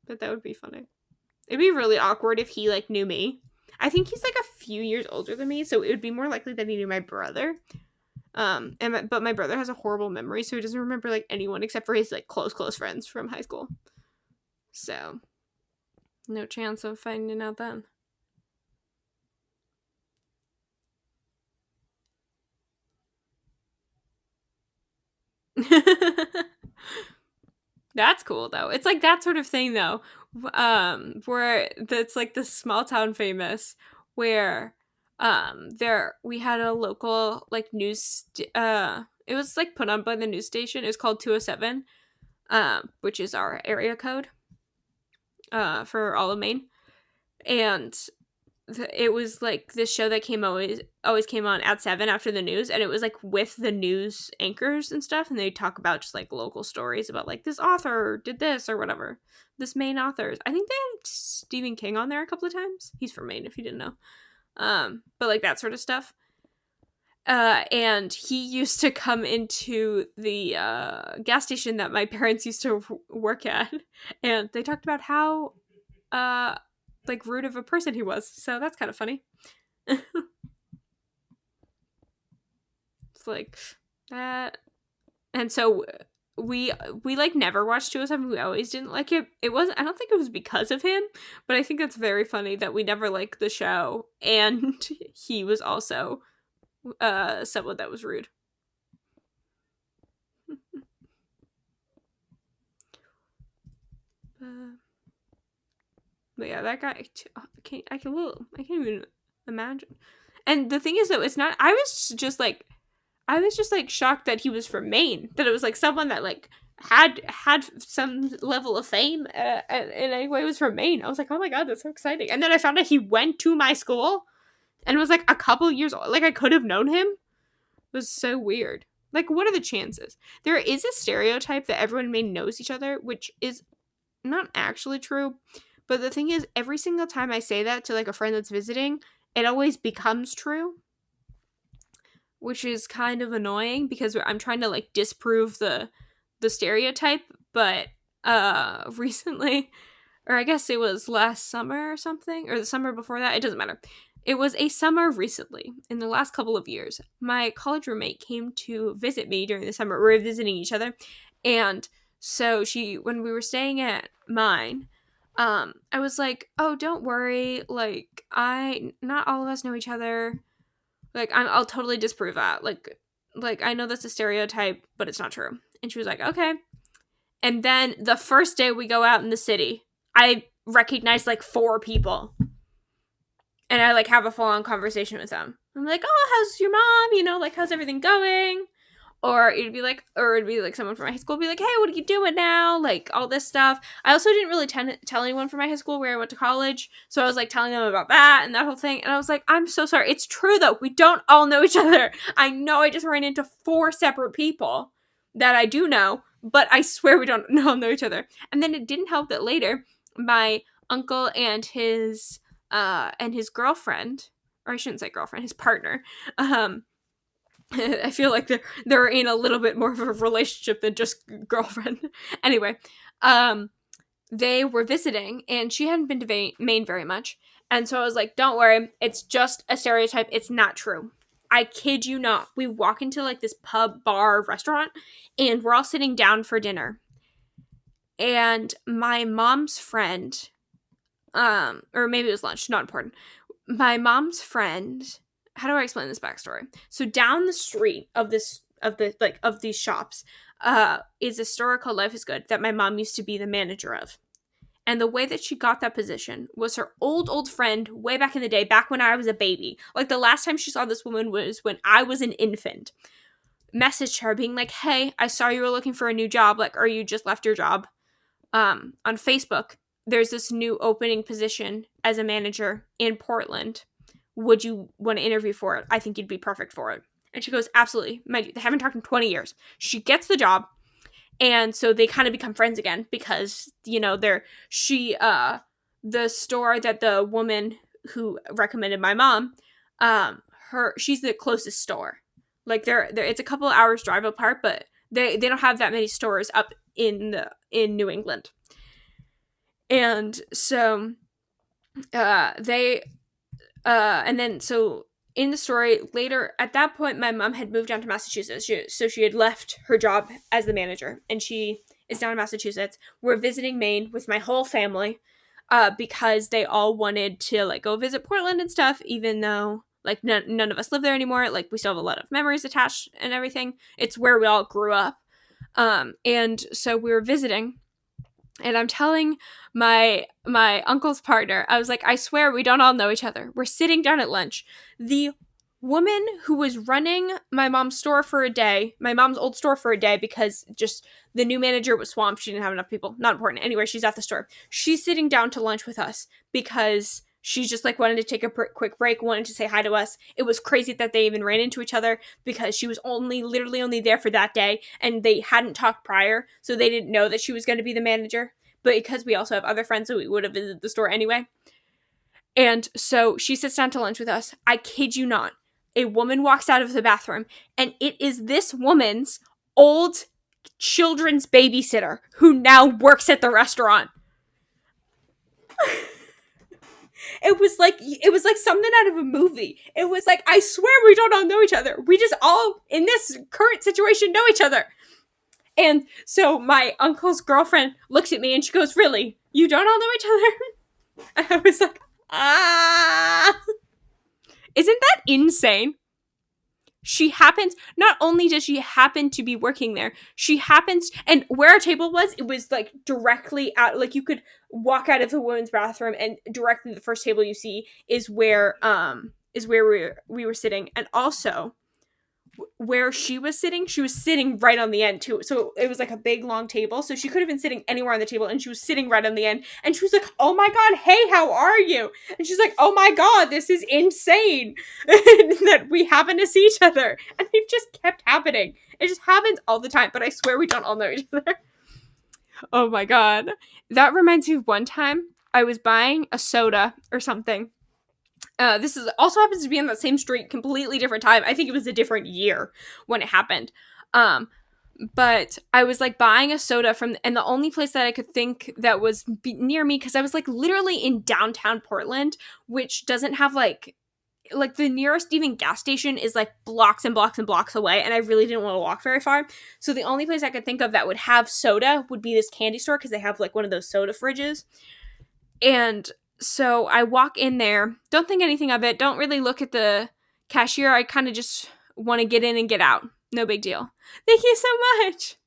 But that would be funny. It'd be really awkward if he like knew me. I think he's like a few years older than me, so it would be more likely that he knew my brother. But my brother has a horrible memory, so he doesn't remember like anyone except for his like close friends from high school. So, no chance of finding out then. That's cool though. It's like that sort of thing though, where that's like the small town famous, where there we had a local like it was like put on by the news station. It was called 207, which is our area code for all of Maine, and it was like this show that came always came on at 7 after the news, and it was like with the news anchors and stuff, and they talk about just like local stories about like this author did this or whatever, this Maine authors. I think they had Stephen King on there a couple of times. He's from Maine if you didn't know. But like that sort of stuff. And he used to come into the gas station that my parents used to work at, and they talked about how like rude of a person he was. So that's kind of funny. It's like that. And so we like never watched 207. We always didn't like it. It wasn't, I don't think it was because of him, but I think that's very funny that we never liked the show, and he was also someone that was rude. But yeah, that guy, I can't even imagine. And the thing is, though, it's not. I was just like shocked that he was from Maine. That it was like someone that like had some level of fame, and anyway was from Maine. I was like, oh my god, that's so exciting. And then I found out he went to my school, and was like a couple years old. Like I could have known him. It was so weird. Like, what are the chances? There is a stereotype that everyone in Maine knows each other, which is not actually true. But the thing is, every single time I say that to like a friend that's visiting, it always becomes true, which is kind of annoying because I'm trying to like disprove the stereotype. But recently, or I guess it was last summer or something, or the summer before that, it doesn't matter. It was a summer recently, in the last couple of years. My college roommate came to visit me during the summer. We were visiting each other, and so when we were staying at mine, I was like, oh, don't worry, like, not all of us know each other. Like, I'll totally disprove that. Like, I know that's a stereotype, but it's not true. And she was like, okay. And then the first day we go out in the city, I recognize like 4 people. And I like have a full on conversation with them. I'm like, oh, how's your mom? You know, like, how's everything going? Or it'd be like someone from my high school would be like, hey, what are you doing now? Like, all this stuff. I also didn't really tell anyone from my high school where I went to college. So I was like telling them about that and that whole thing. And I was like, I'm so sorry. It's true though. We don't all know each other. I know I just ran into 4 separate people that I do know, but I swear we don't all know each other. And then it didn't help that later my uncle and his girlfriend, or I shouldn't say girlfriend, his partner, I feel like they're in a little bit more of a relationship than just girlfriend. Anyway, they were visiting, and she hadn't been to Maine very much, and so I was like, "Don't worry, it's just a stereotype. It's not true. I kid you not." We walk into like this pub, bar, restaurant, and we're all sitting down for dinner, and my mom's friend, or maybe it was lunch, not important. My mom's friend, how do I explain this backstory? So down the street of these shops, is a store called Life is Good that my mom used to be the manager of. And the way that she got that position was her old friend way back in the day, back when I was a baby. Like, the last time she saw this woman was when I was an infant. Messaged her being like, hey, I saw you were looking for a new job. Like, or you just left your job. On Facebook, there's this new opening position as a manager in Portland. Would you want to interview for it? I think you'd be perfect for it. And she goes, absolutely. They haven't talked in 20 years. She gets the job. And so they kind of become friends again because, you know, the store that the woman who recommended my mom, she's the closest store. Like they're it's a couple of hours drive apart, but they don't have that many stores up in New England. And so they and then so in the story later, at that point my mom had moved down to Massachusetts. So she had left her job as the manager and she is down in Massachusetts. We're visiting Maine with my whole family because they all wanted to like go visit Portland and stuff, even though like none of us live there anymore. Like we still have a lot of memories attached and everything. It's where we all grew up. And so we were visiting, and I'm telling my uncle's partner, I was like, I swear we don't all know each other. We're sitting down at lunch. The woman who was running my mom's store for a day, my mom's old store for a day, because just the new manager was swamped. She didn't have enough people. Not important. Anyway, she's at the store. She's sitting down to lunch with us because she just like wanted to take a quick break, wanted to say hi to us. It was crazy that they even ran into each other because she was literally only there for that day, and they hadn't talked prior, so they didn't know that she was going to be the manager. But because we also have other friends, so we would have visited the store anyway. And so she sits down to lunch with us. I kid you not. A woman walks out of the bathroom, and it is this woman's old children's babysitter who now works at the restaurant. It was like something out of a movie. It was like, I swear we don't all know each other. We just all, in this current situation, know each other. And so my uncle's girlfriend looks at me and she goes, really? You don't all know each other? And I was like, ah. Isn't that insane? Not only does she happen to be working there, she happens, and where our table was, it was like directly out, like you could walk out of the women's bathroom and directly the first table you see is where we were sitting. And also where she was sitting right on the end too. So it was like a big long table. So she could have been sitting anywhere on the table, and she was sitting right on the end. And she was like, "Oh my god, hey, how are you?" And she's like, "Oh my god, this is insane that we happen to see each other." And it just kept happening. It just happens all the time. But I swear we don't all know each other. Oh my god, that reminds me of one time I was buying a soda or something. This is also happens to be on that same street, completely different time. I think it was a different year when it happened. But I was like buying a soda and the only place that I could think that was near me, because I was like literally in downtown Portland, which doesn't have like the nearest even gas station is like blocks and blocks and blocks away, and I really didn't want to walk very far. So the only place I could think of that would have soda would be this candy store, because they have like one of those soda fridges. And so I walk in there, don't think anything of it, don't really look at the cashier. I kind of just want to get in and get out. No big deal. Thank you so much.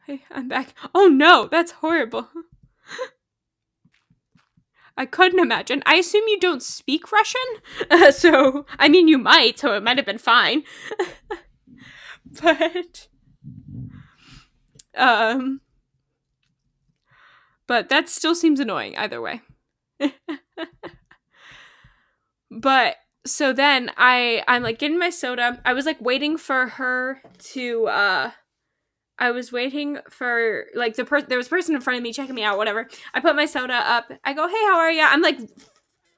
Hey, I'm back. Oh no, that's horrible. I couldn't imagine. I assume you don't speak Russian? So, I mean, you might, so it might have been fine. But that still seems annoying either way. But so then I'm like getting my soda. I was like waiting for her to I was waiting for like there was a person in front of me checking me out, whatever. I put my soda up. I go, "Hey, how are you?" I'm like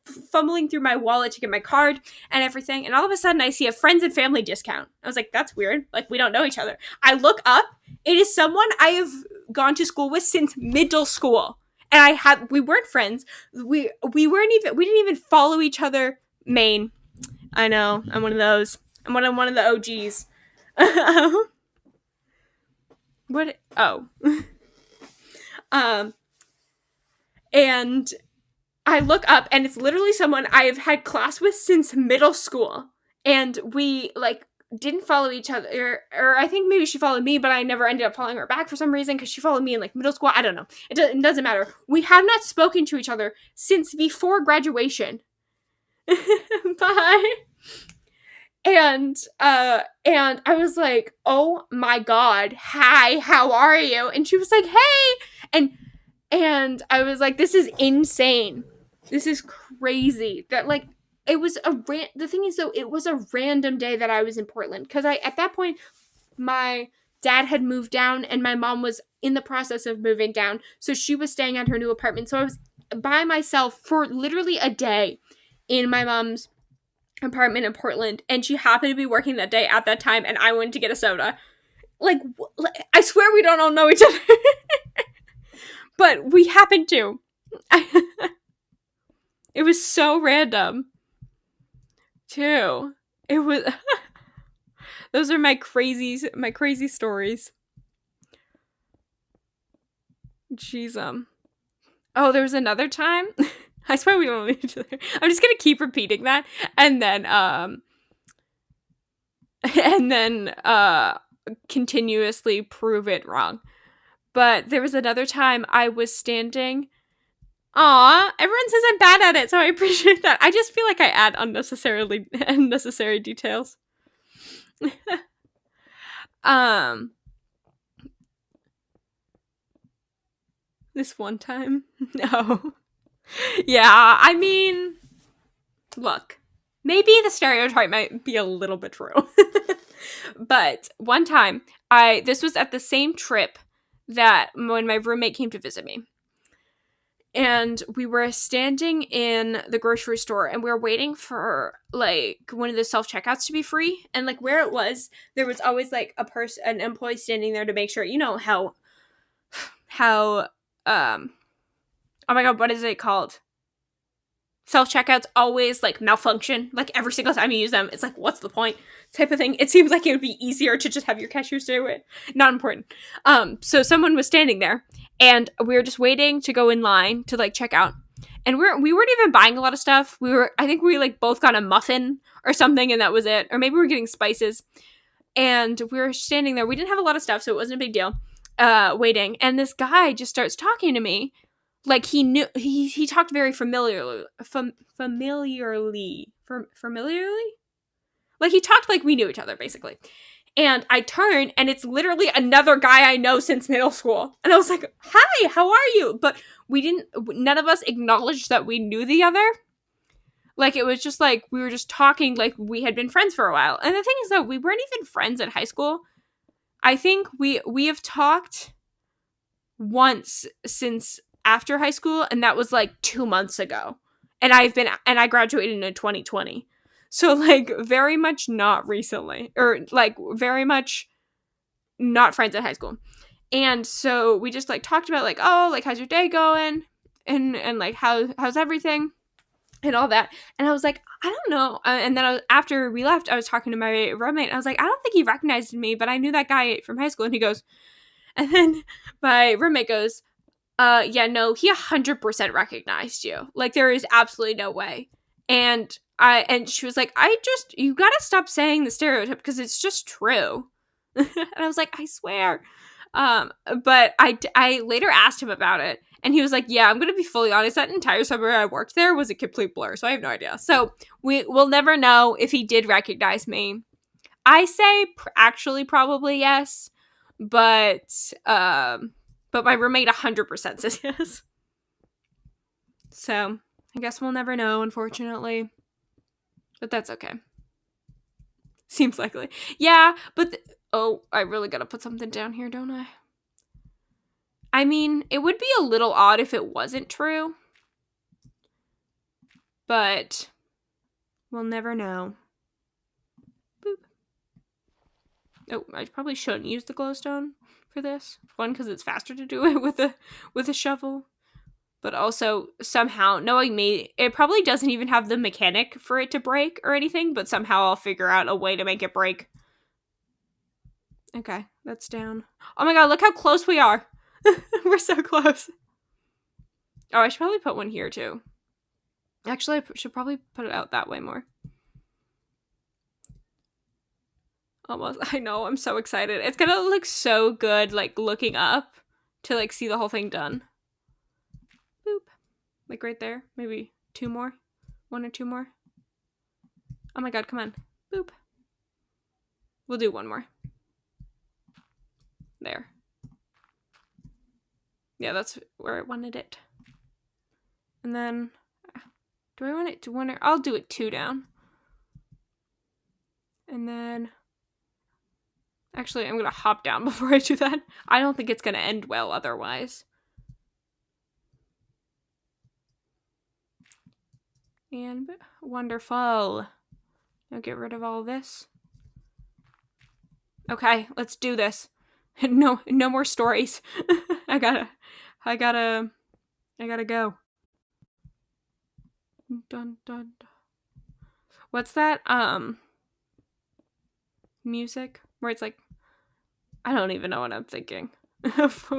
fumbling through my wallet to get my card and everything, and all of a sudden I see a friends and family discount. I was like, that's weird. Like, we don't know each other. I look up. It is someone I have gone to school with since middle school. And we weren't friends. We didn't even follow each other. Maine. I know. I'm one of those. I'm one of the OGs. What? Oh. And I look up, and it's literally someone I have had class with since middle school. And we, like, didn't follow each other, or I think maybe she followed me, but I never ended up following her back for some reason, because she followed me in, like, middle school. I don't know. It doesn't matter. We have not spoken to each other since before graduation. Bye. And I was like, "Oh my god, hi, how are you?" And she was like, "Hey," and I was like, "This is insane. This is crazy." That like it was the thing is though, it was a random day that I was in Portland, because at that point my dad had moved down and my mom was in the process of moving down, so she was staying at her new apartment. So I was by myself for literally a day in my mom's apartment in Portland, and she happened to be working that day at that time, and I went to get a soda. Like, I swear we don't all know each other. But we happened to. It was so random, too. It was... Those are my crazy stories. Jeez, Oh, there was another time. I swear we don't know each other. I'm just gonna keep repeating that, and then and then continuously prove it wrong. But there was another time I was standing. Aw, everyone says I'm bad at it, so I appreciate that. I just feel like I add unnecessary details. um, this one time, no, yeah. I mean, look, maybe the stereotype might be a little bit true, but one time, this was at the same trip that when my roommate came to visit me. And we were standing in the grocery store and we were waiting for like one of the self-checkouts to be free. And like where it was, there was always like an employee standing there to make sure, you know, how oh my God, what is it called? Self-checkouts always like malfunction. Like every single time you use them, it's like, what's the point? Type of thing. It seems like it would be easier to just have your cashiers do it. Not important. So someone was standing there and we were just waiting to go in line to like check out. And we weren't even buying a lot of stuff. I think we like both got a muffin or something and that was it. Or maybe we were getting spices. And we were standing there. We didn't have a lot of stuff, so it wasn't a big deal. Waiting. And this guy just starts talking to me. Like he talked very familiarly. Like he talked like we knew each other, basically. And I turn, and it's literally another guy I know since middle school. And I was like, hi, how are you? But none of us acknowledged that we knew the other. Like, it was just like, we were just talking like we had been friends for a while. And the thing is, though, we weren't even friends in high school. I think we have talked once since after high school, and that was like 2 months ago. And I graduated in 2020. So like very much not recently, or like very much not friends in high school. And so we just like talked about like, oh, like how's your day going? And like how's everything? And all that. And I was like, I don't know. And then after we left, I was talking to my roommate. And I was like, I don't think he recognized me, but I knew that guy from high school. And he goes, and then my roommate goes, yeah, no, he 100% recognized you. Like, there is absolutely no way. And she was like, you gotta stop saying the stereotype because it's just true. And I was like, I swear. But I later asked him about it, and he was like, yeah, I'm gonna be fully honest, that entire summer I worked there was a complete blur, so I have no idea. So we'll never know if he did recognize me. I say actually probably yes, but my roommate 100% says yes. So I guess we'll never know, unfortunately. But that's okay. Seems likely. Yeah, but I really gotta put something down here, don't I? I mean, it would be a little odd if it wasn't true. But we'll never know. Boop. Oh, I probably shouldn't use the glowstone for this. One, because it's faster to do it with a shovel. But also, somehow, knowing me, it probably doesn't even have the mechanic for it to break or anything, but somehow I'll figure out a way to make it break. Okay, that's down. Oh my god, look how close we are. We're so close. Oh, I should probably put one here, too. Actually, I should probably put it out that way more. Almost. I know, I'm so excited. It's gonna look so good, like, looking up to, like, see the whole thing done. Boop. Like, right there. Maybe 2 more. 1 or 2 more. Oh my god, come on. Boop. We'll do 1 more. There. Yeah, that's where I wanted it. And then, do I want it to 1 or... I'll do it 2 down. And then... Actually, I'm going to hop down before I do that. I don't think it's going to end well otherwise. And wonderful. I'll get rid of all of this. Okay, let's do this. No more stories. I gotta go. Dun, dun, dun. What's that? Music where it's like, I don't even know what I'm thinking.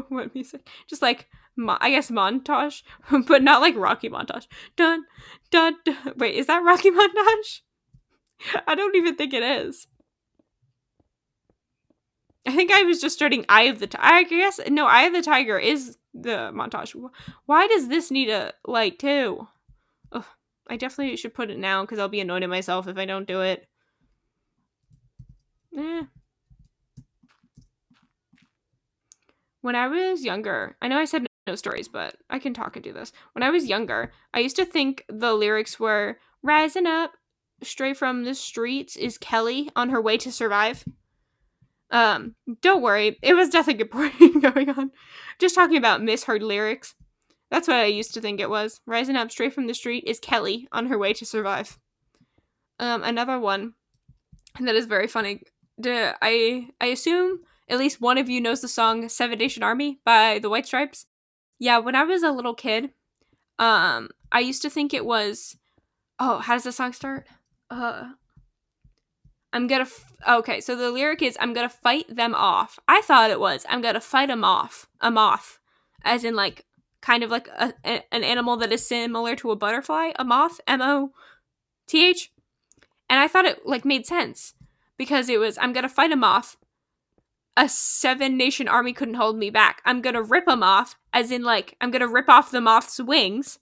What music? Just like, I guess montage, but not like Rocky montage. Dun, dun, dun. Wait, is that Rocky montage? I don't even think it is. I think I was just starting Eye of the Tiger. I guess, no, Eye of the Tiger is the montage. Why does this need a light too? Ugh, I definitely should put it now because I'll be annoyed at myself if I don't do it. When I was younger, I know I said no stories, but I can talk and do this. When I was younger, I used to think the lyrics were rising up straight from the streets is Kelly on her way to survive. Don't worry, it was nothing important going on. Just talking about misheard lyrics. That's what I used to think it was. Rising up straight from the street is Kelly on her way to survive. Another one that is very funny. I assume at least one of you knows the song 7 Nation Army by the White Stripes. Yeah, when I was a little kid, I used to think it was, how does the song start? Okay, so the lyric is, I'm gonna fight them off. I thought it was, I'm gonna fight them off. A moth. As in, like, kind of like an animal that is similar to a butterfly. A moth. M-O-T-H. And I thought it, like, made sense. Because it was, I'm gonna fight them off. A 7 Nation army couldn't hold me back. I'm gonna rip them off. As in, like, I'm gonna rip off the moth's wings.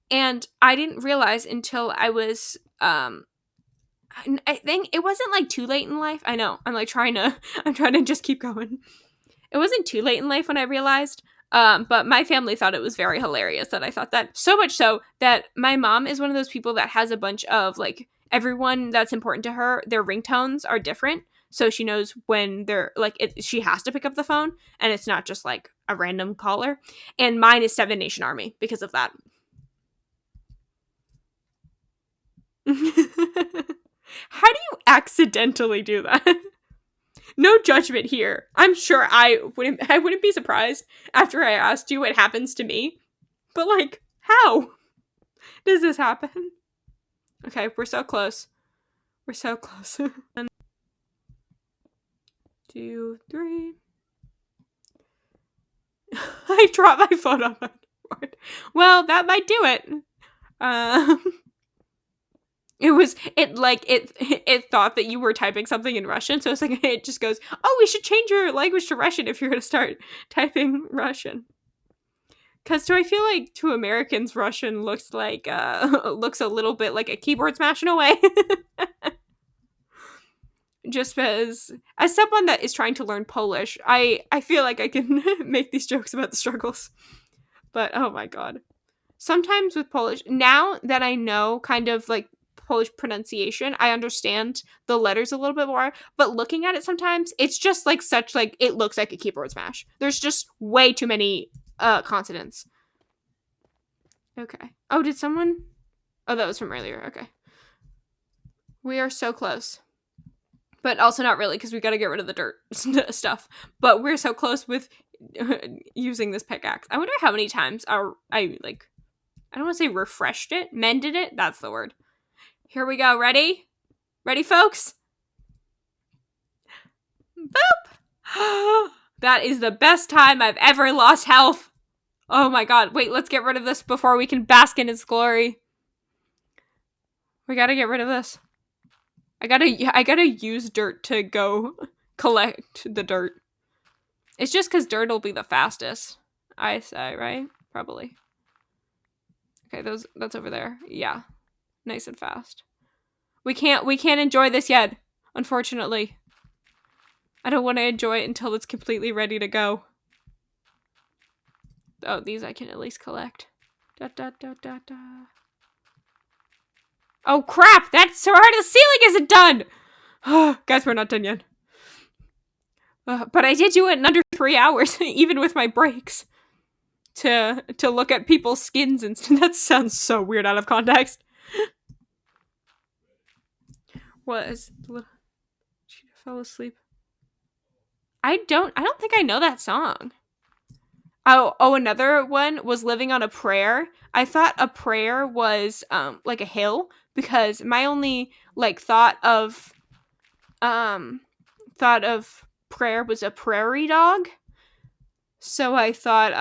And I didn't realize until I was, I think it wasn't like too late in life. I know. I'm trying to just keep going. It wasn't too late in life when I realized, but my family thought it was very hilarious that I thought that. So much so that my mom is one of those people that has a bunch of, like, everyone that's important to her, their ringtones are different. So she knows when they're, like, she has to pick up the phone, and it's not just, like, a random caller. And mine is 7 Nation Army because of that. How do you accidentally do that? No judgment here. I'm sure I wouldn't be surprised after I asked you what happens to me. But, like, how does this happen? Okay, we're so close. We're so close. 1, 2, 3. I dropped my phone on my keyboard. Well, that might do it. It thought that you were typing something in Russian, so it's like, it just goes, oh, we should change your language to Russian if you're going to start typing Russian. Because do I feel like to Americans, Russian looks like, looks a little bit like a keyboard smash in a way. Just as someone that is trying to learn Polish, I feel like I can make these jokes about the struggles. But, oh my god. Sometimes with Polish, now that I know kind of, like, Polish pronunciation, I understand the letters a little bit more, but looking at it sometimes, it's just, like, such, like, it looks like a keyboard smash. There's just way too many consonants. Okay. Oh, did someone? Oh, that was from earlier. Okay. We are so close. But also not really, because we gotta get rid of the dirt stuff. But we're so close with using this pickaxe. I wonder how many times I don't want to say refreshed it, mended it. That's the word. Here we go. Ready? Ready, folks? Boop! That is the best time I've ever lost health. Oh my god. Wait, let's get rid of this before we can bask in its glory. We gotta get rid of this. I gotta use dirt to go collect the dirt. It's just because dirt will be the fastest, I say, right? Probably. Okay, that's over there. Yeah. Nice and fast. We can't enjoy this yet, unfortunately. I don't want to enjoy it until it's completely ready to go. Oh, these I can at least collect. Da da da da da. Oh crap! That's so hard. The ceiling isn't done. Guys, we're not done yet. But I did do it in under 3 hours, even with my breaks. To look at people's skins and that sounds so weird out of context. was the little cheetah fell asleep. I don't think I know that song. Oh, another one was living on a prayer. I thought a prayer was like a hill because my only like thought of prayer was a prairie dog. So I thought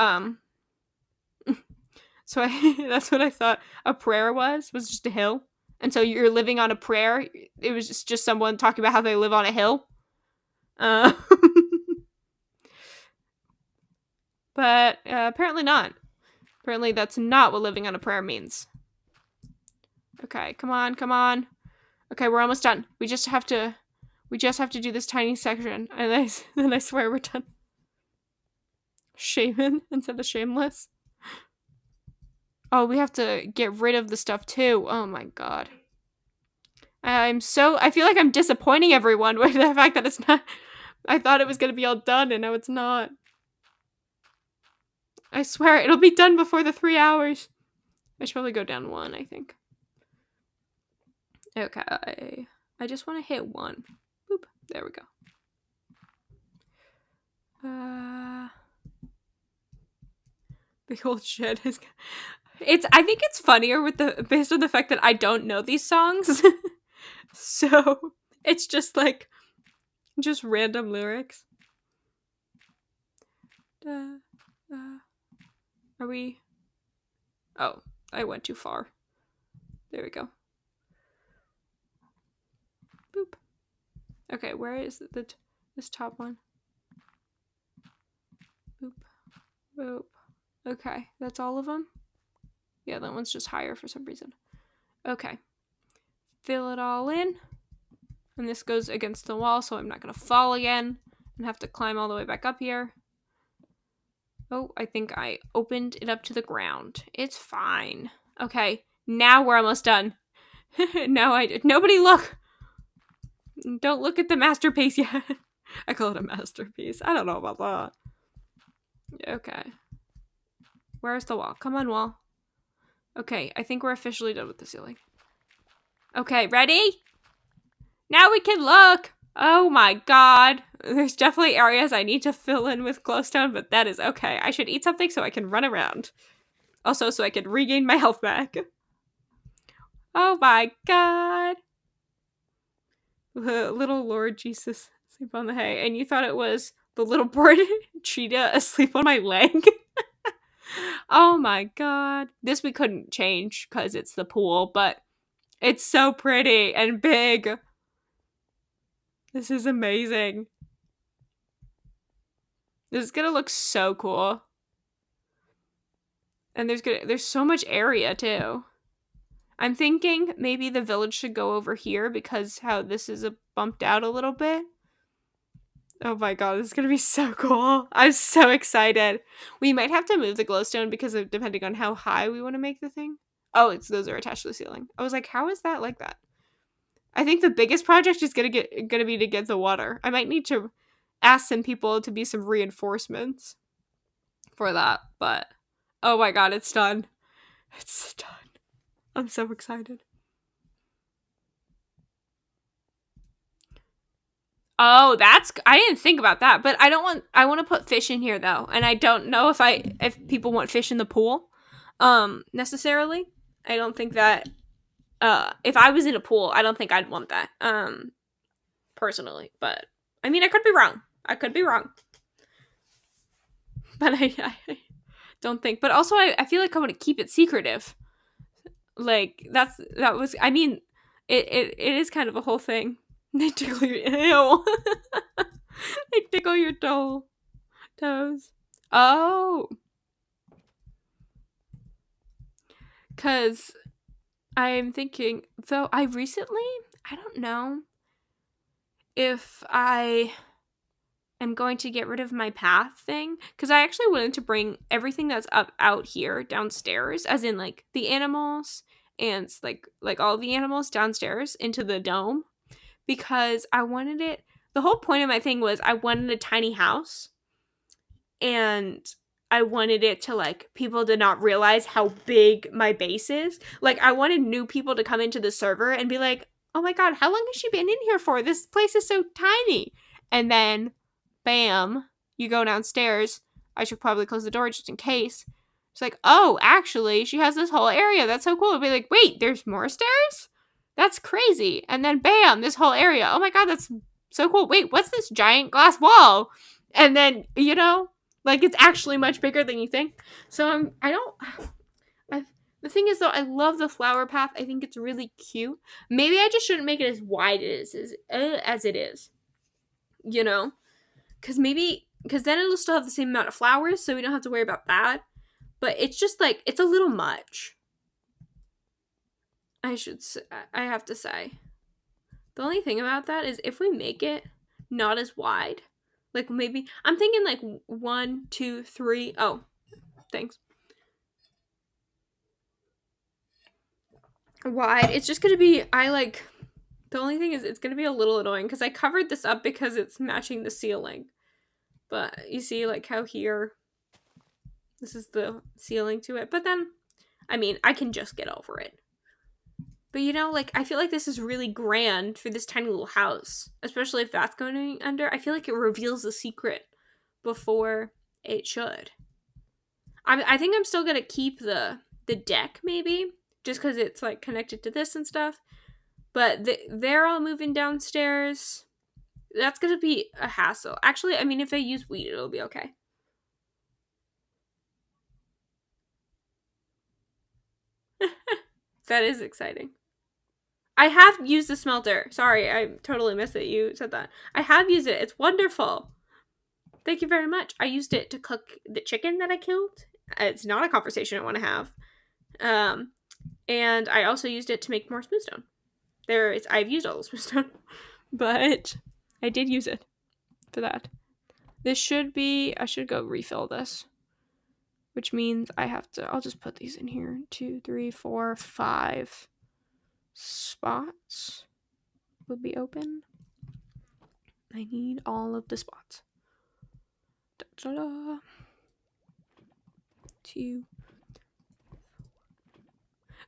that's what I thought a prayer was just a hill. And so you're living on a prayer. It was just someone talking about how they live on a hill. Uh, but apparently not. Apparently that's not what living on a prayer means. Okay, come on. Okay, we're almost done. We just have to do this tiny section, and then I swear we're done. Shaman instead of shameless. Oh, we have to get rid of the stuff too. Oh my god. I feel like I'm disappointing everyone with the fact that it's not. I thought it was gonna be all done, and now it's not. I swear, it'll be done before the 3 hours. I should probably go down 1, I think. Okay. I just want to hit 1. Boop. There we go. Big old shit is. I think it's funnier based on the fact that I don't know these songs. So it's just like random lyrics. Are we? Oh, I went too far. There we go. Boop. Okay, where is this top one? Boop. Boop. Okay, that's all of them? Yeah, that one's just higher for some reason. Okay. Fill it all in. And this goes against the wall, so I'm not going to fall again and have to climb all the way back up here. Oh, I think I opened it up to the ground. It's fine. Okay, now we're almost done. Nobody look! Don't look at the masterpiece yet. I call it a masterpiece. I don't know about that. Okay. Where's the wall? Come on, wall. Okay, I think we're officially done with the ceiling. Okay, ready? Now we can look! Oh my god. There's definitely areas I need to fill in with glowstone, but that is okay. I should eat something so I can run around. Also, so I can regain my health back. Oh my god. Little Lord Jesus asleep on the hay. And you thought it was the little bored cheetah asleep on my leg? Oh my god. This we couldn't change because it's the pool, but it's so pretty and big. This is amazing. This is gonna look so cool. And there's so much area too. I'm thinking maybe the village should go over here because how this is bumped out a little bit. Oh my god, this is gonna be so cool. I'm so excited. We might have to move the glowstone because of depending on how high we want to make the thing. Oh, those are attached to the ceiling. I was like, how is that like that? I think the biggest project is gonna be to get the water. I might need to ask some people to be some reinforcements for that, but oh my god, it's done. It's done. I'm so excited. Oh, I didn't think about that, but I want to put fish in here though, and I don't know if people want fish in the pool, necessarily. I don't think that, if I was in a pool, I don't think I'd want that, personally, but, I mean, I could be wrong, but I don't think, but also I feel like I want to keep it secretive, like, I mean, it is kind of a whole thing. They tickle your they tickle your toes. Oh, cause I'm thinking. Though I don't know if I am going to get rid of my path thing, because I actually wanted to bring everything that's up out here downstairs, as in like the animals and like all the animals downstairs into the dome. Because I wanted it. The whole point of my thing was I wanted a tiny house, and I wanted it to, like, people did not realize how big my base is. Like, I wanted new people to come into the server and be like, oh my god, how long has she been in here for? This place is so tiny. And then, bam, you go downstairs. I should probably close the door just in case. It's like, oh, actually, she has this whole area. That's so cool. It'd be like, wait, there's more stairs? That's crazy. And then, bam, this whole area. Oh my god, that's so cool. Wait, what's this giant glass wall? And then, like it's actually much bigger than you think. So the thing is though, I love the flower path. I think it's really cute. Maybe I just shouldn't make it as wide as it is. Because then it'll still have the same amount of flowers, so we don't have to worry about that. But it's just like, it's a little much. I have to say. The only thing about that is if we make it not as wide, like maybe, I'm thinking like 1, 2, 3. Oh, thanks. Wide. It's just gonna be, the only thing is it's gonna be a little annoying because I covered this up because it's matching the ceiling. But you see like how here, this is the ceiling to it. But then, I mean, I can just get over it. But like I feel like this is really grand for this tiny little house, especially if that's going under. I feel like it reveals the secret before it should. I think I'm still gonna keep the deck maybe, just because it's like connected to this and stuff. But they're all moving downstairs. That's gonna be a hassle. Actually, I mean, if I use wheat, it'll be okay. That is exciting. I have used the smelter. Sorry, I totally missed it. You said that. I have used it. It's wonderful. Thank you very much. I used it to cook the chicken that I killed. It's not a conversation I want to have. And I also used it to make more smoothstone. I've used all the smoothstone, but I did use it for that. I should go refill this, which means I'll just put these in here. 2, 3, 4, 5 spots will be open. I need all of the spots. Da-da-da. 2.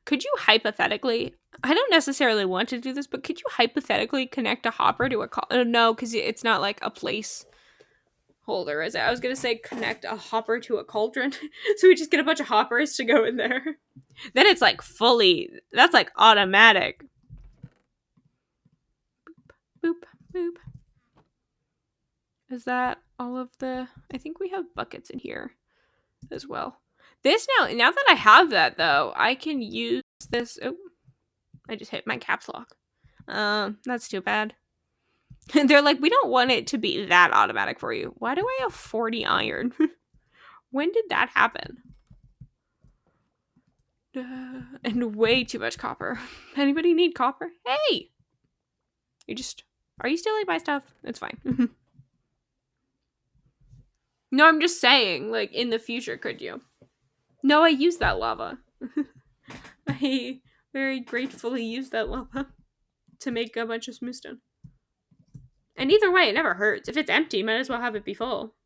Could you hypothetically, I don't necessarily want to do this, but could you hypothetically connect a hopper to a no, because it's not like a place holder, is it? I was going to say connect a hopper to a cauldron. So we just get a bunch of hoppers to go in there. Then it's like that's like automatic. Boop, boop. Is that all of I think we have buckets in here as well. Now that I have that though, I can use this. Oh, I just hit my caps lock. That's too bad. They're like, we don't want it to be that automatic for you. Why do I have 40 iron? When did that happen? And way too much copper. Anybody need copper? Hey! Are you stealing my stuff? It's fine. No, I'm just saying, like, in the future, could you? No, I used that lava. I very gratefully used that lava to make a bunch of smoothstone. And either way, it never hurts. If it's empty, might as well have it be full.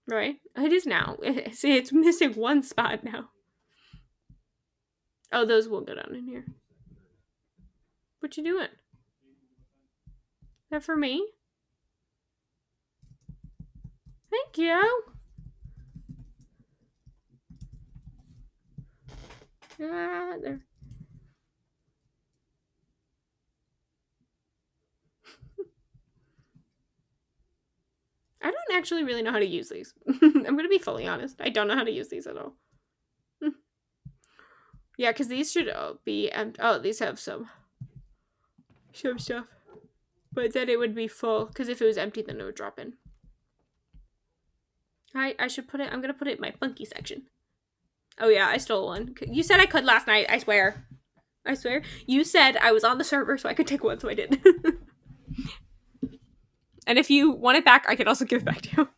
Right? It is now. See, it's missing one spot now. Oh, those will go down in here. What you doing? Is that for me? Thank you. There. I don't actually really know how to use these. I'm going to be fully honest. I don't know how to use these at all. Yeah, because these should be empty. Oh, these have some stuff. But then it would be full, because if it was empty, then it would drop in. I should put it, I'm going to put it in my funky section. Oh yeah, I stole one. You said I could last night, I swear. I swear. You said I was on the server so I could take one, so I did. And if you want it back, I could also give it back to you.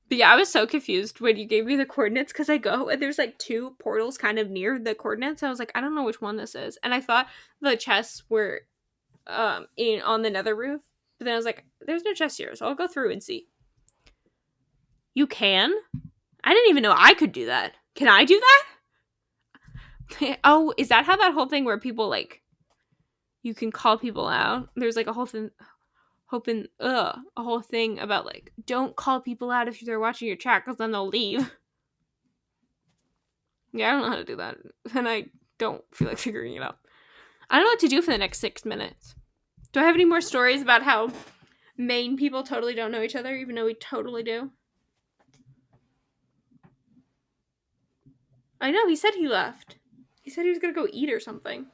But yeah, I was so confused when you gave me the coordinates, because I go and there's like 2 portals kind of near the coordinates. I was like, I don't know which one this is. And I thought the chests were on the nether roof. But then I was like, there's no chest here, so I'll go through and see. You can? I didn't even know I could do that. Can I do that? Oh, is that how that whole thing where people like you can call people out? There's like a whole thing a whole thing about like don't call people out if they're watching your chat because then they'll leave. Yeah, I don't know how to do that, and I don't feel like figuring it out. I don't know what to do for the next 6 minutes. Do I have any more stories about how Maine people totally don't know each other, even though we totally do? I know, he said he left. He said he was gonna go eat or something.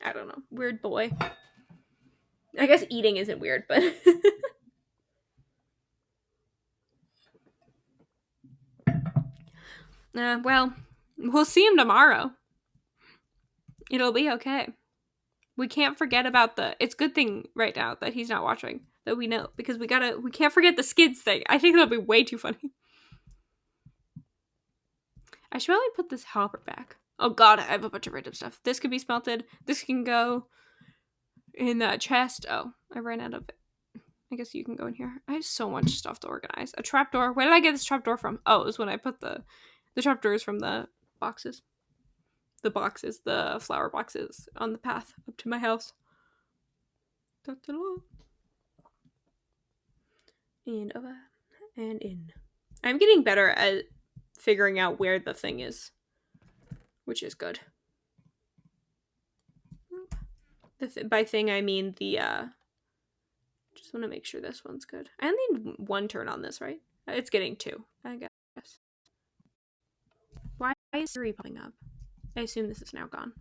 I don't know. Weird boy. I guess eating isn't weird, but... well, we'll see him tomorrow. It'll be okay. We can't forget about it's good thing right now that he's not watching, that we know, because we can't forget the skids thing. I think that'll be way too funny. I should probably put this hopper back. Oh god, I have a bunch of random stuff. This could be smelted. This can go in that chest. Oh, I ran out of it. I guess you can go in here. I have so much stuff to organize. A trapdoor. Where did I get this trapdoor from? Oh, it was when I put the trapdoors from the boxes. The flower boxes on the path up to my house. And over and in. I'm getting better at figuring out where the thing is, which is good. By thing, I mean the, just want to make sure this one's good. I only need one turn on this, right? It's getting 2, I guess. Why is Siri popping up? I assume this is now gone.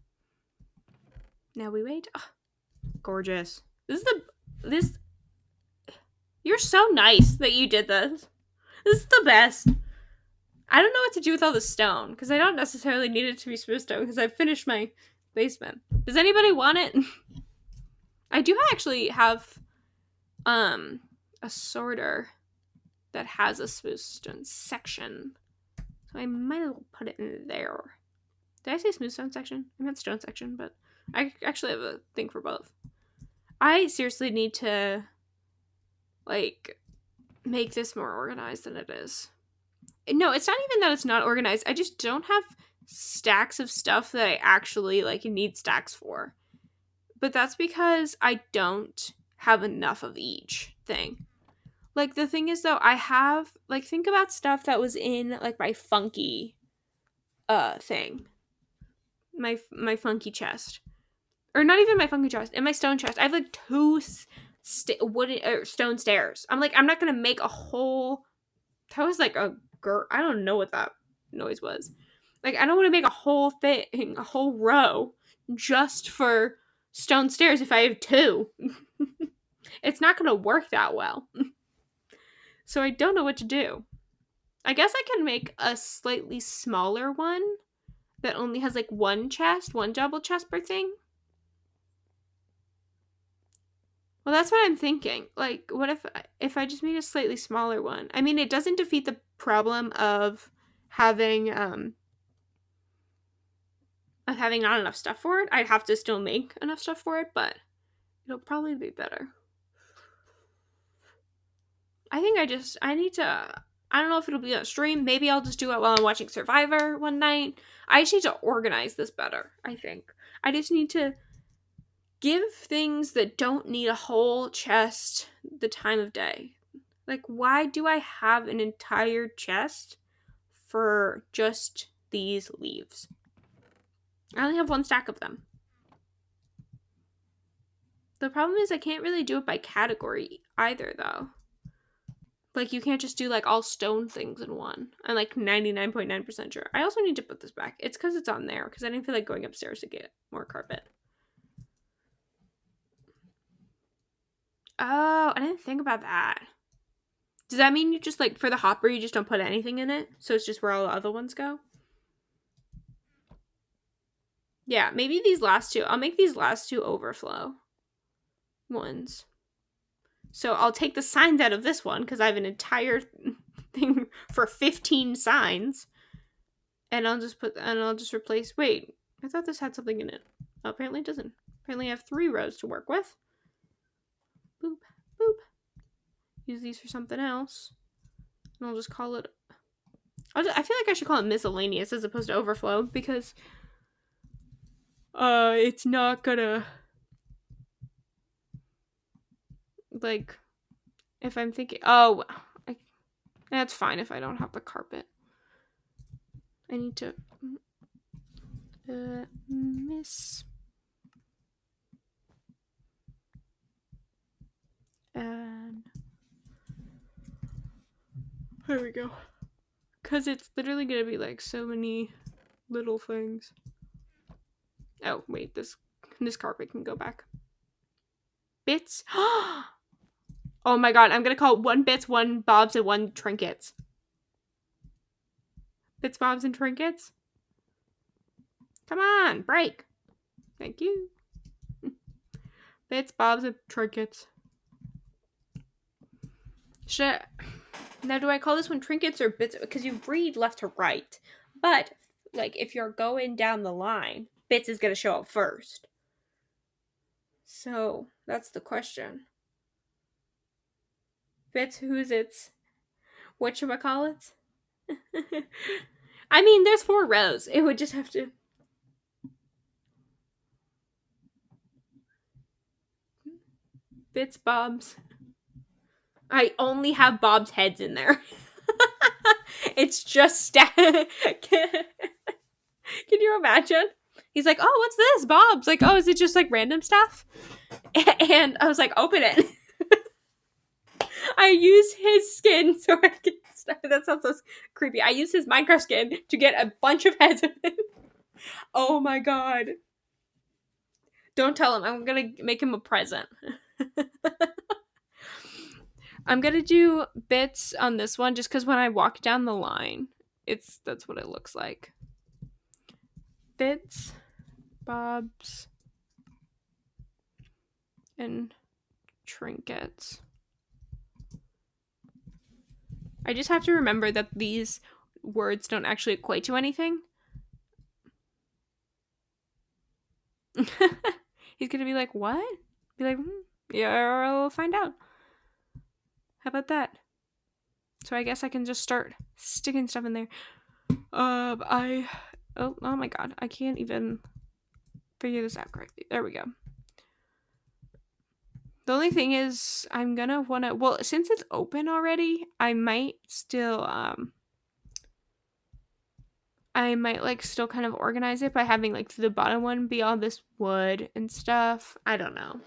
Now we wait. Oh, gorgeous. You're so nice that you did this. This is the best. I don't know what to do with all the stone, because I don't necessarily need it to be smooth stone, because I've finished my basement. Does anybody want it? I do actually have a sorter that has a smooth stone section, so I might as well put it in there. Did I say smooth stone section? I meant stone section, but I actually have a thing for both. I seriously need to, like, make this more organized than it is. No, it's not even that it's not organized. I just don't have stacks of stuff that I actually, like, need stacks for. But that's because I don't have enough of each thing. Like, the thing is, though, I have, like, think about stuff that was in, like, my funky thing. My funky chest. Or not even my funky chest. In my stone chest, I have, like, 2 stone stairs. I'm like, I'm not gonna make a whole... That was, like, I don't know what that noise was. Like, I don't want to make a whole thing, a whole row, just for stone stairs if I have 2. It's not going to work that well. So I don't know what to do. I guess I can make a slightly smaller one that only has, like, one double chest per thing. Well, that's what I'm thinking. Like, what if I just made a slightly smaller one? I mean, it doesn't defeat the problem of having not enough stuff for it. I'd have to still make enough stuff for it, but it'll probably be better. I think I need to, I don't know if it'll be on stream. Maybe I'll just do it while I'm watching Survivor one night. I just need to organize this better, I think. I just need to give things that don't need a whole chest the time of day. Like, why do I have an entire chest for just these leaves? I only have 1 stack of them. The problem is I can't really do it by category either, though. Like, you can't just do, like, all stone things in one. I'm, like, 99.9% sure. I also need to put this back. It's because it's on there, because I didn't feel like going upstairs to get more carpet. Oh, I didn't think about that. Does that mean you just, like, for the hopper, you just don't put anything in it? So it's just where all the other ones go? Yeah, maybe these last 2. I'll make these last 2 overflow ones. So I'll take the signs out of this one, because I have an entire thing for 15 signs. And I'll just replace, wait, I thought this had something in it. Oh, apparently it doesn't. Apparently I have 3 rows to work with. Boop, boop. Use these for something else. And I'll just call it, I feel like I should call it miscellaneous as opposed to overflow, because It's not gonna, like, if I'm thinking, I, that's fine if I don't have the carpet. I need to, miss, and there we go. Because it's literally gonna be like so many little things. Oh, wait, this carpet can go back. Bits? Oh my god, I'm gonna call it 1 bits, 1 bobs, and 1 trinkets. Bits, bobs, and trinkets? Come on, break. Thank you. Bits, bobs, and trinkets. Now, do I call this one trinkets or bits? Because you read left to right. But, like, if you're going down the line, bits is gonna show up first. So, that's the question. Bits, who's it's? Whatchamacallit? I mean, there's 4 rows. It would just have to... Bits, bobs. I only have Bob's heads in there. It's just Can you imagine? He's like, oh, what's this? Bob's like, oh, is it just like random stuff? And I was like, open it. I use his skin so I can... That sounds so creepy. I use his Minecraft skin to get a bunch of heads of him. Oh my god. Don't tell him. I'm gonna make him a present. I'm gonna do bits on this one just because when I walk down the line, that's what it looks like. Bits, bobs, and trinkets. I just have to remember that these words don't actually equate to anything. He's gonna be like, what? Be like, yeah, I'll find out. How about that? So I guess I can just start sticking stuff in there. Oh my god, I can't even figure this out correctly. There we go. The only thing is, I'm gonna wanna, well, since it's open already, I might still, like still kind of organize it by having like the bottom one be all this wood and stuff. I don't know.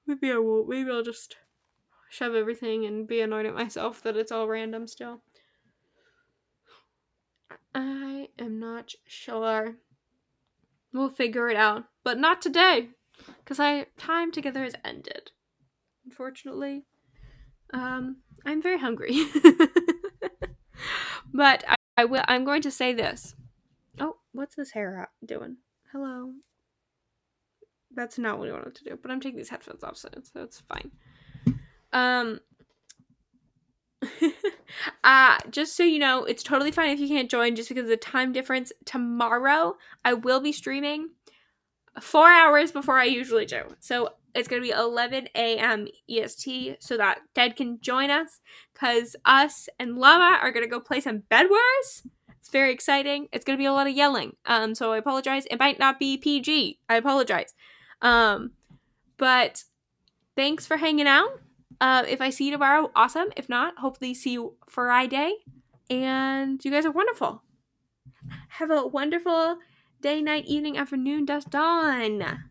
Maybe I won't. Maybe I'll just shove everything and be annoyed at myself that it's all random still. I am not sure. We'll figure it out. But not today. Because time together has ended. Unfortunately. I'm very hungry. But I'm going to say this. Oh, what's this hair doing? Hello. That's not what we wanted to do. But I'm taking these headphones off, so it's fine. Just so you know, it's totally fine if you can't join just because of the time difference. Tomorrow, I will be streaming 4 hours before I usually do. So it's going to be 11 a.m. EST so that Ted can join us because us and Llama are going to go play some Bed Wars. It's very exciting. It's going to be a lot of yelling. So I apologize. It might not be PG. I apologize. But thanks for hanging out. If I see you tomorrow, awesome. If not, hopefully see you Friday. And you guys are wonderful. Have a wonderful day, night, evening, afternoon, dusk, dawn.